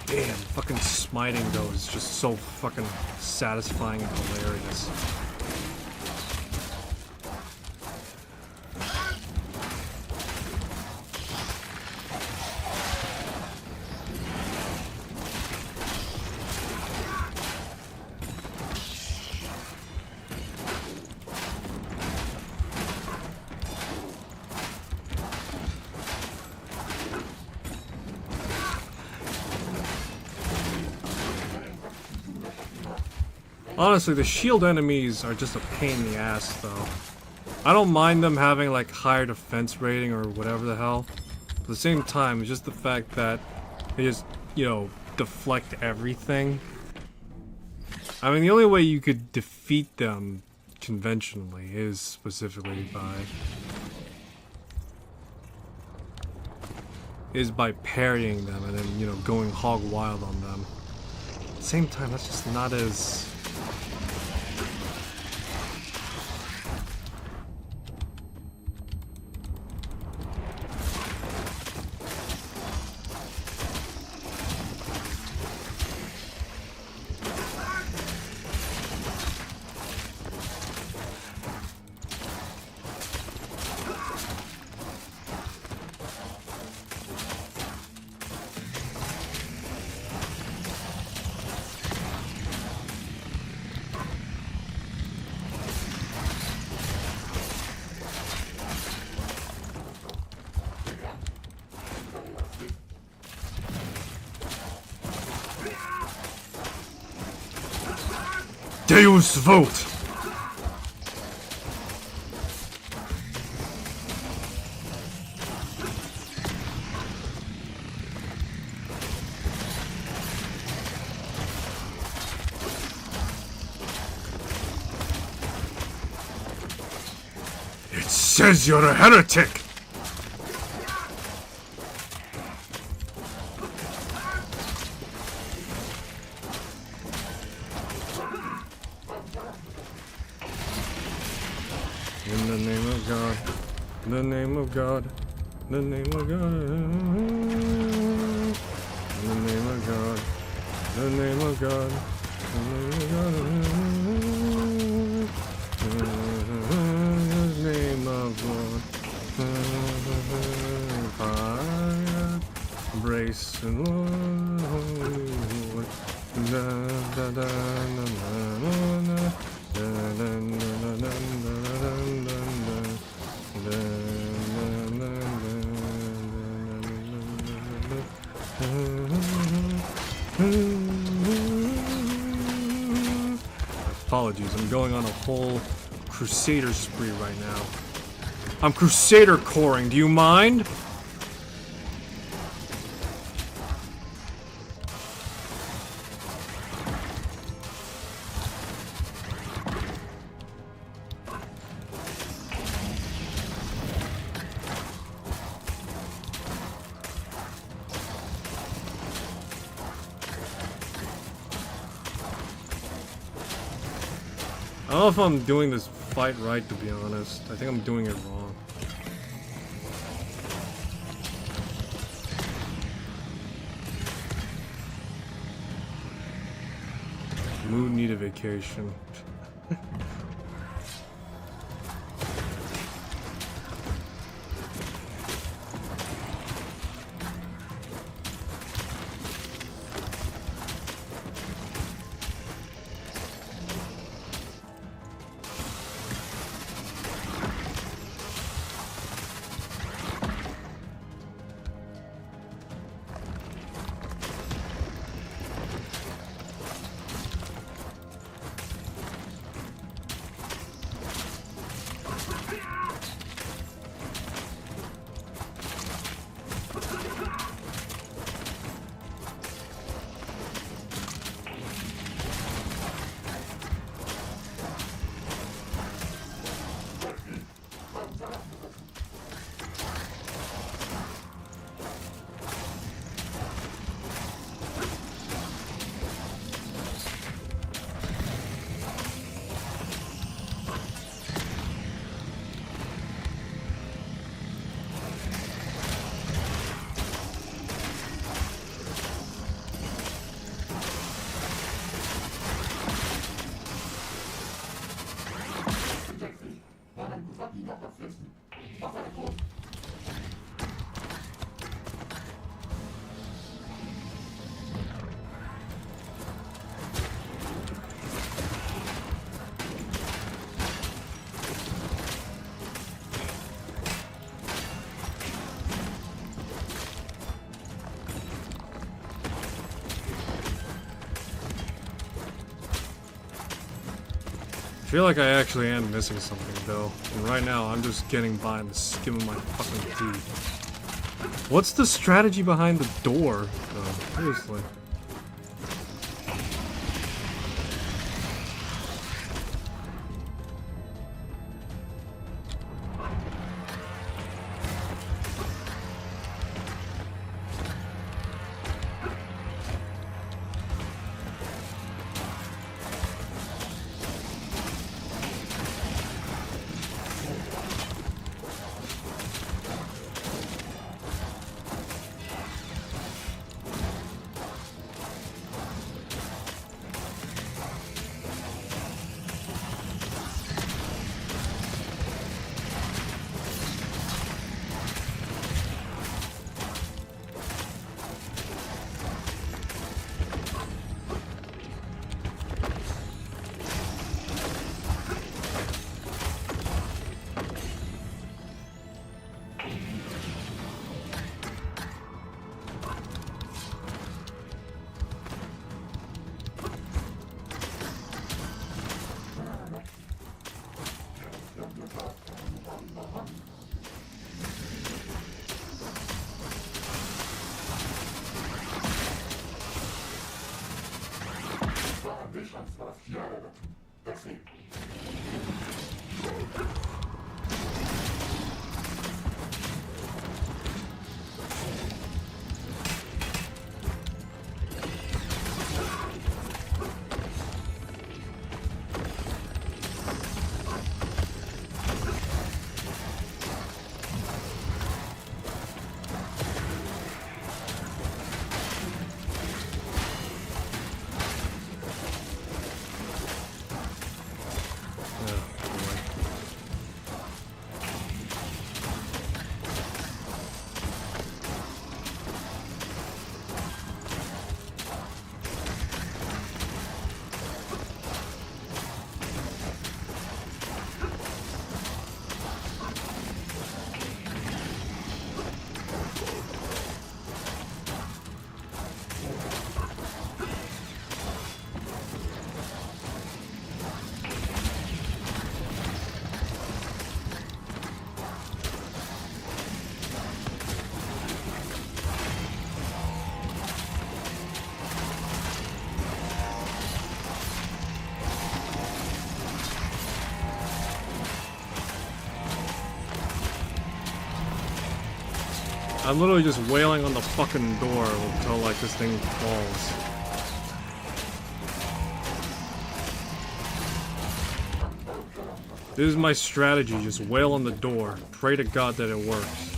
Damn, fucking smiting though is just so fucking satisfying and hilarious. Honestly, the shield enemies are just a pain in the ass, though. I don't mind them having, like, higher defense rating or whatever the hell. At the same time, it's just the fact that they just, you know, deflect everything. I mean, the only way you could defeat them conventionally is specifically by parrying them and then, you know, going hog wild on them. At the same time, that's just not as... Deus Vult! It says you're a heretic! In the name of God, in the name of God, in the name of God, in the name of God, in the name of God, in the name of God, fire, embrace and Lord, da da da da da da. Apologies, I'm going on a whole crusader spree right now. I'm crusader coring, do you mind? I don't know if I'm doing this fight right, to be honest. I think I'm doing it wrong. Mood need a vacation. feel like I actually am missing something though, and right now I'm just getting by on the skim of my fucking teeth. What's the strategy behind the door, though? Seriously. I'm literally just wailing on the fucking door until, like, this thing falls. This is my strategy, just wail on the door. Pray to God that it works.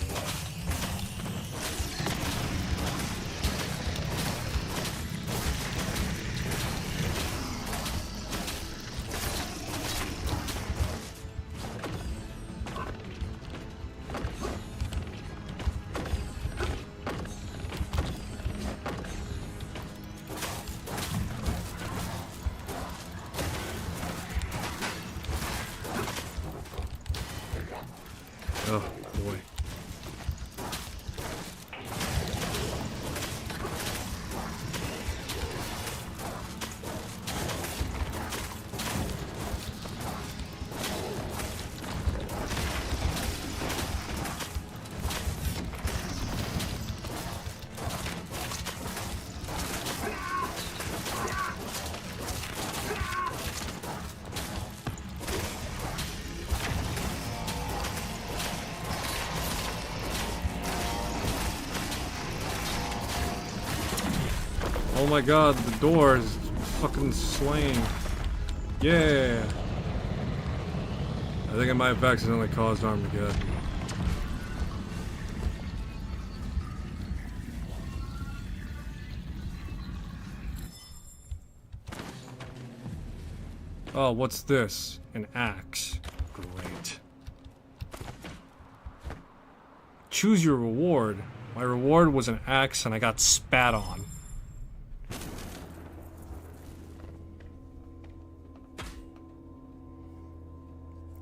Oh, boy. Oh my god, the door is fucking slain. Yeah! I think I might have accidentally caused Armageddon. Oh, what's this? An axe. Great. Choose your reward. My reward was an axe and I got spat on.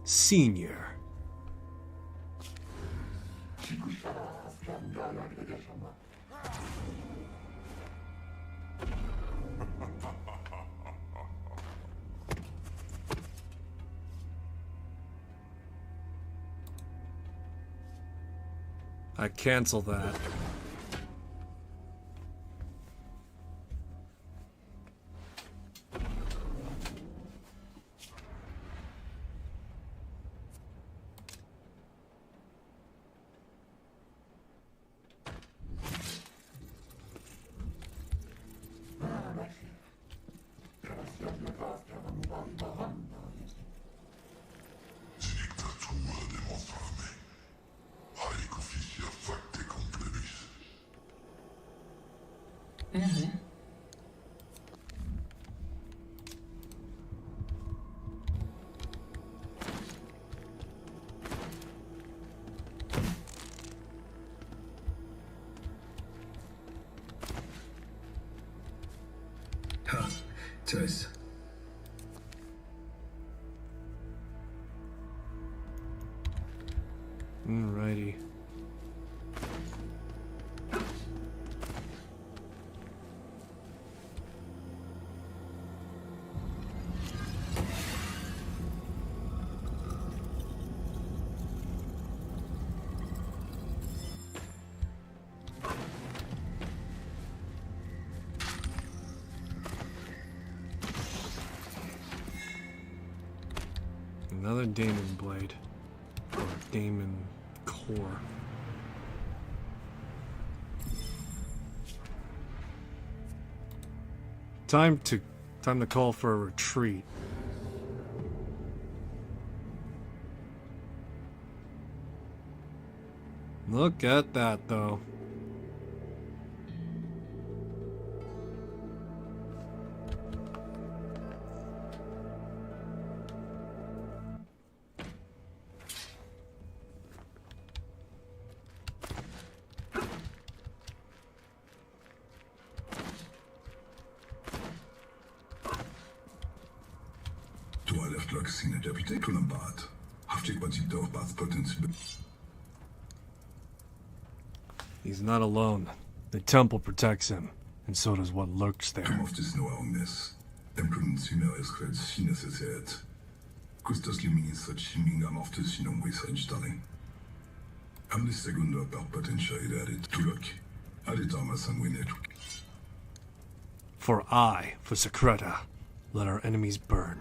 Senior. I cancel that. Choice. Alrighty. Another Daimon blade. Or Daimon core. Time to call for a retreat. Look at that though. He's not alone. The temple protects him, and so does what lurks there. For Secreta, let our enemies burn.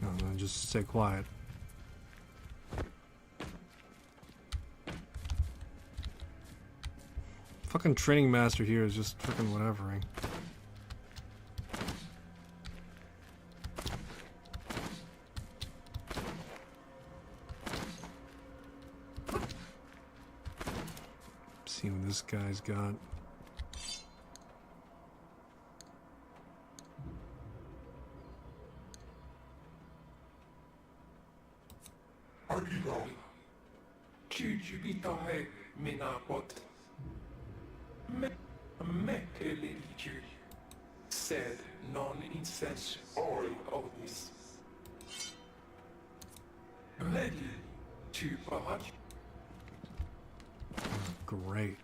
No, just stay quiet. Fucking training master here is just fucking whatevering. See what this guy's got. Said non-incense oil odors. Ready to barge. Great.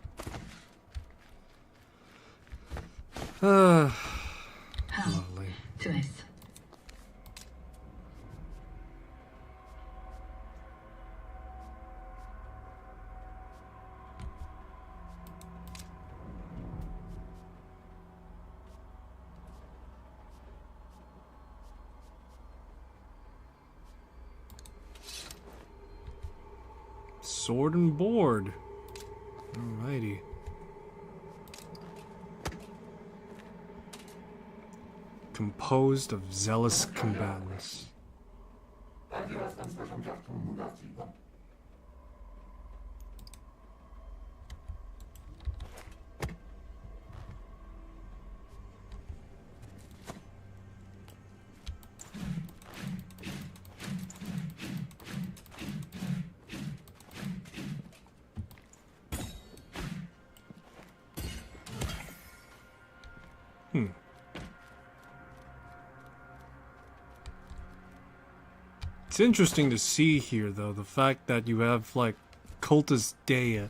Lovely. Choice. Sword and board. Alrighty. Composed of zealous combatants. It's interesting to see here, though, the fact that you have, like, Cultist Day,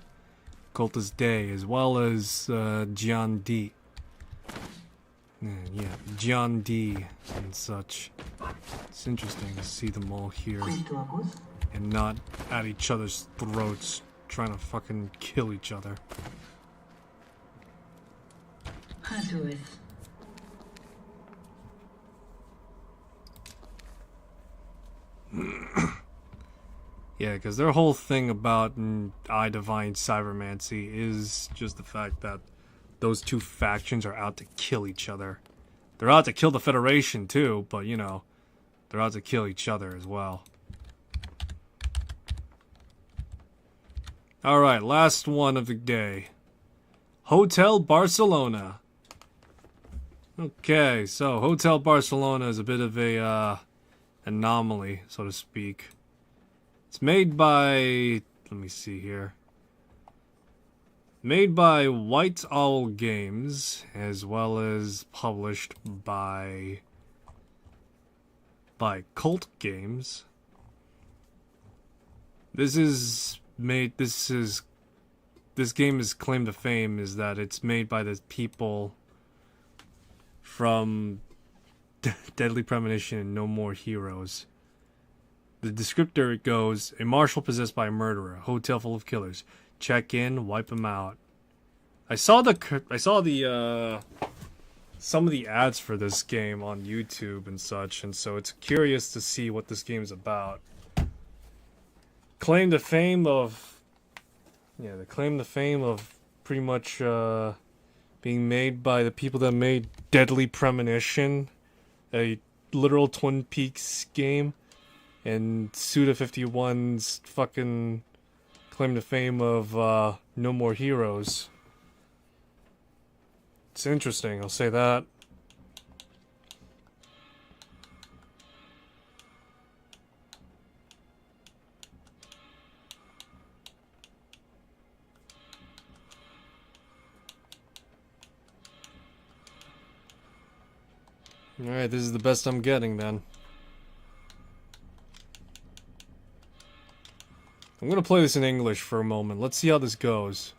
as well as John D. Yeah, John D. and such. It's interesting to see them all here. and not at each other's throats trying to fucking kill each other. Yeah, because their whole thing about I Divine Cybermancy is just the fact that those two factions are out to kill each other. They're out to kill the Federation too, but you know, they're out to kill each other as well. Alright, last one of the day. Hotel Barcelona. Okay, so Hotel Barcelona is a bit of a anomaly, so to speak. It's made by, let me see here. Made by White Owl Games, as well as published by Cult Games. This game is claim to fame is that it's made by the people from Deadly Premonition and No More Heroes. The descriptor goes, a marshal possessed by a murderer, a hotel full of killers. Check in, wipe them out. I saw some of the ads for this game on YouTube and such, and so it's curious to see what this game's about. Claim to fame of pretty much being made by the people that made Deadly Premonition, a literal Twin Peaks game. And Suda51's fucking claim to fame of No More Heroes. It's interesting, I'll say that. Alright, this is the best I'm getting then. I'm gonna play this in English for a moment. Let's see how this goes.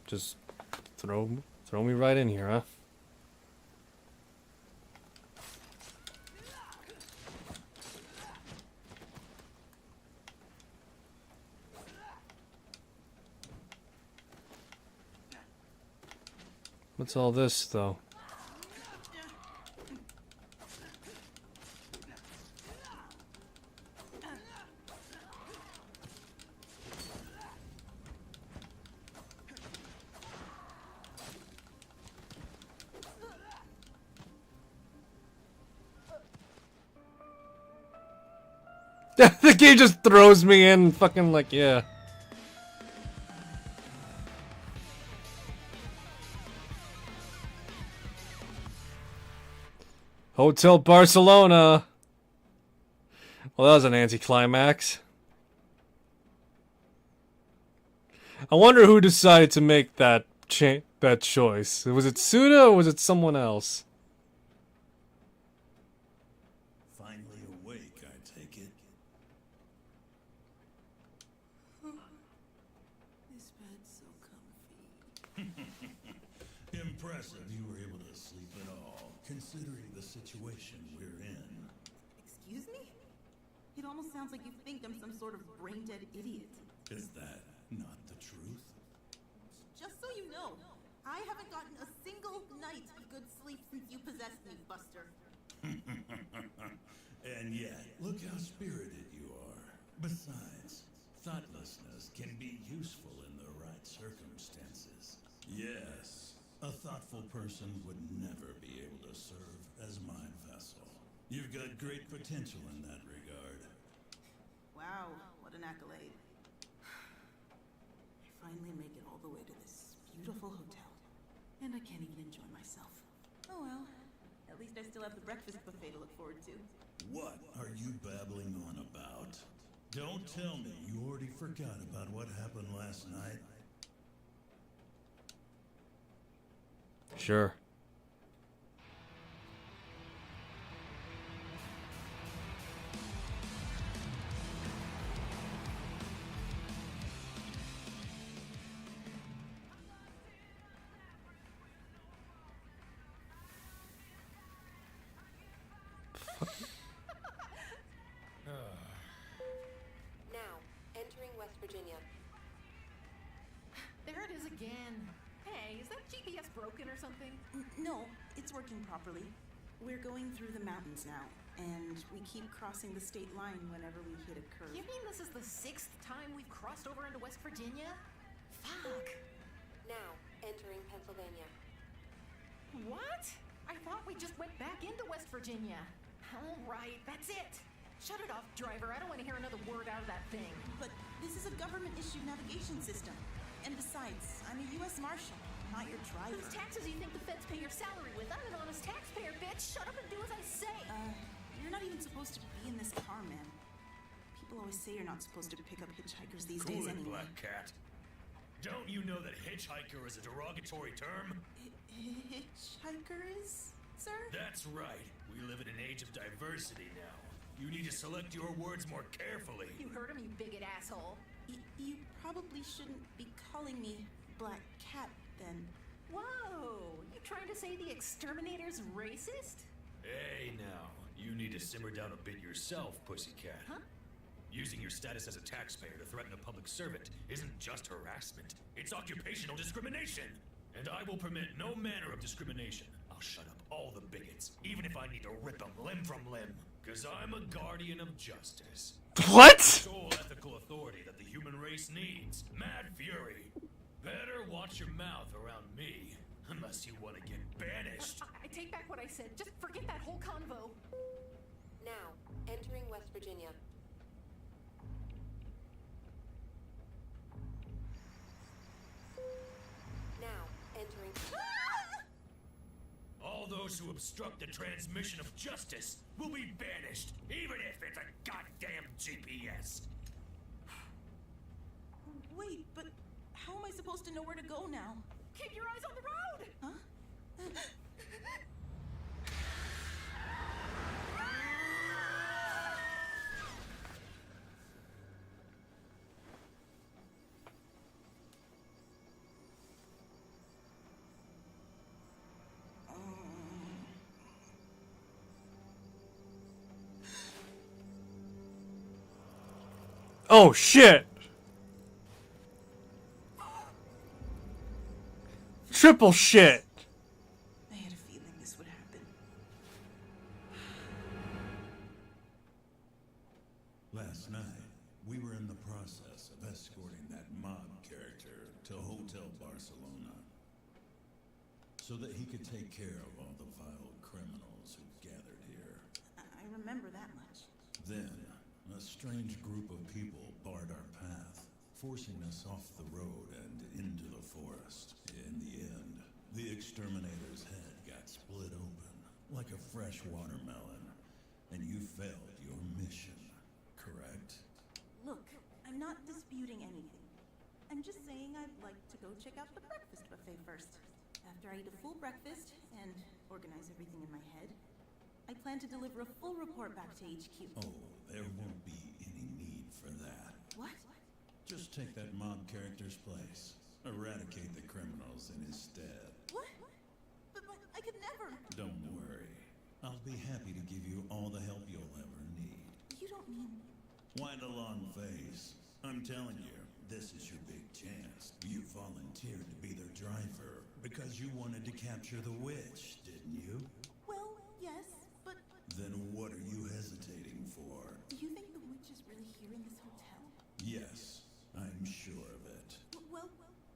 Just throw me right in here, huh? What's all this, though? The game just throws me in, fucking like, yeah. Hotel Barcelona. Well, that was an anticlimax. I wonder who decided to make that choice. Was it Suda or was it someone else? Finally awake, I take it. This bed's so comfy. Impressive you were able to sleep at all, considering the situation we're in. Excuse me? It almost sounds like you think I'm some sort of brain-dead idiot. Is that not the truth? Just so you know, I haven't gotten a single night of good sleep since you possessed me, Buster. And yet, look how spirited you are. Besides, thoughtlessness can be useful in the right circumstances. Yes, a thoughtful person would never be able to serve as my vessel. You've got great potential in that regard. Wow, what an accolade. I finally make it all the way to this beautiful hotel. And I can't even enjoy myself. Oh well, at least I still have the breakfast buffet to look forward to. What are you babbling on about? Don't tell me you already forgot about what happened last night. Sure. There it is again. Hey, is that GPS broken or something? No, it's working properly. We're going through the mountains now, and we keep crossing the state line whenever we hit a curve. You mean this is the 6th time we've crossed over into West Virginia? Fuck. Now, entering Pennsylvania. What? I thought we just went back into West Virginia. All right, that's it. Shut it off, driver. I don't want to hear another word out of that thing. But this is a government-issued navigation system. And besides, I'm a U.S. Marshal, not your driver. Whose taxes you think the feds pay your salary with? I'm an honest taxpayer, bitch. Shut up and do as I say. You're not even supposed to be in this car, man. People always say you're not supposed to pick up hitchhikers these days anyway. Black Cat. Don't you know that hitchhiker is a derogatory term? Hitchhiker is, sir? That's right. We live in an age of diversity now. You need to select your words more carefully. You heard him, you bigot asshole. You probably shouldn't be calling me Black Cat, then. Whoa! You trying to say the exterminator's racist? Hey, now. You need to simmer down a bit yourself, pussycat. Huh? Using your status as a taxpayer to threaten a public servant isn't just harassment. It's occupational discrimination. And I will permit no manner of discrimination. I'll shut up all the bigots, even if I need to rip them limb from limb. Because I'm a guardian of justice. What? Sole ethical authority that the human race needs. Mad fury. Better watch your mouth around me, unless you want to get banished. I take back what I said. Just forget that whole convo. Now, entering West Virginia. Now, entering... All those who obstruct the transmission of justice will be banished, even if it's a goddamn GPS. Wait, but how am I supposed to know where to go now? Keep your eyes on the road! Huh? Oh shit! Triple shit! I had a feeling this would happen. Last night, we were in the process of escorting that mob character to Hotel Barcelona so that he could take care of all the vile criminals who gathered here. I remember that much. Then, a strange group of people barred our path, forcing us off the road and into the forest. In the end, the exterminator's head got split open like a fresh watermelon, and you failed your mission, correct? Look, I'm not disputing anything. I'm just saying I'd like to go check out the breakfast buffet first. After I eat a full breakfast and organize everything in my head, I plan to deliver a full report back to HQ. Oh, there won't be any need for that. What? Just take that mob character's place. Eradicate the criminals in his stead. What? But I could never. Don't worry. I'll be happy to give you all the help you'll ever need. You don't mean... Why the long face? I'm telling you, this is your big chance. You volunteered to be their driver because you wanted to capture the witch, didn't you? Well, yes, but... Then what are you hesitating for? Do you think the witch is really here in this hotel? Yes, I'm sure of it. Well,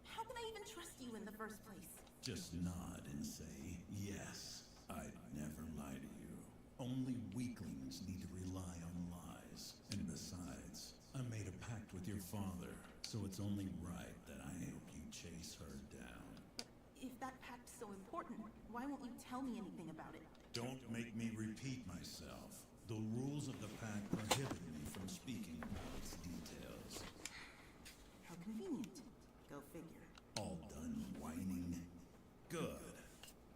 how can I even trust you in the first place? Just nod and say yes. I'd never lie to you. Only weaklings need to rely on lies. And besides, I made a pact with your father, so it's only right that I help you chase her down. But if that pact's so important, why won't you tell me anything about it? Don't make me repeat myself. The rules of the pact prohibit me from speaking about its details. How convenient. Go figure. All done whining? Good.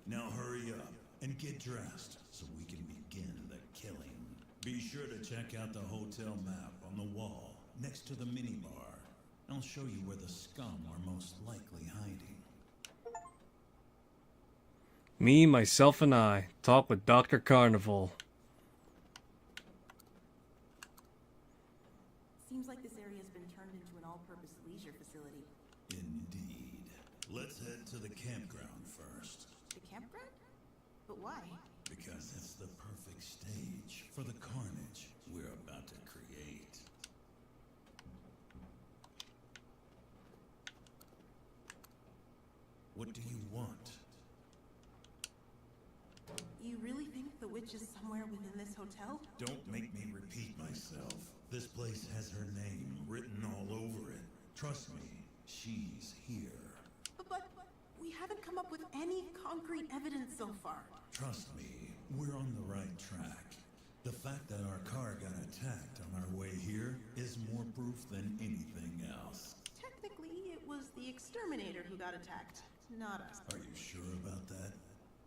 Now hurry up and get dressed so we can begin the killing. Be sure to check out the hotel map on the wall next to the minibar. I'll show you where the scum are most likely hiding. Me, myself, and I talk with Dr. Carnival. Seems like this area has been turned into an all-purpose leisure facility. Indeed. Let's head to the campground first. The campground? But why? Because it's the perfect stage for the carnage we're about to create. What do you want? You really think the witch is somewhere within this hotel? Don't make me repeat myself. This place has her name written all over it. Trust me, she's here. But we haven't come up with any concrete evidence so far. Trust me, we're on the right track. The fact that our car got attacked on our way here is more proof than anything else. Technically, it was the exterminator who got attacked, not us. Are you sure about that?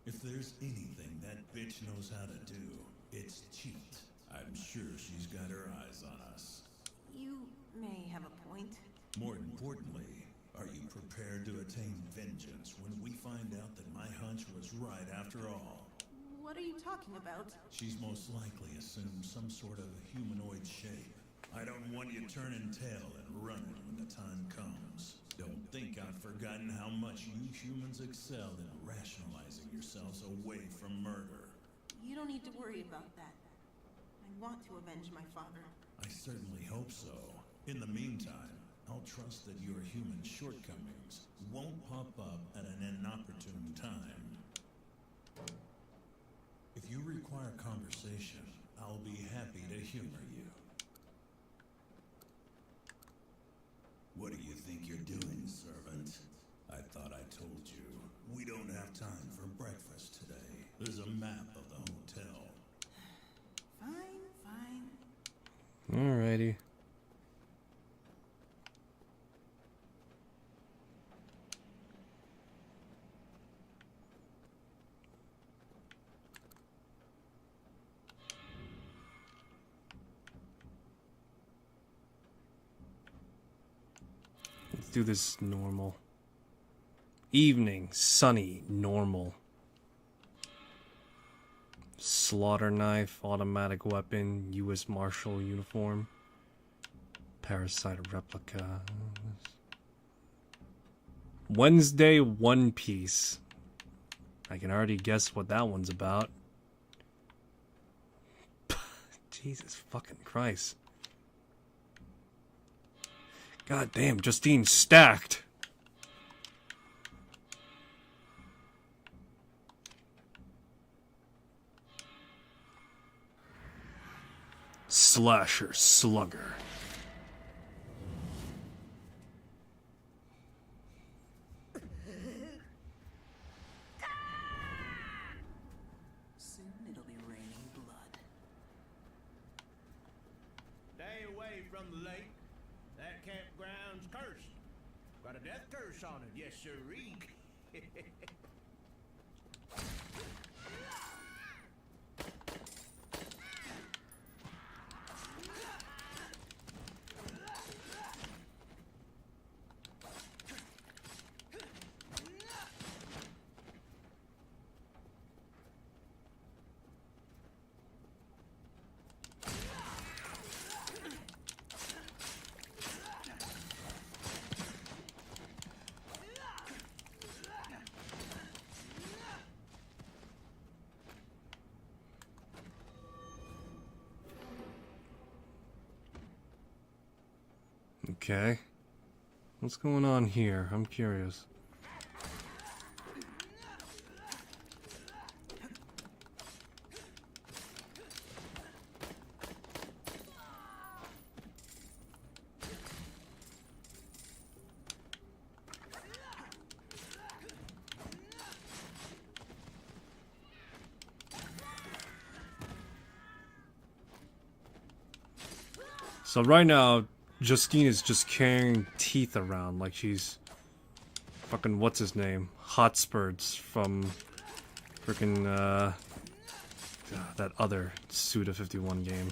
If there's anything that bitch knows how to do, it's cheat. I'm sure she's got her eyes on us. You may have a point. More importantly, are you prepared to attain vengeance when we find out that my hunch was right after all? What are you talking about? She's most likely assumed some sort of humanoid shape. I don't want you turning tail and running when the time comes. Don't think I've forgotten how much you humans excel in rationalizing yourselves away from murder. You don't need to worry about that. I want to avenge my father. I certainly hope so. In the meantime, I'll trust that your human shortcomings won't pop up at an inopportune time. If you require conversation, I'll be happy to humor you. What do you think you're doing, servant? I thought I told you. We don't have time for breakfast today. There's a map of the hotel. Fine. Alrighty. Let's do this normal. Evening, sunny, normal. Slaughter knife, automatic weapon, U.S. Marshal uniform. Parasite replica. Wednesday, One Piece. I can already guess what that one's about. Jesus fucking Christ. God damn, Justine's stacked. Slasher Slugger. Soon it'll be raining blood. Stay away from the lake. That campground's cursed. Got a death curse on it, yes sirree. Okay. What's going on here? I'm curious. So right now, Justine is just carrying teeth around like she's fucking what's his name? Hotspurs from freaking that other Suda 51 game.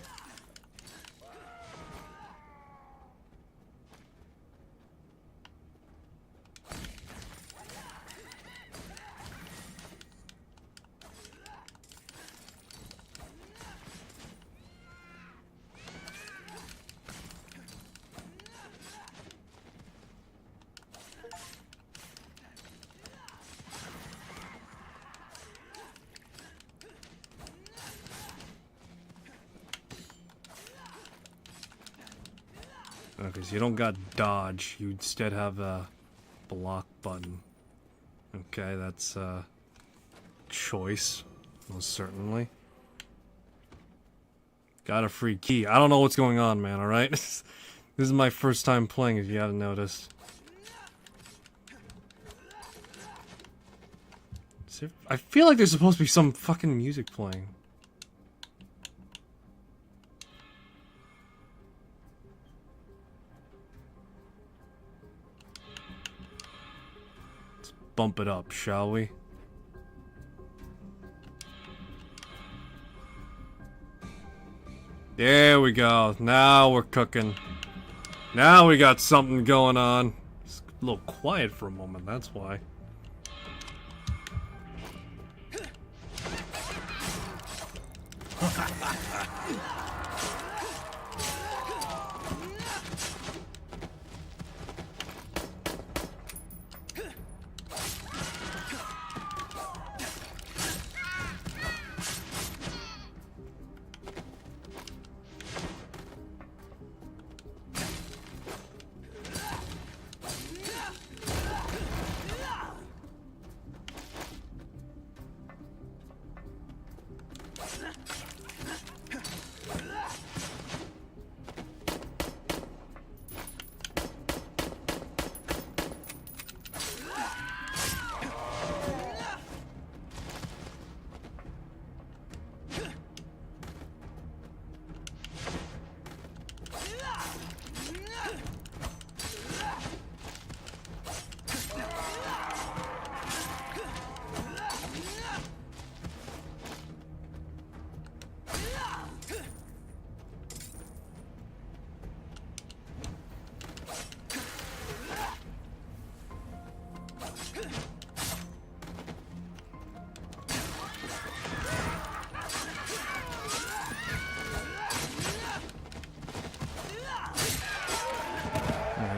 Okay, so you don't got dodge. You instead have a block button. Okay, that's a choice, most certainly. Got a free key. I don't know what's going on, man, alright? This is my first time playing, if you haven't noticed. I feel like there's supposed to be some fucking music playing. Let's bump it up, shall we? There we go. Now we're cooking. Now we got something going on. It's a little quiet for a moment, that's why.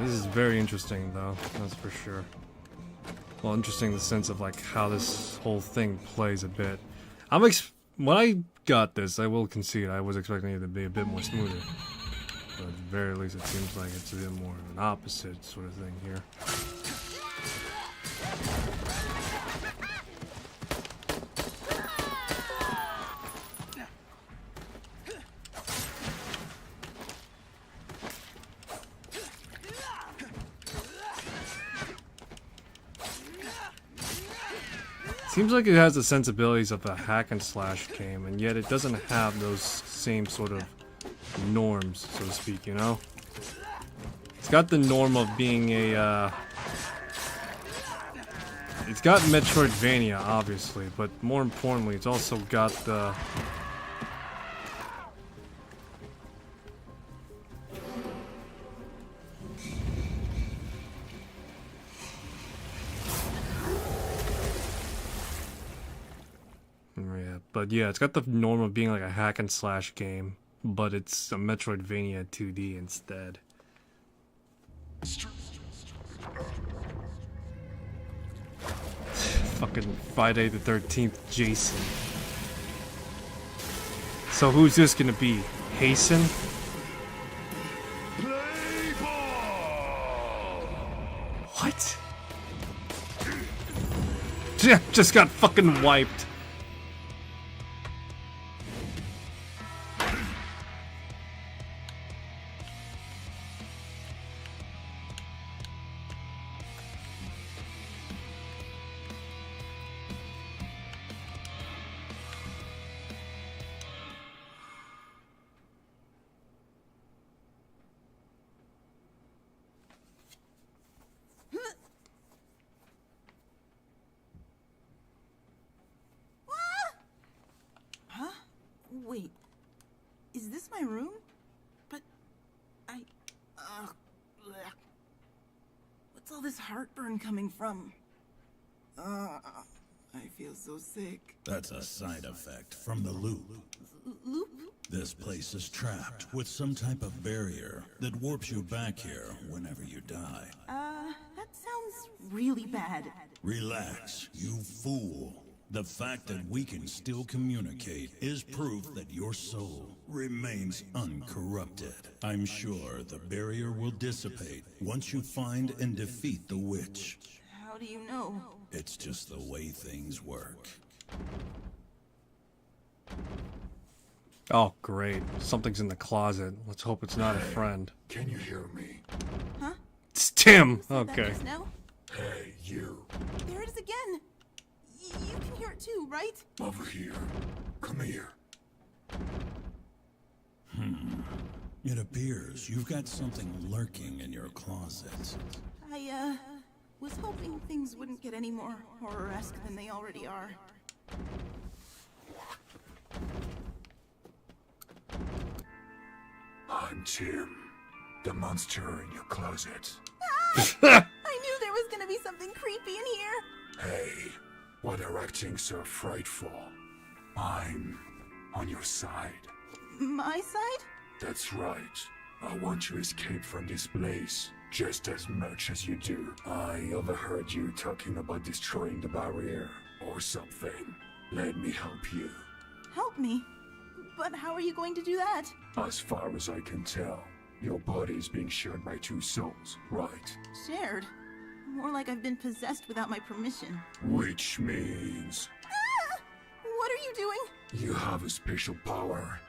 This is very interesting, though, that's for sure. Well, interesting in the sense of, like, how this whole thing plays a bit. When I got this, I will concede, I was expecting it to be a bit more smoother. But at the very least, it seems like it's a bit more of an opposite sort of thing here. Seems like it has the sensibilities of a hack and slash game, and yet it doesn't have those same sort of norms, so to speak, you know? It's got the norm of being a, it's got Metroidvania, obviously, but more importantly, it's also got the... But yeah, it's got the norm of being like a hack and slash game, but it's a Metroidvania 2D instead. Fucking Friday the 13th, Jason. So who's this gonna be? Hasten? What? Just got fucking wiped. Wait, is this my room? But what's all this heartburn coming from? I feel so sick. That's a side effect from the loop. Loop? This place is trapped with some type of barrier that warps you back here whenever you die. That sounds really bad. Relax, you fool. The fact that we can still communicate is proof that your soul remains uncorrupted. I'm sure the barrier will dissipate once you find and defeat the witch. How do you know? It's just the way things work. Oh, great. Something's in the closet. Let's hope it's not a friend. Can you hear me? Huh? It's Tim! Said that Okay. just now? Hey, you. There it is again. You can hear it too, right? Over here. Come here. It appears you've got something lurking in your closet. I, was hoping things wouldn't get any more horror-esque than they already are. I'm Tim, the monster in your closet. Ah! I knew there was gonna be something creepy in here. Hey, why are acting so frightful? I'm on your side. My side? That's right. I want to escape from this place just as much as you do. I overheard you talking about destroying the barrier or something. Let me help you. Help me? But how are you going to do that? As far as I can tell, your body is being shared by two souls, right? Shared? More like I've been possessed without my permission. Which means... Ah! What are you doing? You have a special power,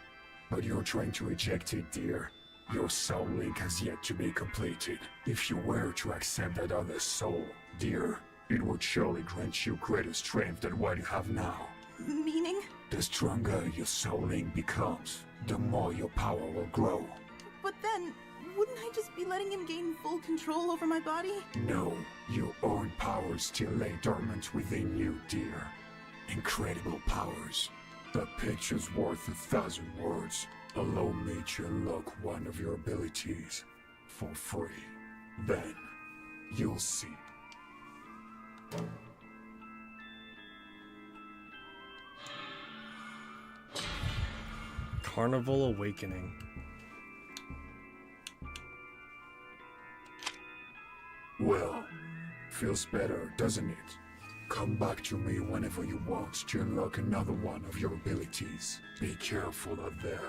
but you're trying to eject it, dear. Your soul link has yet to be completed. If you were to accept that other soul, dear, it would surely grant you greater strength than what you have now. Meaning? The stronger your soul link becomes, the more your power will grow. But then, wouldn't I just be letting him gain full control over my body? No, your own powers still lay dormant within you, dear. Incredible powers. The picture's worth 1,000 words. Allow me to unlock one of your abilities for free. Then, you'll see. Carnival Awakening. Well, feels better, doesn't it? Come back to me whenever you want to unlock another one of your abilities. Be careful out there.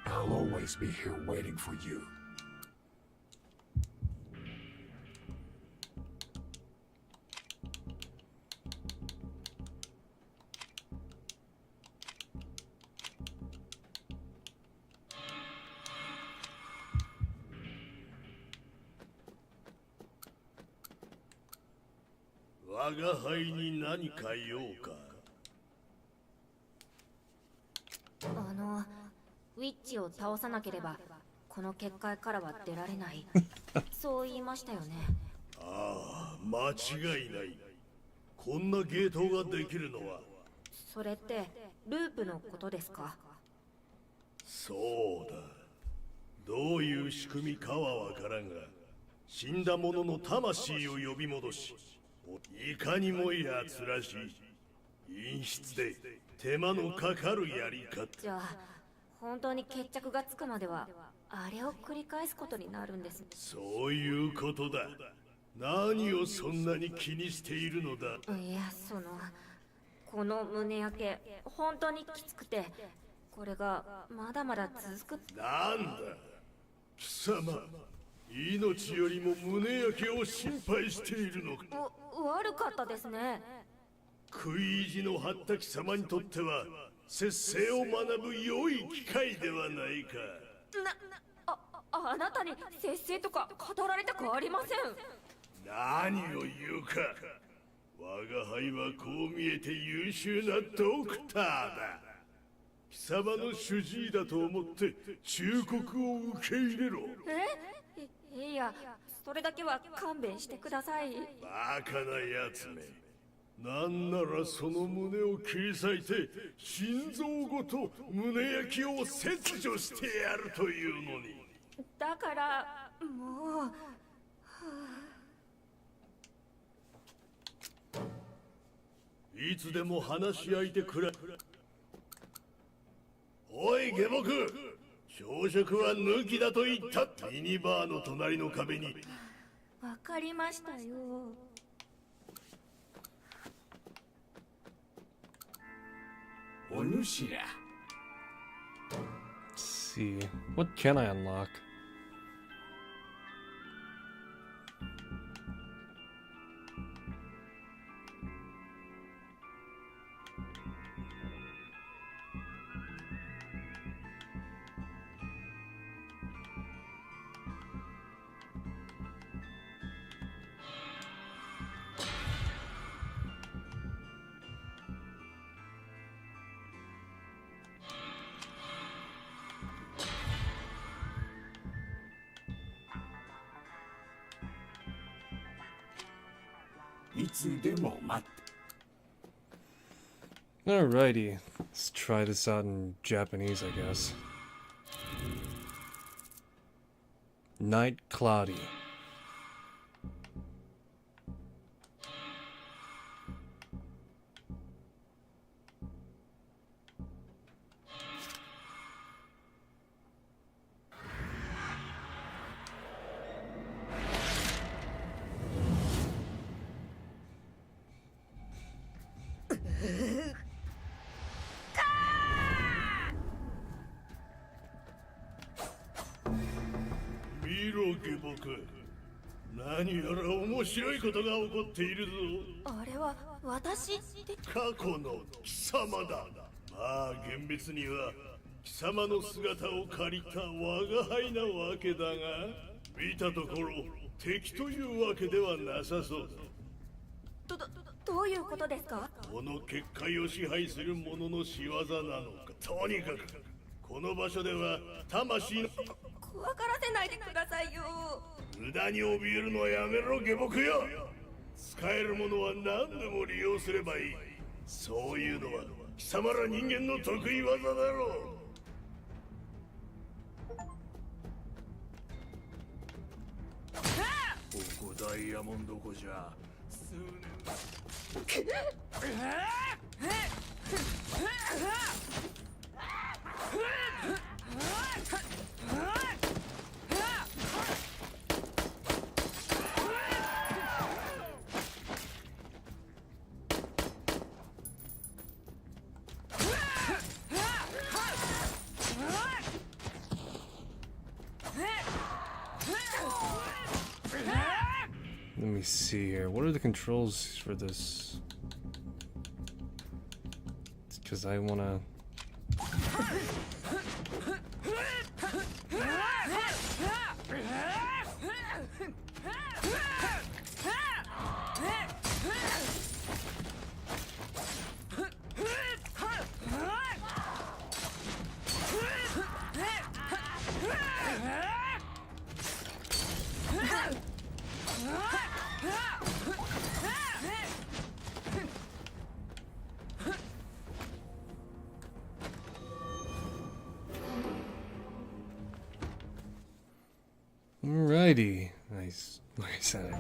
I'll always be here waiting for you.あの、ウィッチを倒さなければこの結界からは出られないそう言いましたよね。ああ、間違いない。こんなゲートができるのは。それってループのことですか？そうだ。どういう仕組みかはわからんが、死んだ者の魂を呼び戻し、いかにも奴らしい陰湿で手間のかかるやり方。じゃあ本当に決着がつくまではあれを繰り返すことになるんです。そういうことだ。何をそんなに気にしているのだ。いや、この胸焼け本当にきつくて、これがまだまだ続く。なんだ貴様、命よりも胸焼けを心配しているのか。悪かったですね。食い意地の張った貴様にとっては節制を学ぶ良い機会ではないか。あなたに節制とか語られたくありません。何を言うか。我が輩はこう見えて優秀なドクターだ。貴様の主治医だと思って忠告を受け入れろ。いや、それだけは勘弁してください。バカなやつめ。なんならその胸を切り裂いて心臓ごと胸焼きを切除してやるというのに。だからもう、いつでも話し相手くらい。おい下僕、朝食は抜きだと言った。ミニバーの隣の壁に。わかりましたよ。Let's see. What can I unlock? Alrighty, let's try this out in Japanese, I guess. Night cloudy. Let me see here. What are the controls for this? It's because I want to... Alrighty. Nice. Like I said.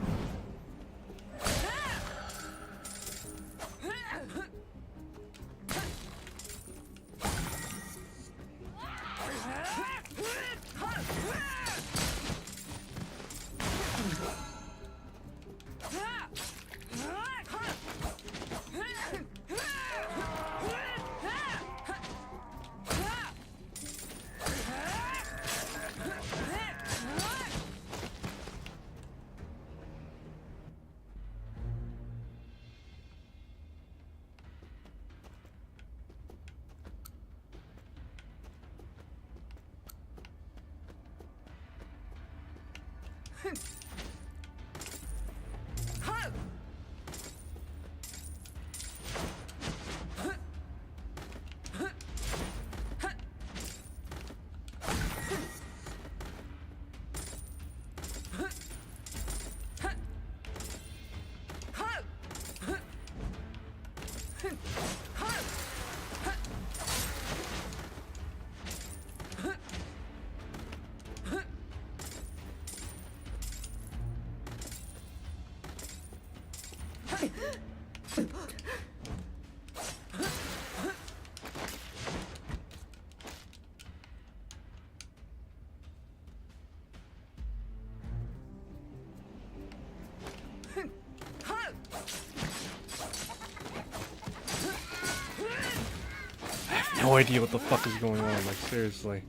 no idea what the fuck is going on, like seriously.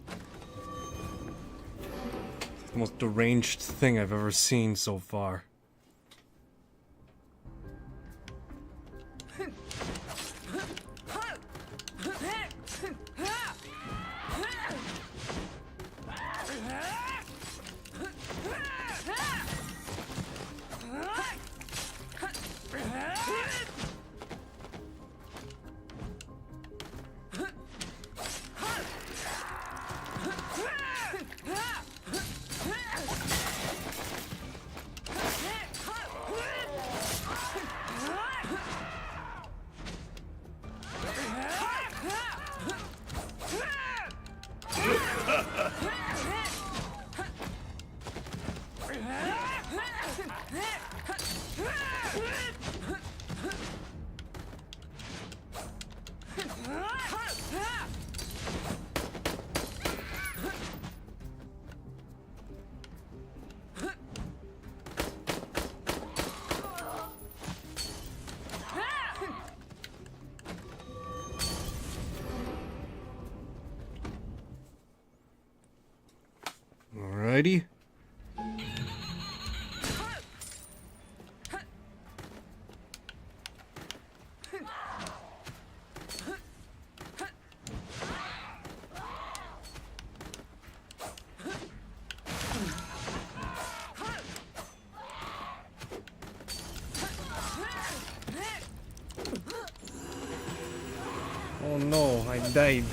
It's the most deranged thing I've ever seen so far. Alrighty. Oh no, I died.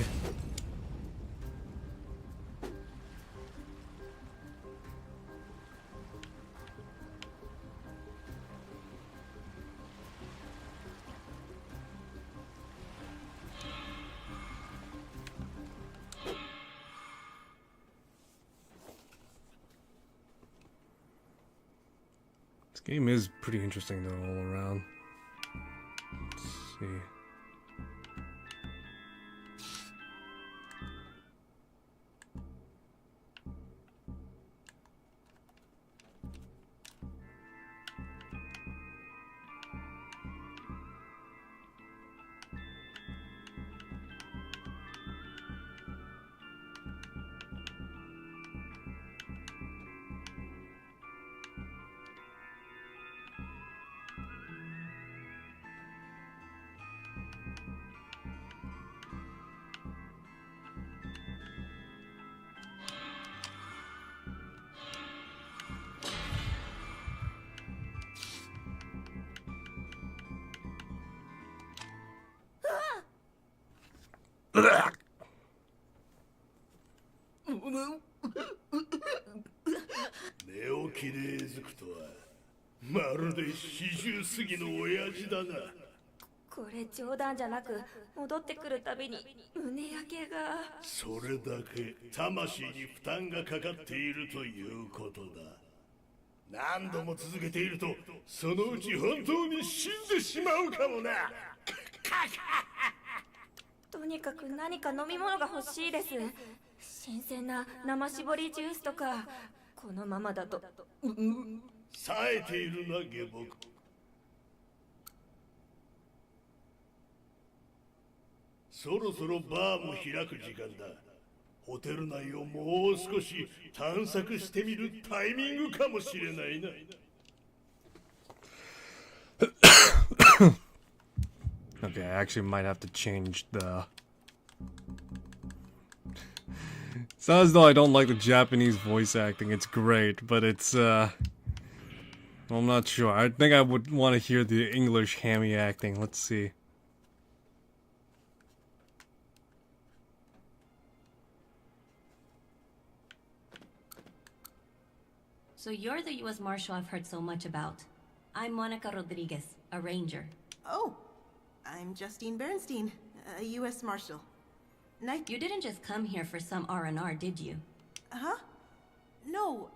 This game is pretty interesting though all around. Let's see. Ugh. 寝起きでえずくとはまるで40過ぎの親父だな。これ冗談じゃなく、戻ってくるたびに胸焼けが。それだけ魂に負担がかかっているということだ。何度も続けているとそのうち本当に死んでしまうかもな。とにかく何か飲み物が欲しいです。新鮮な生搾りジュースとか。このままだと冴えているな下僕。そろそろバーも開く時間だ。ホテル内をもう少し探索してみるタイミングかもしれないな。Okay, I actually might have to change the... Sounds as though I don't like the Japanese voice acting. It's great, but it's, I'm not sure. I think I would want to hear the English hammy acting. Let's see. So you're the U.S. Marshal I've heard so much about. I'm Monica Rodriguez, a ranger. Oh, I'm Justine Bernstein, a U.S. Marshal. Nice. You didn't just come here for some R&R, did you? Huh? No,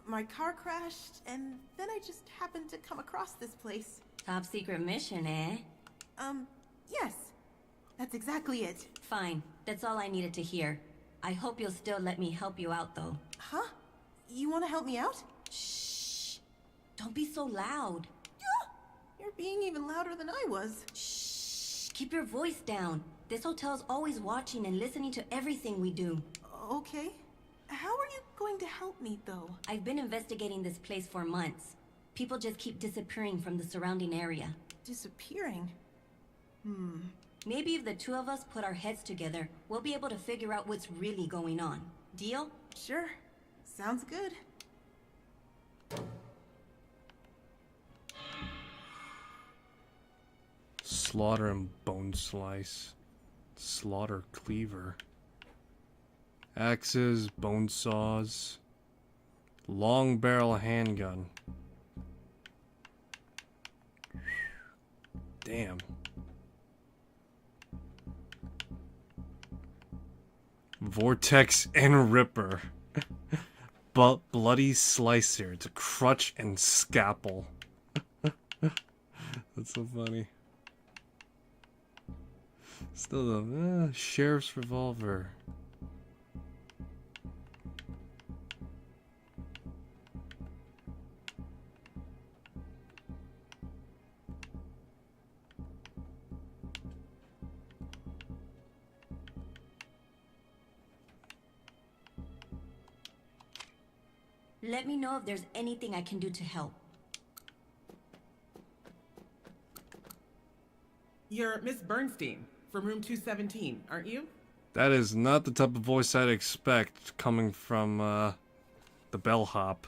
my car crashed, and then I just happened to come across this place. Top secret mission, eh? Yes. That's exactly it. Fine. That's all I needed to hear. I hope you'll still let me help you out, though. Huh? You want to help me out? Shh. Don't be so loud. You're being even louder than I was. Shh. Keep your voice down. This hotel's always watching and listening to everything we do. Okay. How are you going to help me, though? I've been investigating this place for months. People just keep disappearing from the surrounding area. Disappearing? Maybe if the two of us put our heads together, we'll be able to figure out what's really going on. Deal? Sure. Sounds good. Slaughter and bone slice. Slaughter cleaver. Axes, bone saws. Long barrel handgun. Damn. Vortex and Ripper. But bloody slicer. It's a crutch and scalpel. That's so funny. Still the sheriff's revolver. Let me know if there's anything I can do to help. You're Miss Bernstein from room 217, aren't you? That is not the type of voice I'd expect coming from the bellhop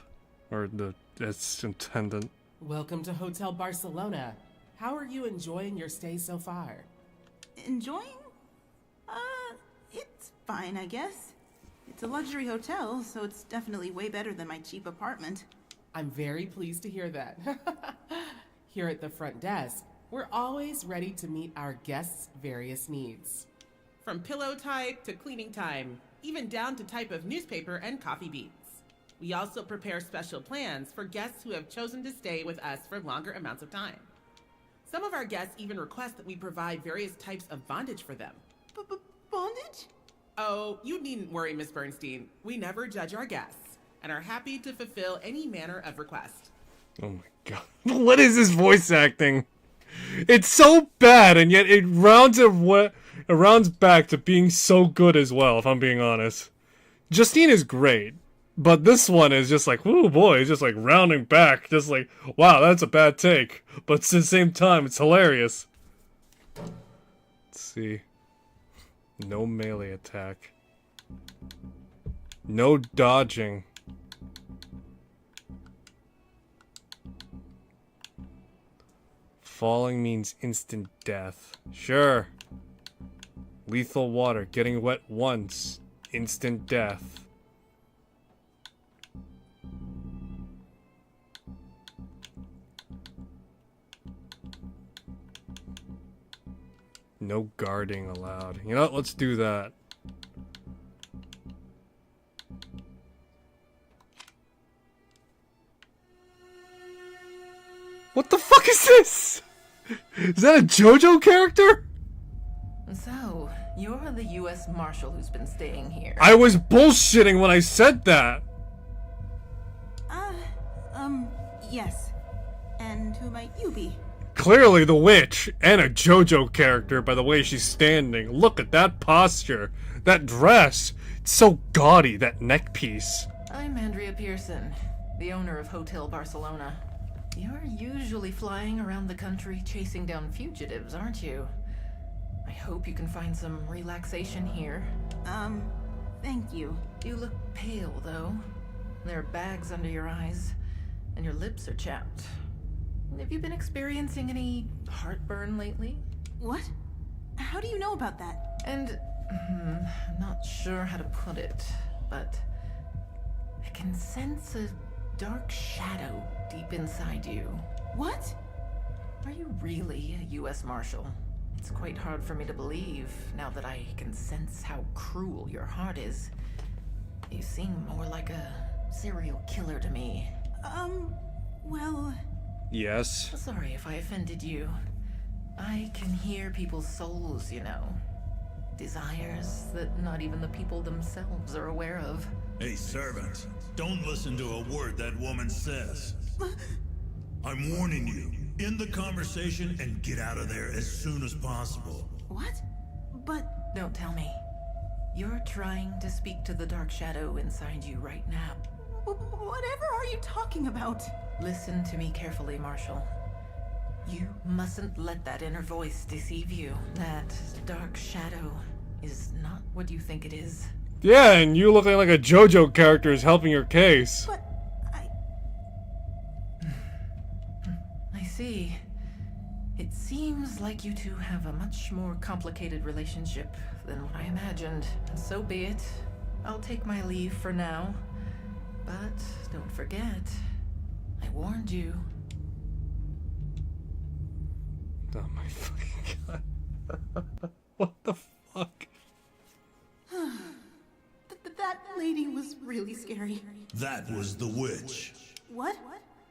or the attendant. Welcome to Hotel Barcelona. How are you enjoying your stay so far? Enjoying? It's fine, I guess. It's a luxury hotel, so it's definitely way better than my cheap apartment. I'm very pleased to hear that. Here at the front desk, we're always ready to meet our guests' various needs. From pillow type to cleaning time, even down to type of newspaper and coffee beans. We also prepare special plans for guests who have chosen to stay with us for longer amounts of time. Some of our guests even request that we provide various types of bondage for them. Bondage? Oh, you needn't worry, Miss Bernstein. We never judge our guests and are happy to fulfill any manner of request. Oh my god. What is this voice acting? It's so bad, and yet it rounds back to being so good as well, if I'm being honest. Justine is great, but this one is just like, ooh boy, it's just like rounding back, just like, wow, that's a bad take. But at the same time, it's hilarious. Let's see. No melee attack. No dodging. Falling means instant death. Sure. Lethal water. Getting wet once. Instant death. No guarding allowed. You know what? Let's do that. What the fuck is this? Is that a JoJo character? So, you're the U.S. Marshal who's been staying here. I was bullshitting when I said that. Yes. And who might you be? Clearly the witch, and a JoJo character by the way she's standing. Look at that posture. That dress. It's so gaudy, that neck piece. I'm Andrea Pearson, the owner of Hotel Barcelona. You're usually flying around the country chasing down fugitives, aren't you? I hope you can find some relaxation here. Thank you. You look pale, though. There are bags under your eyes, and your lips are chapped. Have you been experiencing any heartburn lately? What? How do you know about that? And I'm not sure how to put it, but I can sense a dark shadow deep inside you. What? Are you really a U.S. Marshal? It's quite hard for me to believe, now that I can sense how cruel your heart is. You seem more like a serial killer to me. Well... Yes. Sorry if I offended you. I can hear people's souls, you know. Desires that not even the people themselves are aware of. Hey, servant, don't listen to a word that woman says. I'm warning you. End the conversation and get out of there as soon as possible. What? But... Don't tell me. You're trying to speak to the dark shadow inside you right now. Whatever are you talking about? Listen to me carefully, Marshall. You mustn't let that inner voice deceive you. That dark shadow is not what you think it is. Yeah, and you looking like a JoJo character is helping your case. But I see. It seems like you two have a much more complicated relationship than what I imagined. And so be it. I'll take my leave for now. But don't forget, I warned you. Oh my fucking god. What the fuck? That lady was really scary. That was the witch. What?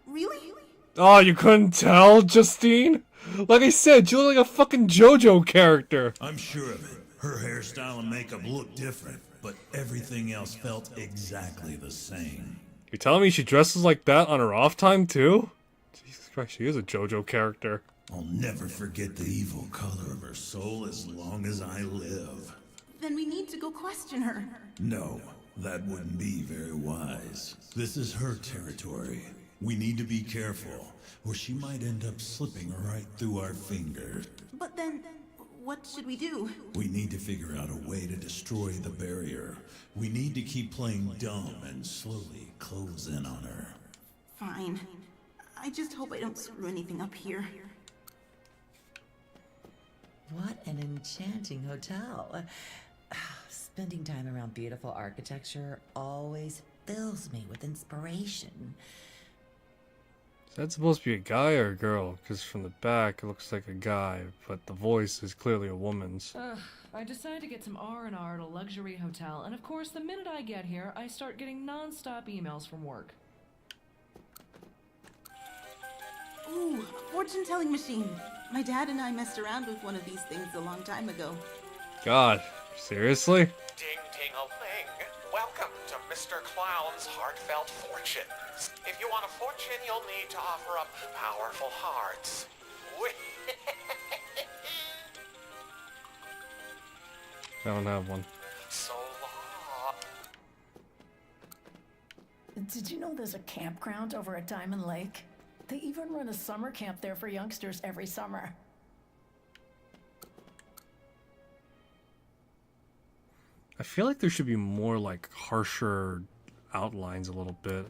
Really? Oh, you couldn't tell, Justine? Like I said, you look like a fucking JoJo character. I'm sure of it. Her hairstyle and makeup looked different, but everything else felt exactly the same. You're telling me she dresses like that on her off time too? Jesus Christ, she is a JoJo character. I'll never forget the evil color of her soul as long as I live. Then we need to go question her. No, that wouldn't be very wise. This is her territory. We need to be careful, or she might end up slipping right through our fingers. But then, what should we do? We need to figure out a way to destroy the barrier. We need to keep playing dumb and slowly close in on her. Fine. I just hope I don't screw anything up here. What an enchanting hotel. Spending time around beautiful architecture always fills me with inspiration. Is that supposed to be a guy or a girl? Because from the back it looks like a guy, but the voice is clearly a woman's. I decided to get some R&R at a luxury hotel, and of course the minute I get here, I start getting non-stop emails from work. Ooh, fortune-telling machine. My dad and I messed around with one of these things a long time ago. God, seriously? Ding-ding-a-ling. Welcome to Mr. Clown's Heartfelt Fortunes. If you want a fortune, you'll need to offer up powerful hearts. I don't have one. So long. Did you know there's a campground over at Diamond Lake? They even run a summer camp there for youngsters every summer. I feel like there should be more, like, harsher outlines a little bit.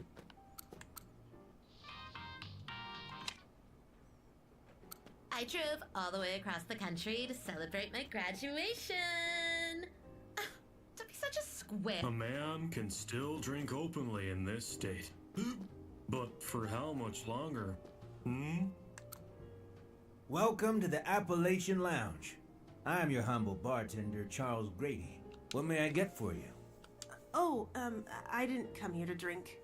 I drove all the way across the country to celebrate my graduation. Don't be such a squib. A man can still drink openly in this state. But for how much longer? Welcome to the Appalachian Lounge. I'm your humble bartender, Charles Grady. What may I get for you? Oh, I didn't come here to drink.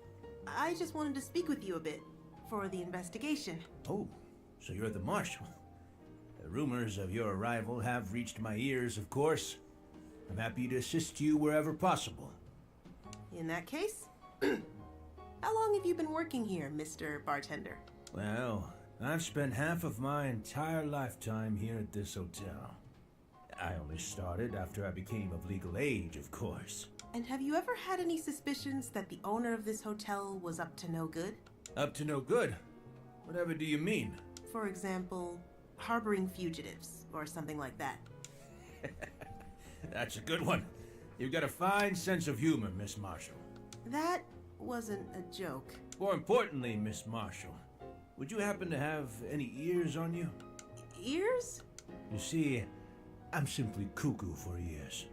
I just wanted to speak with you a bit for the investigation. Oh, so you're the marshal. The rumors of your arrival have reached my ears, of course. I'm happy to assist you wherever possible. In that case, how long have you been working here, Mr. Bartender? Well, I've spent half of my entire lifetime here at this hotel. I only started after I became of legal age, of course. And have you ever had any suspicions that the owner of this hotel was up to no good? Up to no good? Whatever do you mean? For example, harboring fugitives, or something like that. That's a good one. You've got a fine sense of humor, Miss Marshall. That wasn't a joke. More importantly, Miss Marshall, would you happen to have any ears on you? Ears? You see, I'm simply cuckoo for ears.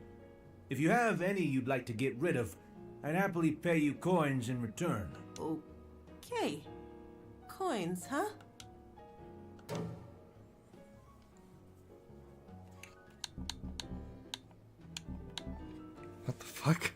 If you have any you'd like to get rid of, I'd happily pay you coins in return. Okay. Coins, huh? What the fuck?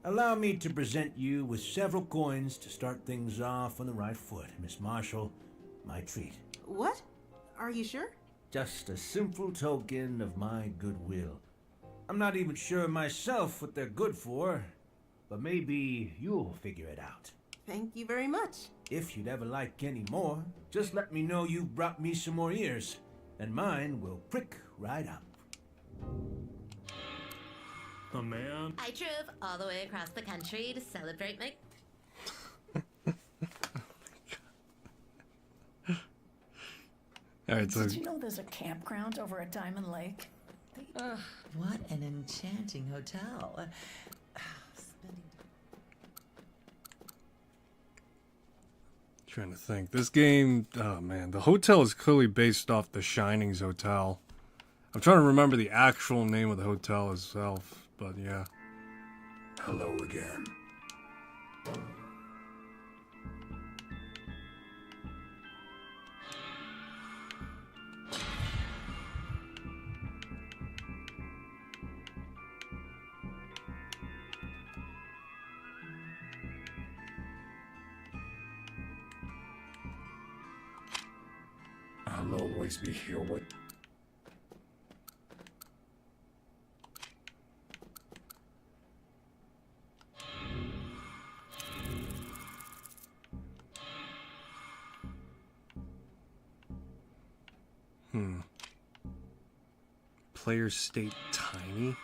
Allow me to present you with several coins to start things off on the right foot, Miss Marshall. My treat. What? Are you sure? Just a simple token of my goodwill. I'm not even sure myself what they're good for, but maybe you'll figure it out. Thank you very much. If you'd ever like any more, just let me know you've brought me some more ears, and mine will prick right up. A man? I drove all the way across the country to celebrate my... All right, so Did you know there's a campground over at Diamond Lake? What an enchanting hotel. Spending trying to think. This game, oh man, the hotel is clearly based off the Shining's hotel. I'm trying to remember the actual name of the hotel itself, but yeah. Hello again. I'll always be here with... Players state tiny?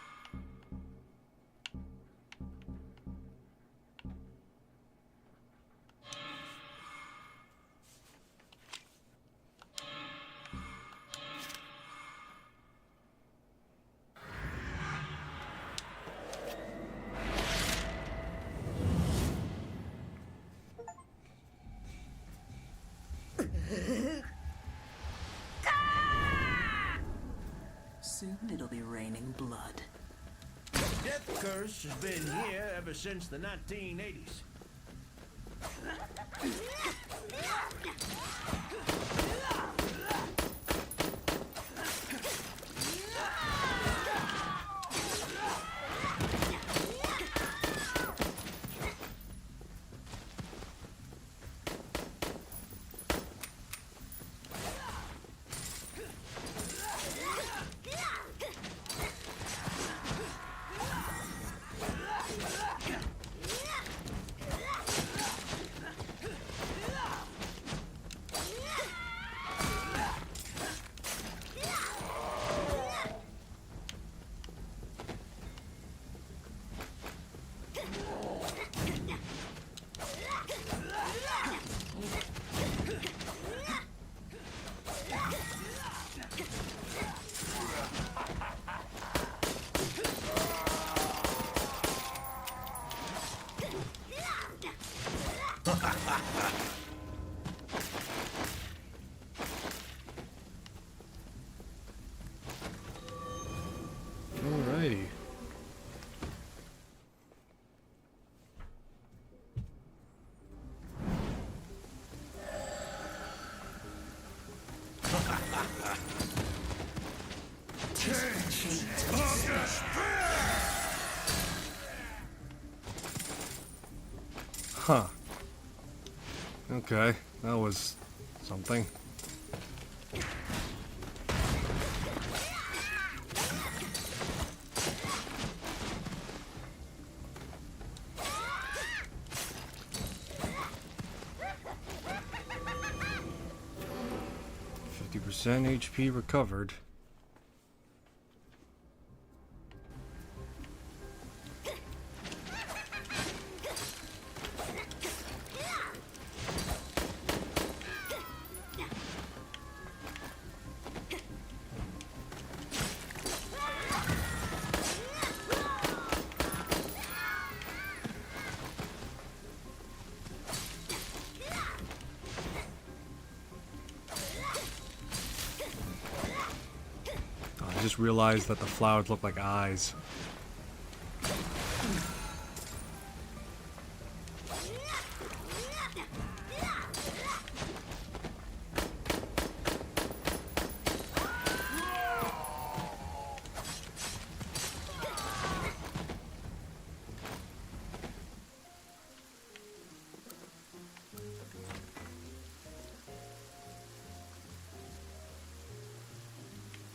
Soon it'll be raining blood. Death curse has been here ever since the 1980s. Alrighty. Huh. Okay, that was something. %HP recovered. I just realized that the flowers look like eyes.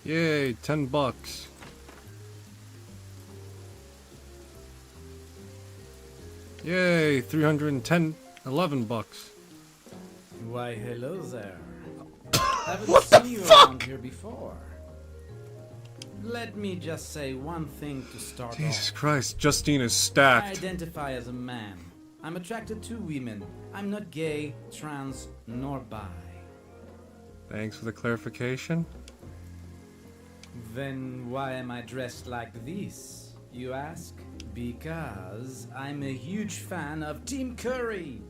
Yay, $10. Yay, 11 bucks. Why, hello there. Haven't seen you around here before. Let me just say one thing to start Jesus off. Christ, Justine is I stacked. identify as a man. I'm attracted to women. I'm not gay, trans, nor bi. Thanks for the clarification. Then why am I dressed like this, you ask? Because I'm a huge fan of Tim Curry.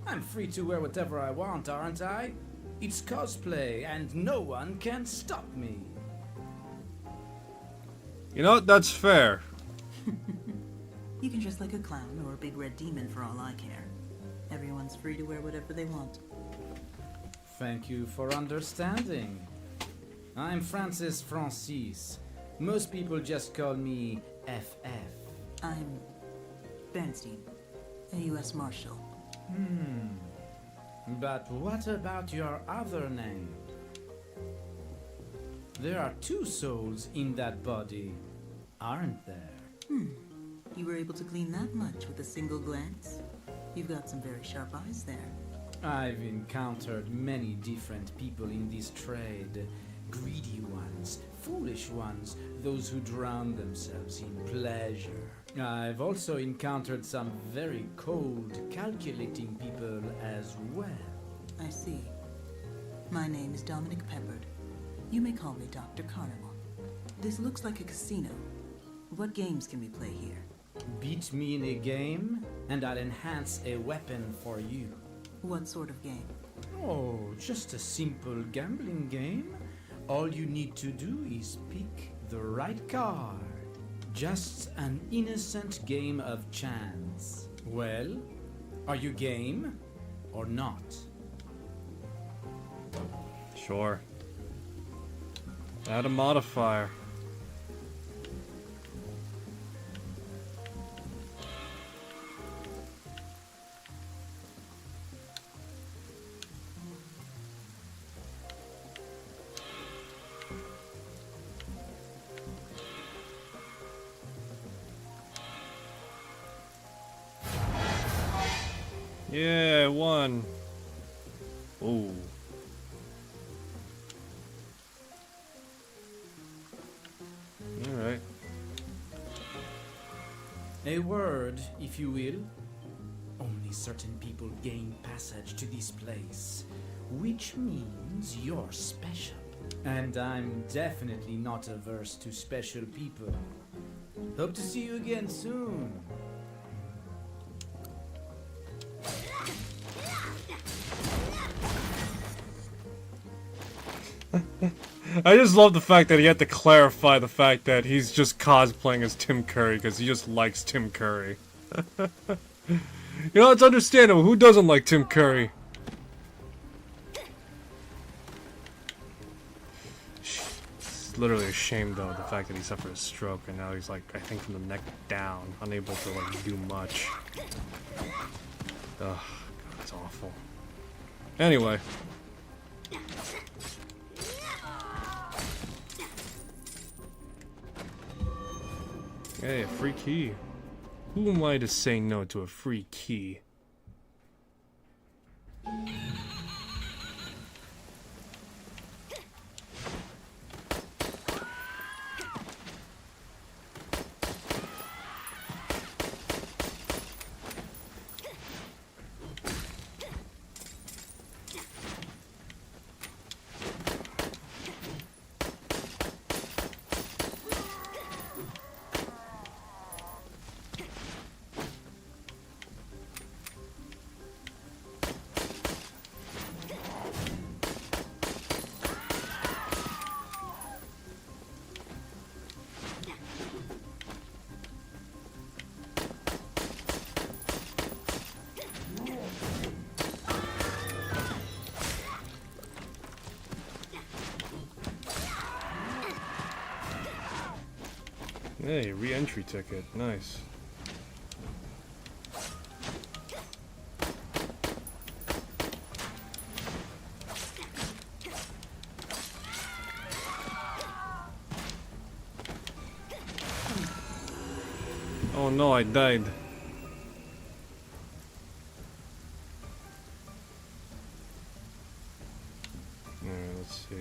I'm free to wear whatever I want, aren't I? It's cosplay, and no one can stop me. You know what? That's fair. You can dress like a clown or a big red demon for all I care. Everyone's free to wear whatever they want. Thank you for understanding. I'm Francis. Most people just call me FF. I'm Bernstein, a U.S. Marshal. But what about your other name? There are two souls in that body, aren't there? You were able to glean that much with a single glance? You've got some very sharp eyes there. I've encountered many different people in this trade. Greedy ones, foolish ones, those who drown themselves in pleasure. I've also encountered some very cold, calculating people as well. I see. My name is Dominic Peppard. You may call me Dr. Carnival. This looks like a casino. What games can we play here? Beat me in a game, and I'll enhance a weapon for you. What sort of game? Oh, just a simple gambling game. All you need to do is pick the right card. Just an innocent game of chance. Well, are you game or not? Sure. Add a modifier. Yeah, one. Ooh. Alright. A word, if you will. Only certain people gain passage to this place, which means you're special. And I'm definitely not averse to special people. Hope to see you again soon. I just love the fact that he had to clarify the fact that he's just cosplaying as Tim Curry because he just likes Tim Curry. You know, it's understandable. Who doesn't like Tim Curry? It's literally a shame, though, the fact that he suffered a stroke and now he's, like, I think from the neck down, unable to, like, do much. Ugh, God, that's awful. Anyway. Hey, a free key. Who am I to say no to a free key? Hey, re-entry ticket. Nice. Oh no, I died. Alright, let's see.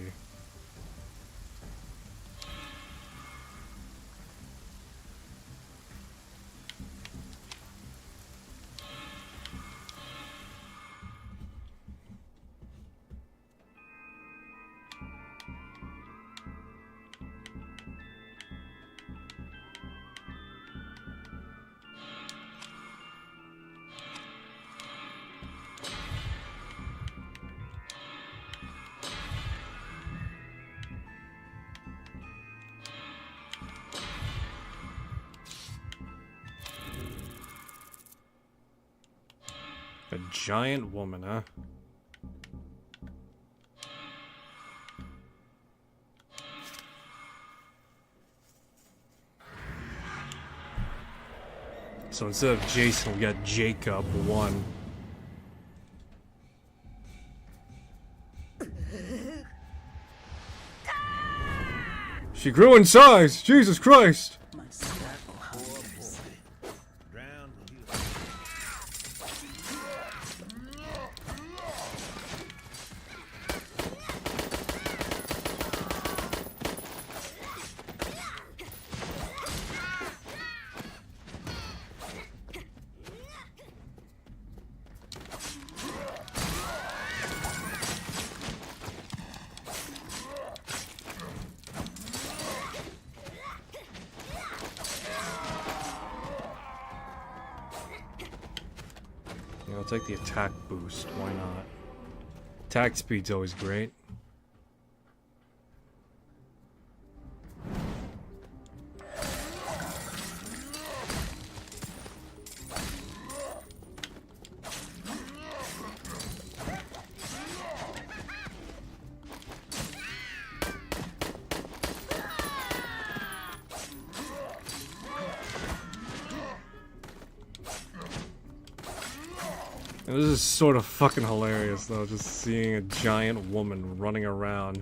A giant woman, huh? So instead of Jason, we got Jacob 1. She grew in size! Jesus Christ! Yeah, I'll take the attack boost, why not? Attack speed's always great. And this is sort of fucking hilarious though, just seeing a giant woman running around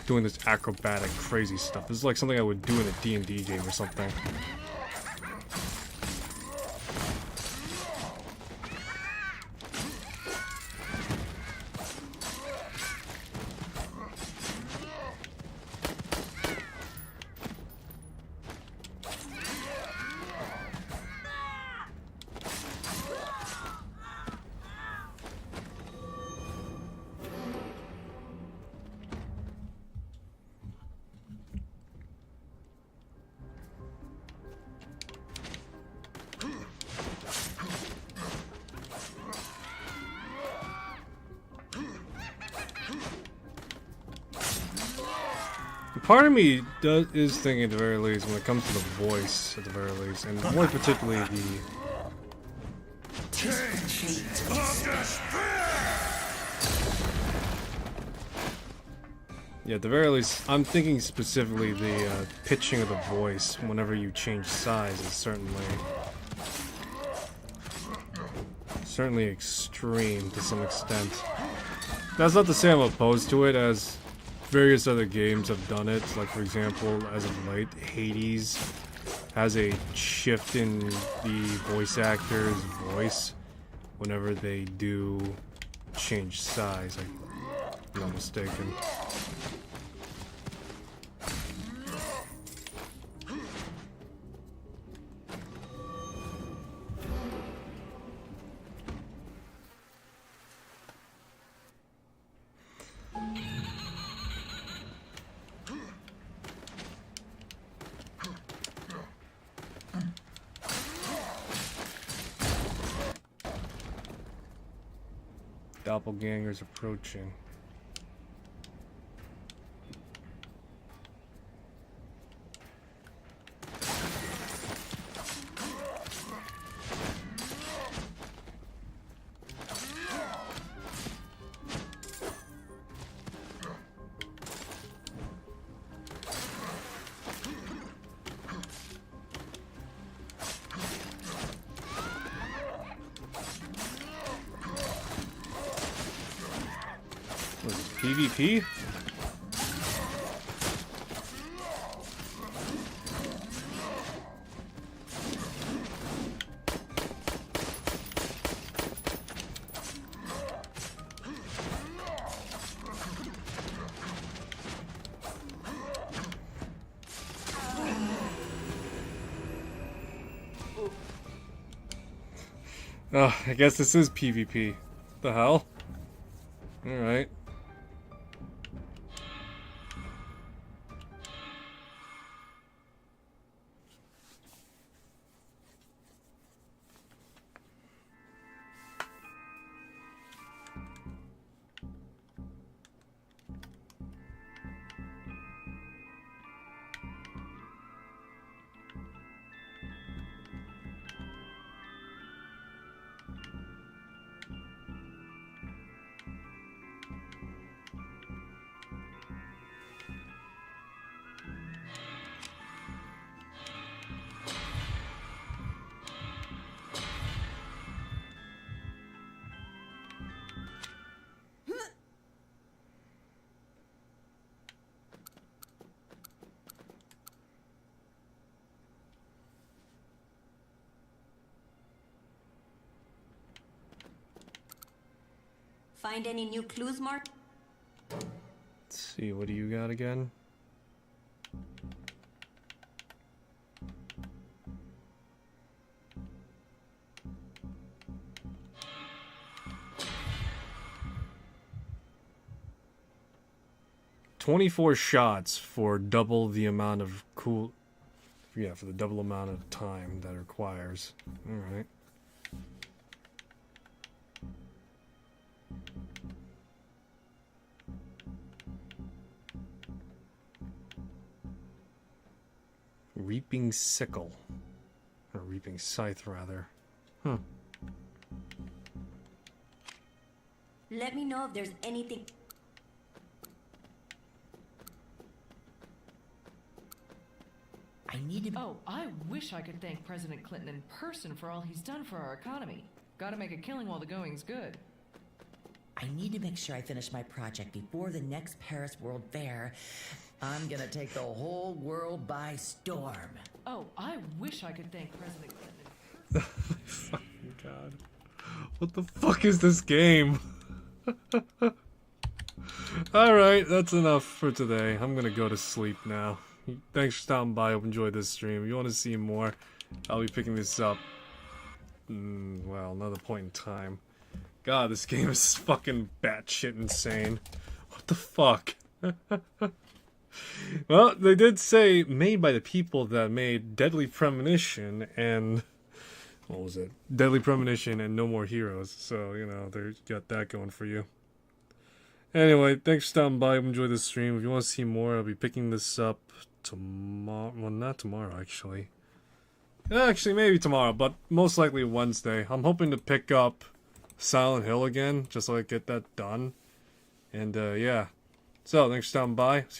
doing this acrobatic crazy stuff. This is like something I would do in a D&D game or something. Part of me is thinking at the very least, when it comes to the voice at the very least, and more particularly the... Yeah, at the very least, I'm thinking specifically the pitching of the voice whenever you change size is certainly extreme to some extent. That's not to say I'm opposed to it, as various other games have done it. Like, for example, as of late, Hades has a shift in the voice actor's voice whenever they do change size, if I'm not mistaken. Doppelgangers approaching. Was it PvP? Oh, I guess this is PvP. The hell? Alright. Find any new clues, Mark? Let's see, what do you got again? "24 shots for double the amount of for the double amount of time that it requires." Alright. Reaping sickle. Or reaping scythe, rather. Huh. Let me know if there's anything. I need to... Oh, I wish I could thank President Clinton in person for all he's done for our economy. Gotta make a killing while the going's good. I need to make sure I finish my project before the next Paris World Fair. I'm gonna take the whole world by storm. Oh, I wish I could thank President Clinton. Fucking God. What the fuck is this game? Alright, that's enough for today. I'm gonna go to sleep now. Thanks for stopping by. Hope you enjoyed this stream. If you want to see more, I'll be picking this up. Well, another point in time. God, this game is fucking batshit insane. What the fuck? Well, they did say made by the people that made Deadly Premonition and... what was it? Deadly Premonition and No More Heroes. So, you know, they got that going for you. Anyway, thanks for stopping by. Enjoy this stream. If you want to see more, I'll be picking this up tomorrow. Well, not tomorrow, actually. Actually, maybe tomorrow, but most likely Wednesday. I'm hoping to pick up Silent Hill again, just so I get that done. And, yeah. So, thanks for stopping by. See